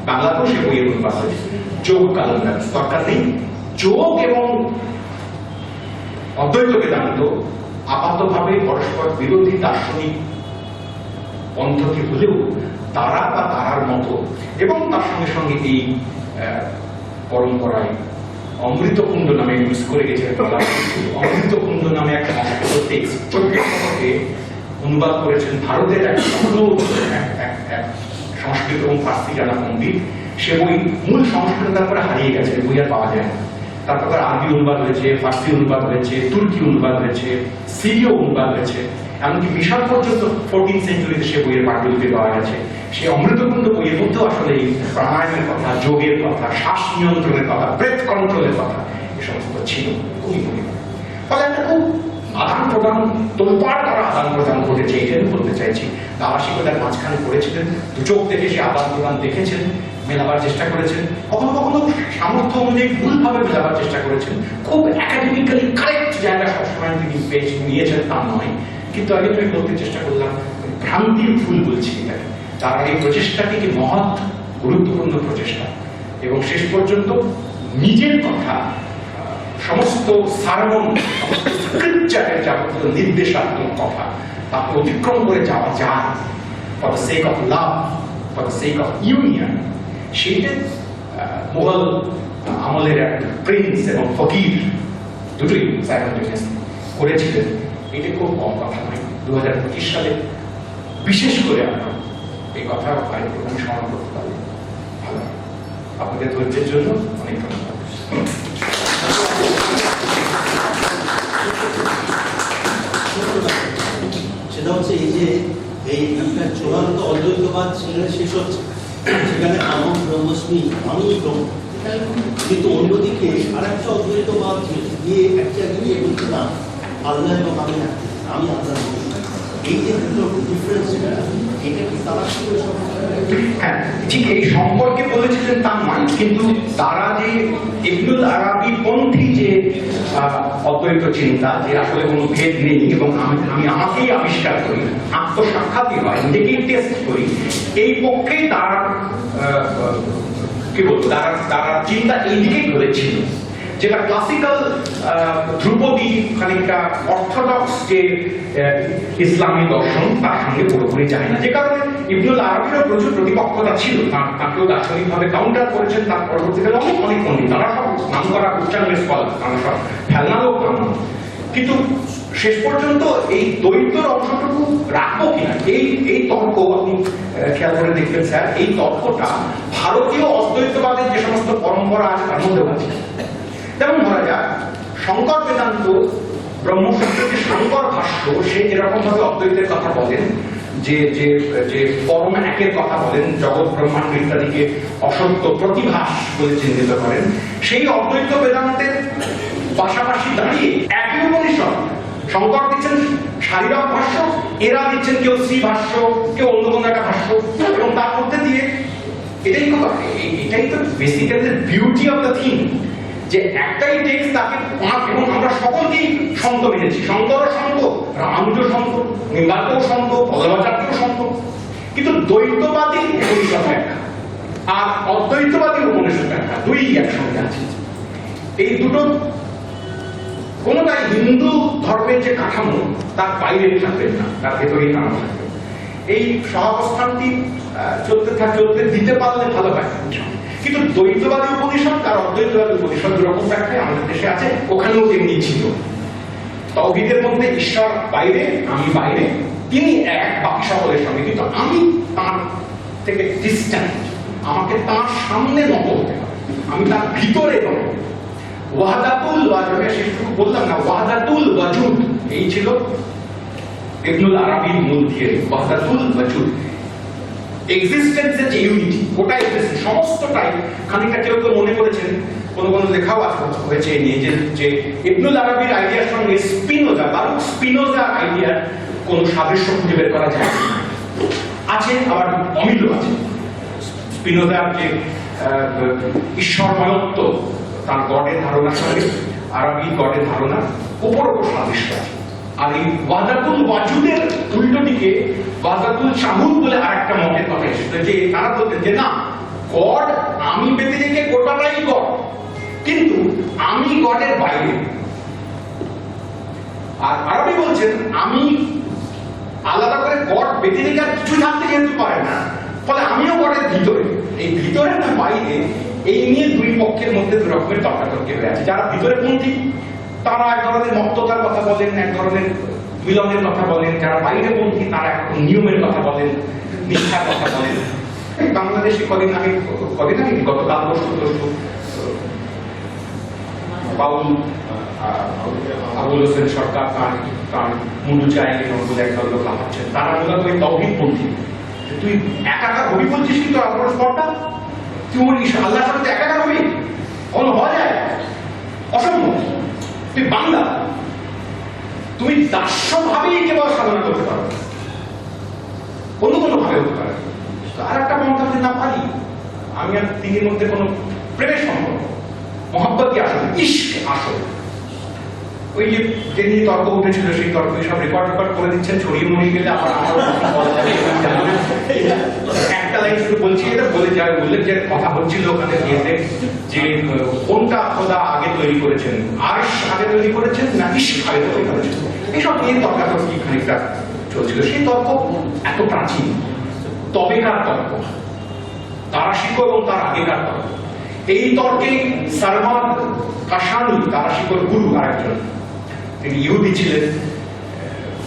বাংলাতেও সে বইয়ের অনুবাদ হয়েছে যোগ কালান্দার। দরকার নেই। যোগ এবং অদ্বৈত বেদান্ত আপাতভাবে পরস্পর বিরোধী দার্শনিক পন্থী হলেও তারা বা তারার মতো, এবং তার সঙ্গে সঙ্গে এই পরম্পরায় অমৃতকুণ্ড নামে ইউজ করে গেছে। অমৃতকুণ্ড নামে একটা সংস্কৃত টেক্সট 14 শতকে অনুবাদ করেছেন ভারতের এক সংস্কৃত এবং ফার্সি জানা পণ্ডিত। সে বই মূল সংস্কৃত তারপরে হারিয়ে গেছে, বই আর পাওয়া যায় না। তারপর তার আরবি অনুবাদ হয়েছে, ফার্সি অনুবাদ হয়েছে, তুর্কি অনুবাদ হয়েছে, সিরীয় অনুবাদ হয়েছে, এমনকি মিশর পর্যন্ত 14th সেঞ্চুরিতে সে বইয়ের পাণ্ডুলিপি পাওয়া গেছে। সে অমৃতকুণ্ড বইয়ের মধ্যেও আসলে এই প্রাণায়ামের কথা, যোগের কথা, শ্বাস নিয়ন্ত্রণের কথা, ব্রেথ কন্ট্রোলের কথা এ সমস্ত ছিল খুবই পরিমাণে। ফলে একটা খুব আদান প্রদান, তোলপাড় করা আদান প্রদান ঘটেছে। এই জন্য বলতে চাইছি, দারাশিকতার মাঝখানে পড়েছিলেন, দু চোখ থেকে সে আদান প্রদান দেখেছেন, মেলাবার চেষ্টা করেছেন, কখনো কখনো সামর্থ্য অনুযায়ী ভুলভাবে মেলাবার চেষ্টা করেছেন। খুব একাডেমিক্যালি কারেক্ট জায়গা সবসময় তিনি পেজ নিয়েছেন তা নয়, কিন্তু আগে আমি বলতে চেষ্টা করলাম ভ্রান্তির ভুল বলছি এটাকে। তার এই প্রচেষ্টাটি কি মহৎ, গুরুত্বপূর্ণ প্রচেষ্টা, এবং শেষ পর্যন্ত নিজের কথা, সমস্ত সারমন, সমস্ত স্ক্রিপচারের যাবতীয় নির্দেশাত্মক কথা তাকে অতিক্রম করে যাওয়া যায় for the sake of love, for the sake of union. সেইটা মুঘল আমলের এক প্রিন্স এবং ফকির দুটোই সাইমultaneously করেছিলেন। এটা খুব কম কথা নয়। 2025 সালে বিশেষ করে আমরা এই কথা স্মরণ করতে পারলে ভালো। আপনাদের ধৈর্যের জন্য অনেক ধন্যবাদ। সেটা হচ্ছে এই যে এই একটা চূড়ান্ত অদ্বৈতবাদ সেখানে শেষ হচ্ছে, সেখানে আমার ব্রহ্মস্মী আমি ব্রহ্ম, কিন্তু অন্যদিকে আর একটা অদ্বৈতবাদ গিয়ে একটা গিয়ে বলছে না আল্লাহ এবং আমি এক, আমি আল্লাহ। এই যে দুটো ডিফারেন্স, এটা কি তারা হ্যাঁ, ঠিক এই সম্পর্কে বলেছিলেন তা নয়, কিন্তু তারা যে ইবনুল আরাবি পন্থী যে অদ্বৈত চিন্তা, যে আসলে কোনো ভেদ নেই এবং আমি আমাকেই আবিষ্কার করি, আত্মসাক্ষাৎই হয়, নিজেকেই টেস্ট করি, এই পক্ষেই তার কি বলবো, তারা চিন্তা এইদিকেই ধরেছিল, যেটা ক্লাসিক্যাল ধ্রুপদী খানিকটা অর্থোডক্স যে ইসলামী দর্শন তার সঙ্গে পুরোপুরি যায় না। যে কারণে ইবনুল আরবিরও প্রচুর প্রতিপক্ষতা ছিল, তাকেও দার্শনিকভাবে কাউন্টার করেছেন। তার পরবর্তীকালে অনেক অনেক পণ্ডিত, তারা সব নাম করা উচ্চাঙ্গের স্কলার, তারা সব ফেলনা লোক নন। কিন্তু শেষ পর্যন্ত এই দ্বৈতর অংশটুকু রাখবো কিনা, এই তর্ক আপনি খেয়াল করে দেখবেন স্যার, এই তর্কটা ভারতীয় অদ্বৈতবাদের যে সমস্ত পরম্পরা আছে তার মধ্যেও আছে। যেমন ধরা যাক শঙ্কর বেদান্ত ব্রহ্মসূত্রের যে শঙ্কর ভাষ্য, সে যেরকম ভাবে অদ্বৈতের কথা বলেন, যে যে যে পরম একের কথা বলেন, জগৎ ব্রহ্মাণ্ড ইত্যাদিকে অসত্য প্রতিভাস বলে চিহ্নিত করেন, সেই অদ্বৈত বেদান্তের পাশাপাশি দাঁড়িয়ে একই উপনিষদ শঙ্কর দিচ্ছেন শারীরক ভাষ্য, এরা দিচ্ছেন কেউ শ্রী ভাষ্য, কেউ অন্য কোনো একটা ভাষ্য, এবং তার মধ্যে দিয়ে এটাই তো basically beauty of the thing, যে একটাই টেক্সট তাকে পাঁচ, এবং আমরা সকলকেই সন্ত মেনেছি। শঙ্করও সন্ত, রামানুজ সন্ত, নিম্বার্কও সন্ত, বল্লভাচার্যও সন্ত, কিন্তু দ্বৈতবাদী উপনিষদ ব্যাখ্যা আর অদ্বৈতবাদী উপনিষদ ব্যাখ্যা দুই একসঙ্গে আছে। এই দুটো কোনটাই হিন্দু ধর্মের যে কাঠামো তার বাইরে থাকবেন না, তার ভেতরেই কাঠামো থাকবে। এই সহাবস্থানটি চলতে দিতে পারলে ভালো হয়। কিন্তু দ্বৈতবাদী উপনিষদ আর অদ্বৈতবাদী উপনিষদ দুরকম ব্যাখ্যায় আমাদের দেশে আছে, ওখানেও তেমনি ছিল। তাওহীদের মধ্যে ঈশ্বর বাইরে, আমি বাইরে, তিনি এক বাকি সকলের সঙ্গে, কিন্তু আমি তার থেকে ডিস্ট্যান্ট, আমাকে তার সামনে নত হতে হবে, আমি তার ভিতরে নব। ওয়াহদাতুল ওয়াজুদ, শেষটুকু বললাম না, ওয়াহদাতুল ওয়াজুদ, এই ছিল ইবনুল আরাবির মূল থিওরি। ওয়াহদাতুল ওয়াজুদ, এক্সিস্টেন্সের যে ইউনিটি, ওটা এক্সিস্টেন্স সমস্তটাই। খানিকটা কেউ কেউ মনে করেছেন, কোন কোন লেখাও হয়েছে নিয়ে যে ইবনুল আরাবির আইডিয়ার সঙ্গে স্পিনোজা, বারুক স্পিনোজার আইডিয়ার কোন সাদৃশ্য খুঁজে বের করা যায় আছে, আবার অমিলও আছে। স্পিনোজার যে ঈশ্বরময়ত্ব, তার গডের ধারণার সঙ্গে আরবি গডের ধারণা ওপর সাদৃশ্য আছে। আর এই ওয়াহদাতুল ওয়াজুদের উল্টো দিকে ওয়াহদাতুল শাহুদ বলে আরেকটা মতের কথা এসেছে, যে তারা বলতেন যে না, গড আমি পেতে থেকে গোটাটাই গড, কিন্তু আমি গডের বাইরে। আর আরবি বলছেন আমি আলাদা করে গড বেঁচে থেকে আর কিছু থাকতে যেহেতু পারে না, ফলে আমিও গডের ভিতরে। এই ভিতরে না বাইরে, এই নিয়ে দুই পক্ষের মধ্যে দু রকমের তর্কাতর্কি হয়ে আছে। যারা ভিতরে পন্থী তারা এক ধরনের মত্ততার কথা বলেন, এক ধরনের মিলনের কথা বলেন। যারা বাইরে পন্থী তারা এক নিয়মের কথা বলেন, নিষ্ঠার কথা বলেন। বাংলাদেশে কদিন আগে গতকাল পরশু বাউল আবুল হোসেন সরকার তার মুন্ডু চায় বলে একদল লোক লাফাচ্ছেন। তারা মূলত ওই তাওহীদ পন্থী। তুই একাকার হবি বলছিস, কিন্তু আল্লাহর স্পটটা তুই আল্লাহর সাথে একাকার হবি, অন্য হওয়া যায়? অসম্ভব। তুই বান্দা, তুমি দাস্য ভাবেই কেবল সাধনা করতে পারো, অন্য কোনো ভাবে হতে পারে। আর একটা মন্তব্য না পারি আমি আর তিনের মধ্যে কোনো প্রেমের সম্পর্ক, মহব্বতই আসলে, ইশক আসল। ওই যে নিয়ে তর্ক উঠেছিল, সেই তর্ক সব রেকর্ড করে দিচ্ছেন, ছড়িয়ে মরিয়ে গেলে আবার একটা লাইন শুধু বলছি, এটা বলে যাবে বললেন যে কথা হচ্ছিল ওখানে বিয়েতে, যে কোনটা খোদা আগে তৈরি করেছেন, আরশ আগে তৈরি করেছেন না ইশক আগে তৈরি করেছেন, এইসব নিয়ে তর্কাতর্কি খানিকটা চলছিল। সেই তর্ক এত প্রাচীন, তবেকার তর্ক, তারাশিকো এবং তার আগেকার তর্ক। এই তর্কে সালমান কাশানি, তারাশিকোর গুরু আরেকজন, তিনি ইহুদি ছিলেন,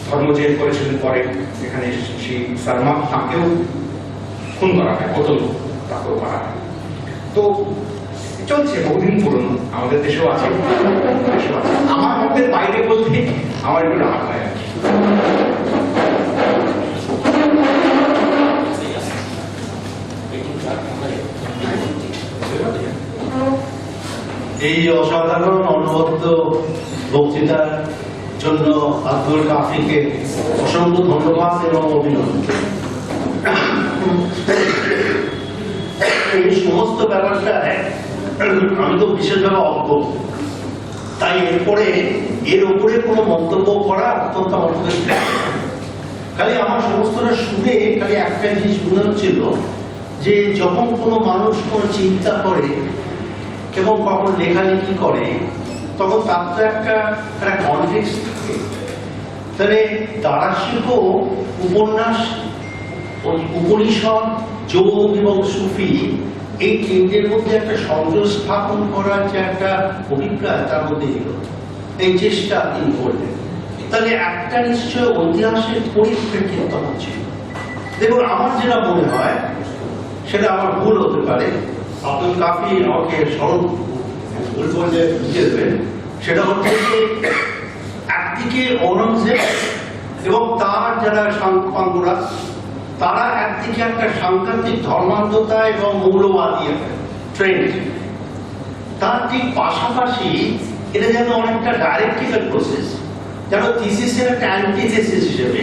ধর্মজেদ করেছিলেন, পরে এখানে সেই সালমান তাকেও খুন করা হয়, কতল তাকেও করা হয়। তো চলছে, বহুদিন পুরনো, আমাদের দেশেও আছে। আমার মধ্যে বাইরে বলতে আমার একটু রাগ হয় আর কি। এই অসাধারণ অনবদ্য বক্তৃতার জন্য আব্দুল কাফিকে অসংখ্য ধন্যবাদ এবং অভিনন্দন। এই সমস্ত ব্যাপারটা আমি তো বিশেষভাবে অজ্ঞ, তাই এর উপরে কোনো মন্তব্য করা অত্যন্ত অর্থনৈতিক। খালি আমার সমস্তটা শুনে খালি একটা জিনিস মনে হচ্ছিল যে যখন কোনো মানুষ কোনো চিন্তা করে এবং কখন লেখালেখি করে তখন তার তো একটা কনটেক্সট থাকে। তাহলে দারাশিল্প উপন্যাস, উপনিষদ, যোগ এবং সুফি, এই তিনটের মধ্যে একটা সংযোগ স্থাপন করার যে একটা অভিপ্রায় তার মধ্যে এলো, এই চেষ্টা তিনি করলেন। তাহলে একটা নিশ্চয় ঐতিহাসিক পরিপ্রেক্ষিত তখন ছিল। দেখুন, আমার যেটা মনে হয়, সেটা আমার ভুল হতে পারে, আব্দুল কাফি আমাকে স্মরণ ভুল বললে বুঝে দেবেন, সেটা হচ্ছে যে একদিকে ঔরঙ্গজেব এবং তার যারা সাংবাদিকরা, তারা একদিকে একটা সাংঘাতিক ধর্মান্ধতা এবং মৌলবাদী ট্রেন্ড, তার ঠিক পাশাপাশি এটা যেন অনেকটা ডাইরেক্টিক্যাল প্রসেস, যেন থিসিসের একটা অ্যান্টিথিসিস হিসেবে।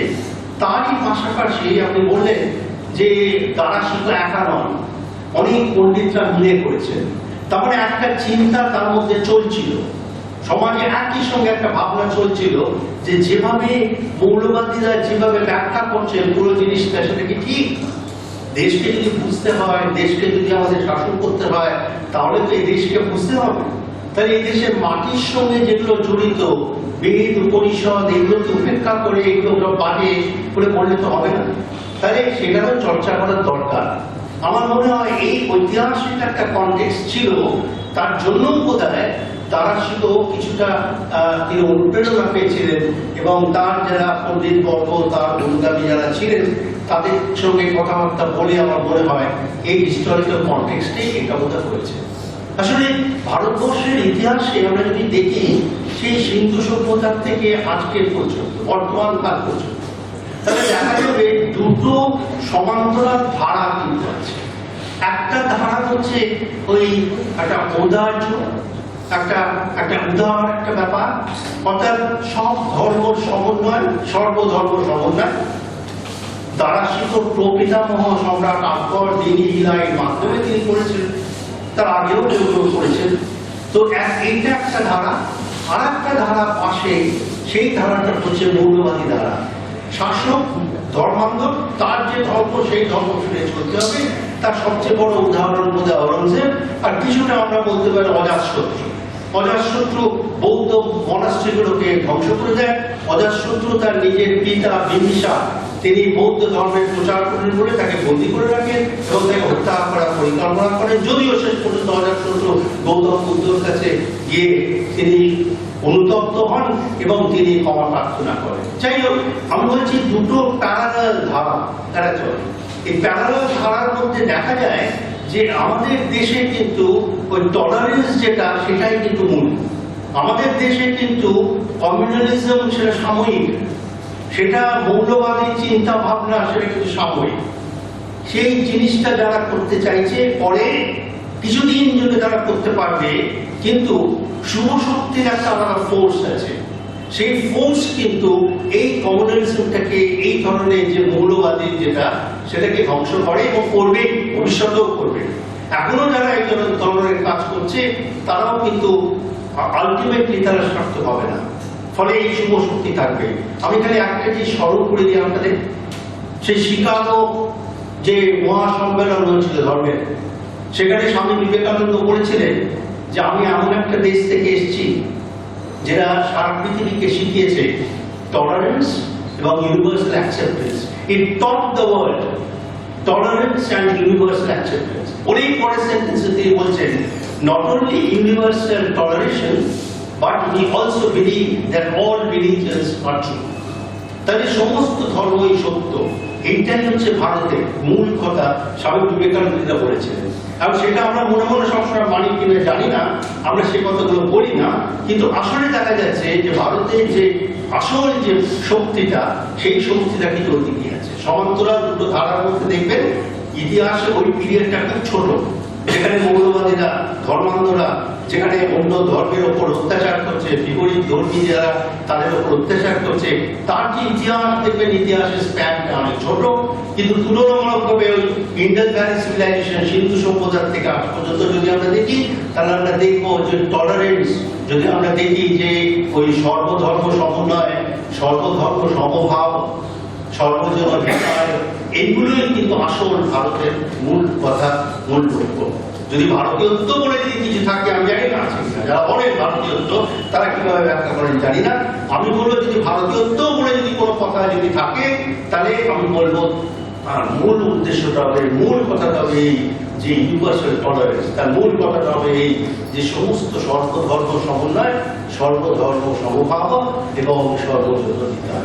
তারই পাশাপাশি আপনি বললেন যে দারাশিল্প একা নন, অনেক পণ্ডিতরা মিলে করেছেন। তার মানে একটা চিন্তা তার মধ্যে চলছিল, সমাজে একই সঙ্গে একটা ভাবনা চলছিল যে যেভাবে মৌলবাদীরা যেভাবে ব্যাখ্যা করছেন পুরো জিনিসটা, সেটা কি ঠিক? দেশকে যদি বুঝতে হয়, দেশকে যদি আমাদের শাসন করতে হয়, তাহলে তো এই দেশকে বুঝতে হবে। তাহলে এই দেশের মাটির সঙ্গে যেগুলো জড়িত, বেদ উপনিষদ, এগুলোকে উপেক্ষা করে এগুলো বাজে করে বললে তো হবে না। তাহলে সেটারও চর্চা করার দরকার। আমার মনে হয় এই ঐতিহাসিক একটা কনটেক্সট ছিল, তার জন্য বোধহয় দারাশিল্প কিছুটা তিনি অনুপ্রেরণা পেয়েছিলেন এবং তার যারা পণ্ডিত বর্গ, তার অনুগামী যারা ছিলেন, তাদের সঙ্গে কথাবার্তা বলে আমার মনে হয় এই হিস্টোরিক্যাল কনটেক্সটেই এটা বোধহয় হয়েছে। আসলে ভারতবর্ষের ইতিহাসে আমরা যদি দেখি, সেই সিন্ধু সভ্যতার থেকে আজকের পর্যন্ত, বর্তমান কাল পর্যন্ত, তাহলে দেখা যাবে দুটো সমান্তরাল ধারা কিন্তু আছে। একটা ধারা হচ্ছে ওই একটা ঔদার্য, একটা উদার একটা ব্যাপার, অর্থাৎ সব ধর্ম সমন্বয়, সর্বধর্ম সমন্বয়। দারাশিল্প প্রপিতামহ সম্রাট আকবর দিনী লীলার মাধ্যমে তিনি করেছিলেন, তার আগেও কেউ কেউ করেছেন। তো এইটা একটা ধারা। আর একটা ধারা পাশে, সেই ধারাটা হচ্ছে মৌলবাদী ধারা। শাসক ধর্মান্ধ, তার যে ধর্ম সেই ধর্ম শুনে চলতে হবে। তার সবচেয়ে বড় উদাহরণ বোধ হয় ঔরঙ্গজেব, আর কিছুটা আমরা বলতে পারি অজাতশত্রু। অজাতশত্রু বৌদ্ধ মনাস্ট্রিগুলোকে ধ্বংস করে দেয়। অজাতশত্রু তার নিজের পিতা বিম্বিসার, তিনি বৌদ্ধ ধর্মের প্রচার করেন বলে তাকে বন্দী করে রাখেন এবং তাকে হত্যা করার পরিকল্পনা করেন। যদিও শেষ পর্যন্ত অজাতশত্রু গৌতম বুদ্ধের কাছে গিয়ে তিনি অনুতপ্ত হন এবং তিনি ক্ষমা প্রার্থনা করেন। যাই হোক, আমি বলছি দুটো প্যারালাল ধারা তারা চলে। এই প্যারালাল ধারার মধ্যে দেখা যায় যে আমাদের দেশে কিন্তু ওই টলারেন্স যেটা, সেটাই কিন্তু মূল। আমাদের দেশে কিন্তু কমিউনালিজম সেটা সাময়িক, সেটা মৌলবাদী চিন্তা ভাবনা সেটা কিন্তু সাময়িক। সেই জিনিসটা যারা করতে চাইছে, পরে কিছুদিন যদি তারা করতে পারবে, কিন্তু শুভ শক্তির একটা আলাদা ফোর্স আছে। সেই ফোর্স কিন্তু এই কমিউনালিজমটাকে, এই ধরনের যে মৌলবাদী যেটা, সেটাকে ধ্বংস করে এবং করবে, ভবিষ্যতেও করবে। এখনো যারা এই ধরনের কাজ করছে, তারাও কিন্তু আলটিমেটলি তারা স্বার্থ পাবে না, ফলে এই শুভ শক্তি থাকবে। আমি খালি একটা জিনিস স্মরণ করে দিই আপনাদের, সেই শিকাগো যে মহাসম্মেলন হয়েছিল ধর্মের, সেখানে স্বামী বিবেকানন্দ বলেছিলেন যে আমি এমন একটা দেশ থেকে এসেছি যেটা সারা পৃথিবীকে শিখিয়েছে টলারেন্স এবং universal acceptance. It taught the world tolerance and universal acceptance. ওই পরের সেন্টেন্সে তিনি বলছেন, not only universal toleration, but we also believe that all religions are true. তাহলে সমস্ত ধর্মই সত্য, এইটাই হচ্ছে ভারতের মূল কথা। স্বামী বিবেকানন্দা বলেছিলেন, এবং সেটা আমরা মনে মনে সবসময় মানি কিনা জানি না, আমরা সে কথাগুলো বলি না, কিন্তু আসলে দেখা যাচ্ছে যে ভারতের যে আসল যে শক্তিটা, সেই শক্তিটা কিন্তু ওদিকে আছে। সমান্তরাল দুটো ধারার মধ্যে দেখবেন ইতিহাসে ওই পিরিয়ডটা খুব ছোট, যেখানে মৌলবাদীরা, ধর্মান্ধরা, যেখানে অন্য ধর্মের ওপর অত্যাচার করছে, বিপরীত ধর্মী যারা তাদের ওপর অত্যাচার করছে, তার যে ইতিহাস দেখবেন ইতিহাসের স্প্যানটা অনেক ছোট, কিন্তু তুলনামূলকভাবে ওই ইন্ডাস ভ্যালি সিভিলাইজেশন, সিন্ধু সভ্যতার থেকে আজ পর্যন্ত যদি আমরা দেখি, তাহলে আমরা দেখবো যে টলারেন্স, যদি আমরা দেখি যে ওই সর্বধর্ম সমন্বয়, সর্বধর্ম সমভাব, সর্বজন অধিকার, এইগুলোই কিন্তু আসল ভারতের মূল কথা, মূল লক্ষ্য। যদি ভারতীয়ত্ব বলে যদি কিছু থাকে, আমি জানি না আছে কিনা, যারা বলেন ভারতীয়ত্ব তারা কিভাবে ব্যাখ্যা করেন জানি না, আমি বলবো যদি ভারতীয়ত্ব বলে যদি কোনো কথা যদি থাকে, তাহলে আমি বলবো তার মূল উদ্দেশ্যটা হবে, মূল কথাটা হবে এই যে ইউনিভার্সাল টলারেন্স, তার মূল কথাটা হবে এই যে সমস্ত সর্বধর্ম সমন্বয়, সর্বধর্ম সমভাব এবং সর্বজন অধিকার।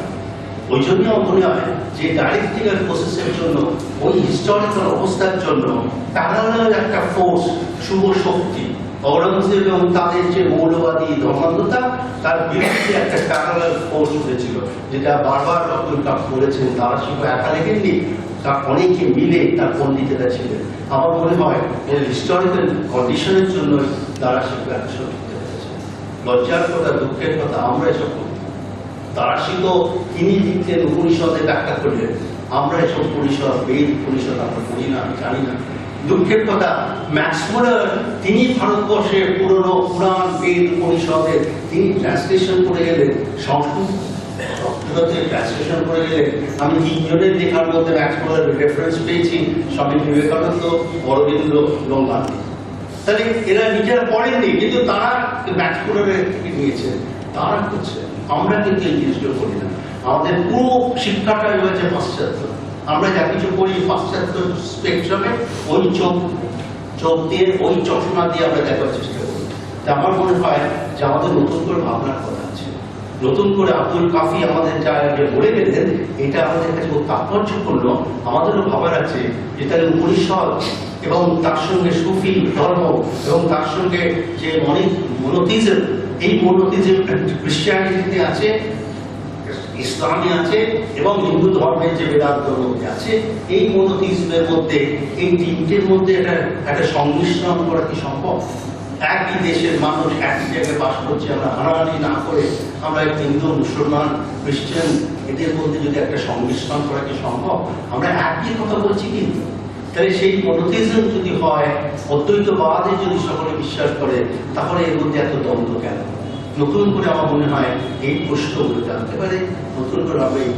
ওই জন্য আমার মনে হয় যে ডায়ালেকটিক্যাল প্রসেসের জন্য, ওই হিস্টোরিক্যাল অবস্থার জন্য প্যারালাল একটা ফোর্স, শুভ শক্তি, ঔরঙ্গজেব এবং তাদের যে মৌলবাদী ধর্মান্ধতা, তার বিরুদ্ধে একটা প্যারালাল ফোর্স উঠেছিল, যেটা বারবার ডক্টর কাপ বলেছেন, তারা শুধু একা লেখেননি, তার অনেকে মিলে তার পণ্ডিতেরা ছিলেন। আমার মনে হয় এর হিস্টোরিক্যাল কন্ডিশনের জন্য তারা শিল্প একশো লিখতে পেরেছে। লজ্জার কথা, দুঃখের কথা, আমরা এসব দার্শনিক তিনি লিখতেন, উপনিষদে ব্যাখ্যা করলেন, আমরা এসব পরিষদ, বেদ পরিষদ আমরা পড়ি না, আমি জানি না। দুঃখের কথা, ম্যাক্স মুলার তিনি ভারতবর্ষের পুরনো পুরাণ বেদ পরিষদের তিনি ট্রান্সলেশন করে গেলেন, সংস্কৃতে ট্রান্সলেশন করে গেলেন। আমি তিনজনের লেখার মধ্যে ম্যাক্স মুলারের রেফারেন্স পেয়েছি, স্বামী বিবেকানন্দ, অরবিন্দ এবং গান্ধী। তাহলে এরা নিজেরা পড়েননি, কিন্তু তারা ম্যাক্স মুলারের থেকে নিয়েছেন, তারা করছে। আমরা কিন্তু এই জিনিসগুলো করি না, আমাদের পুরো শিক্ষাটা রয়েছে পাশ্চাত্য। আমরা যা কিছু করি পাশ্চাত্য স্পেকট্রামে, ওই চোখ দিয়ে, ওই চশমা দিয়ে আমরা দেখার চেষ্টা করি। তা আমার মনে হয় যে আমাদের নতুন করে ভাবনার কথা আছে, নতুন করে আব্দুল কাফি আমাদের যা বলে গেলেন, এটা আমাদের কাছে খুব তাৎপর্যপূর্ণ। আমাদেরও ভাবার আছে যে তাহলে উপনিষদ এবং তার সঙ্গে সুফি ধর্ম এবং তার সঙ্গে যে মনোথিজম, এই মনোথিজম খ্রিস্টানিটিতে আছে, ইসলামে আছে এবং হিন্দু ধর্মের যে বেদান্তের মধ্যে আছে, এই মনোথিজমের মধ্যে, এই তিনটের মধ্যে একটা সংমিশ্রণ করা কি সম্ভব? একই দেশের মানুষ একই জায়গায় বাস করছে, আমরা হানাহানি না করে আমরা হিন্দু, মুসলমান, খ্রিস্টান, এদের মধ্যে যদি একটা সংমিশ্রণ করা কি সম্ভব? আমরা একই কথা বলছি, কিন্তু তাহলে সেই মনোথিজম যদি হয়, অদ্বৈতবাদে যদি সকলে বিশ্বাস করে, তাহলে এর মধ্যে এত দ্বন্দ্ব কেন? নতুন করে আমার মনে হয় এই প্রশ্নগুলো জানতে পারে, নতুন করে আমরা এই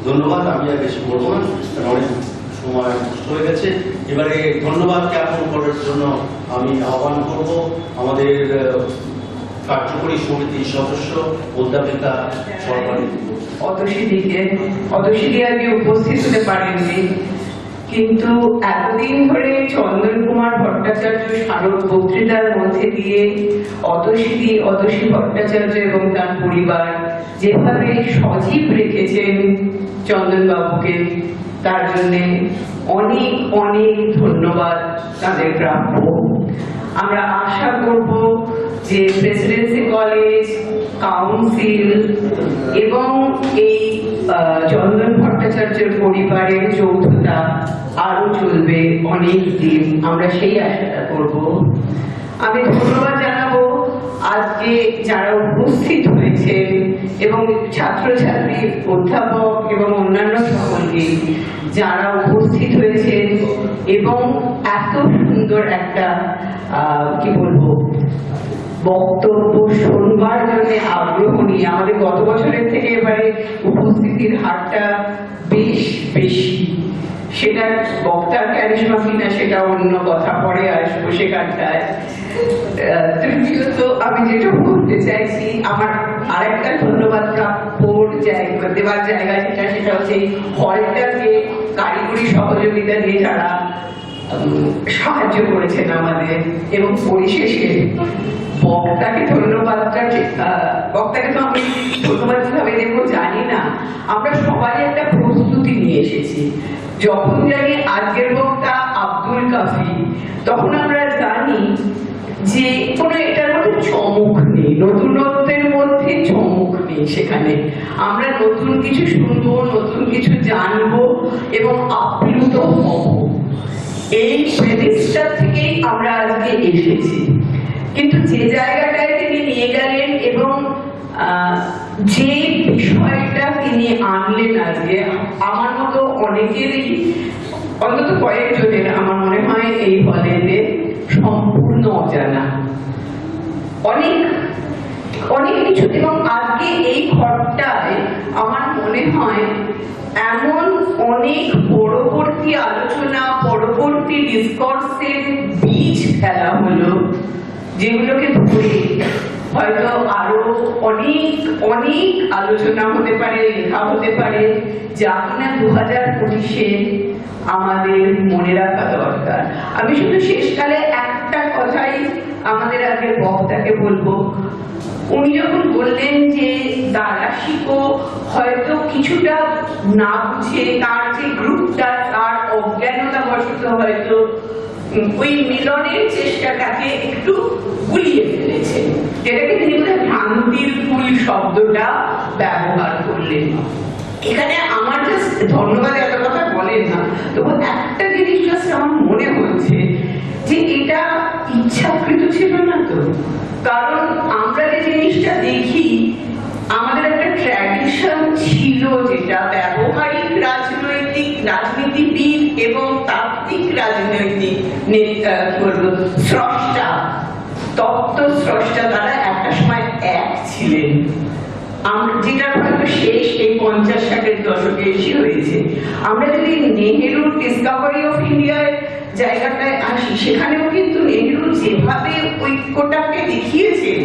ধন্যবাদ। আমি আর বেশি বলবো না, অনেক সময় নষ্ট হয়ে গেছে। এবারে ধন্যবাদ জ্ঞাপন করার জন্য আমি আহ্বান করব আমাদের কার্যকরী সমিতির সদস্য অধ্যাপিকা সর্বানিধি। অতসীদি আজকে উপস্থিত হতে পারেননি, কিন্তু এতদিন ধরে চন্দন কুমার ভট্টাচার্য স্মারক বক্তৃতার মধ্যে দিয়ে অতসী ভট্টাচার্য এবং তার পরিবার যেভাবে সজীব রেখেছেন চন্দনবাবুকে, তার জন্যে অনেক অনেক ধন্যবাদ তাদের প্রাপ্য। আমরা আশা করব যে প্রেসিডেন্সি কলেজ, কাউন্সিল এবং এই চন্দন ভট্টাচার্যের পরিবারের যৌথতা আরো চলবে অনেক দিন, আমরা সেই আশাটা করব। আমি ধন্যবাদ জানাবো আজকে যারা উপস্থিত হয়েছেন এবং ছাত্রছাত্রী, অধ্যাপক এবং অন্যান্য সকলকে যারা উপস্থিত হয়েছেন এবং এত সুন্দর একটা কি বলবো বক্তব্য শুনবার জন্য আগ্রহ নিয়ে, আমাদের গত বছরের থেকে এবারে উপস্থিতির হারটা বেশ বেশি। সেটা বক্তার ক্যারিশমা কিনা সেটা অন্য কথা, পরে আসবো সেখানটায়। তৃতীয়ত আমি যেটা বলতে চাইছি, আমার আরেকটা ধন্যবাদ দেওয়ার জায়গা সেটা হচ্ছে হলটাকে কারিগরি সহযোগিতা দিয়ে যারা সাহায্য করেছেন আমাদের, এবং পরিশেষে বক্তাকে তো আমি ধন্যবাদ কিভাবে দেবো জানি না, আমরা সবাই একটা প্রস্তুতি নিয়ে এসেছি। যখন জানি আজকের বক্তা আব্দুল কাফি, তখন আমরা জানি যে কোনো এটার মধ্যে চমক নেই, নতুনত্বের মধ্যে চমক নেই। সেখানে আমরা নতুন কিছু শুনবো, নতুন কিছু জানবো এবং আপ্লুত হব, এই প্রেমিকটা থেকেই আমরা আজকে এসেছি। কিন্তু যে জায়গাটায় তিনি নিয়ে গেলেন এবং যে বিষয়টা তিনি আনলেন আজকে, আমার মতো অনেকেরই, অন্তত কয়েকজনের আমার মনে হয় এই হলেতে সম্পূর্ণ অজানা অনেক অনেক কিছু। এবং আজকে এই ঘরটায় আমার মনে হয় এমন অনেক পরবর্তী আলোচনা, পরবর্তী ডিসকর্সের বীজ ফেলা হলো, যেগুলোকে ধরে হয়তো আরো অনেক অনেক আলোচনা হতে পারে, লেখা হতে পারে, যা কিনা 2025-এ আমাদের মনে রাখা দরকার। আমি শুধু শেষকালে একটা কথাই আমাদের আগে বক্তাকে বলবো। উনি যখন বললেন যে দারাশিকো হয়তো কিছুটা না বুঝে, তার যে গ্রুপটা তার অজ্ঞানতাবশত হয়তো ওই মিলনের চেষ্টাটাকে একটু গুলিয়ে ফেলেছে, যেটাকে তিনি বোধহয় ভ্রান্তির ফুল শব্দটা ব্যবহার করলেন। এখানে আমার জাস্ট ধন্যবাদ, এত কথা বলেন না, তবু একটা জিনিস জাস্ট আমার মনে হচ্ছে যে এটা ইচ্ছাকৃত ছিল না তো। কারণ আমরা যে জিনিসটা দেখি, আমাদের একটা ট্র্যাডিশন ছিল যেটা ব্যবহারিক রাজনীতিবিদ এবং তাত্ত্বিক রাজনৈতিক স্রষ্টা, তত্ত্ব স্রষ্টা, তারা একটা সময় এক ছিলেন। যেটা হয়তো শেষ এই 50-60-এর দশকে এসে হয়েছে। আমরা যদি নেহেরুর ডিসকভারি অফ ইন্ডিয়ার জায়গাটায় আসি, সেখানেও কিন্তু নেহেরু যেভাবে ঐক্যটাকে দেখিয়েছেন,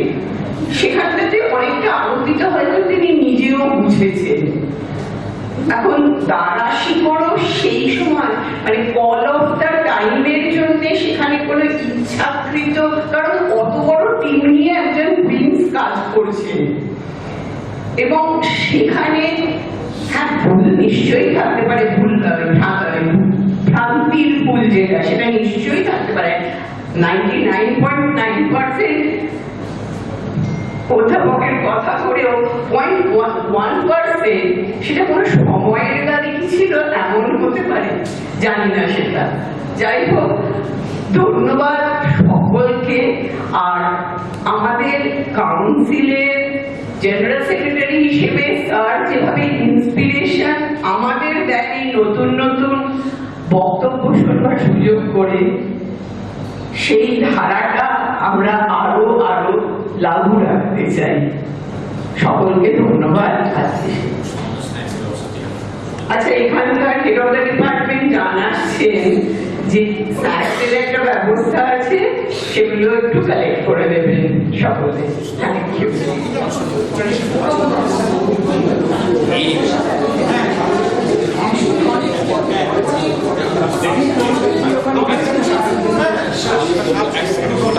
সেখানটাতে অনেকটা আলোকিত হয়তো তিনি নিজেও বুঝেছেন। এখন দারাশিকোরও সেই সময় মানে কল অফ দ্য টাইমের জন্য সেখানে কোনো ইচ্ছাকৃত, কারণ অত বড় টিম নিয়ে একজন প্রিন্স কাজ করছেন এবং সেখানে হ্যাঁ ভুল নিশ্চয়ই থাকতে পারে, ভ্রান্তির ভুল যেটা, সেটা নিশ্চয়ই থাকতে পারে। 99.9% অধ্যাপকের কথা করেও 0.1% সেটা কোনো সময়ের দাবি ছিল এমন হতে পারে, জানি না সেটা। যাই হোক, ধন্যবাদ সকলকে। আর আমাদের কাউন্সিলের জেনারেল সেক্রেটারি হিসেবে স্যার যেভাবে ইন্সপিরেশন আমাদের দেয় নতুন নতুন বক্তব্য শোনার সুযোগ করে, সেই ধারাটা আমরা আরো আরো লাগু রাখতে চাই। সকলকে ধন্যবাদ। আচ্ছা, এখানকার হেড অফ দ্য ডিপার্টমেন্ট জানাচ্ছেন যে স্ন্যাক্সের একটা ব্যবস্থা আছে, সেগুলো একটু কালেক্ট করে দেবেন সকলে। Thank you.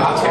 আছে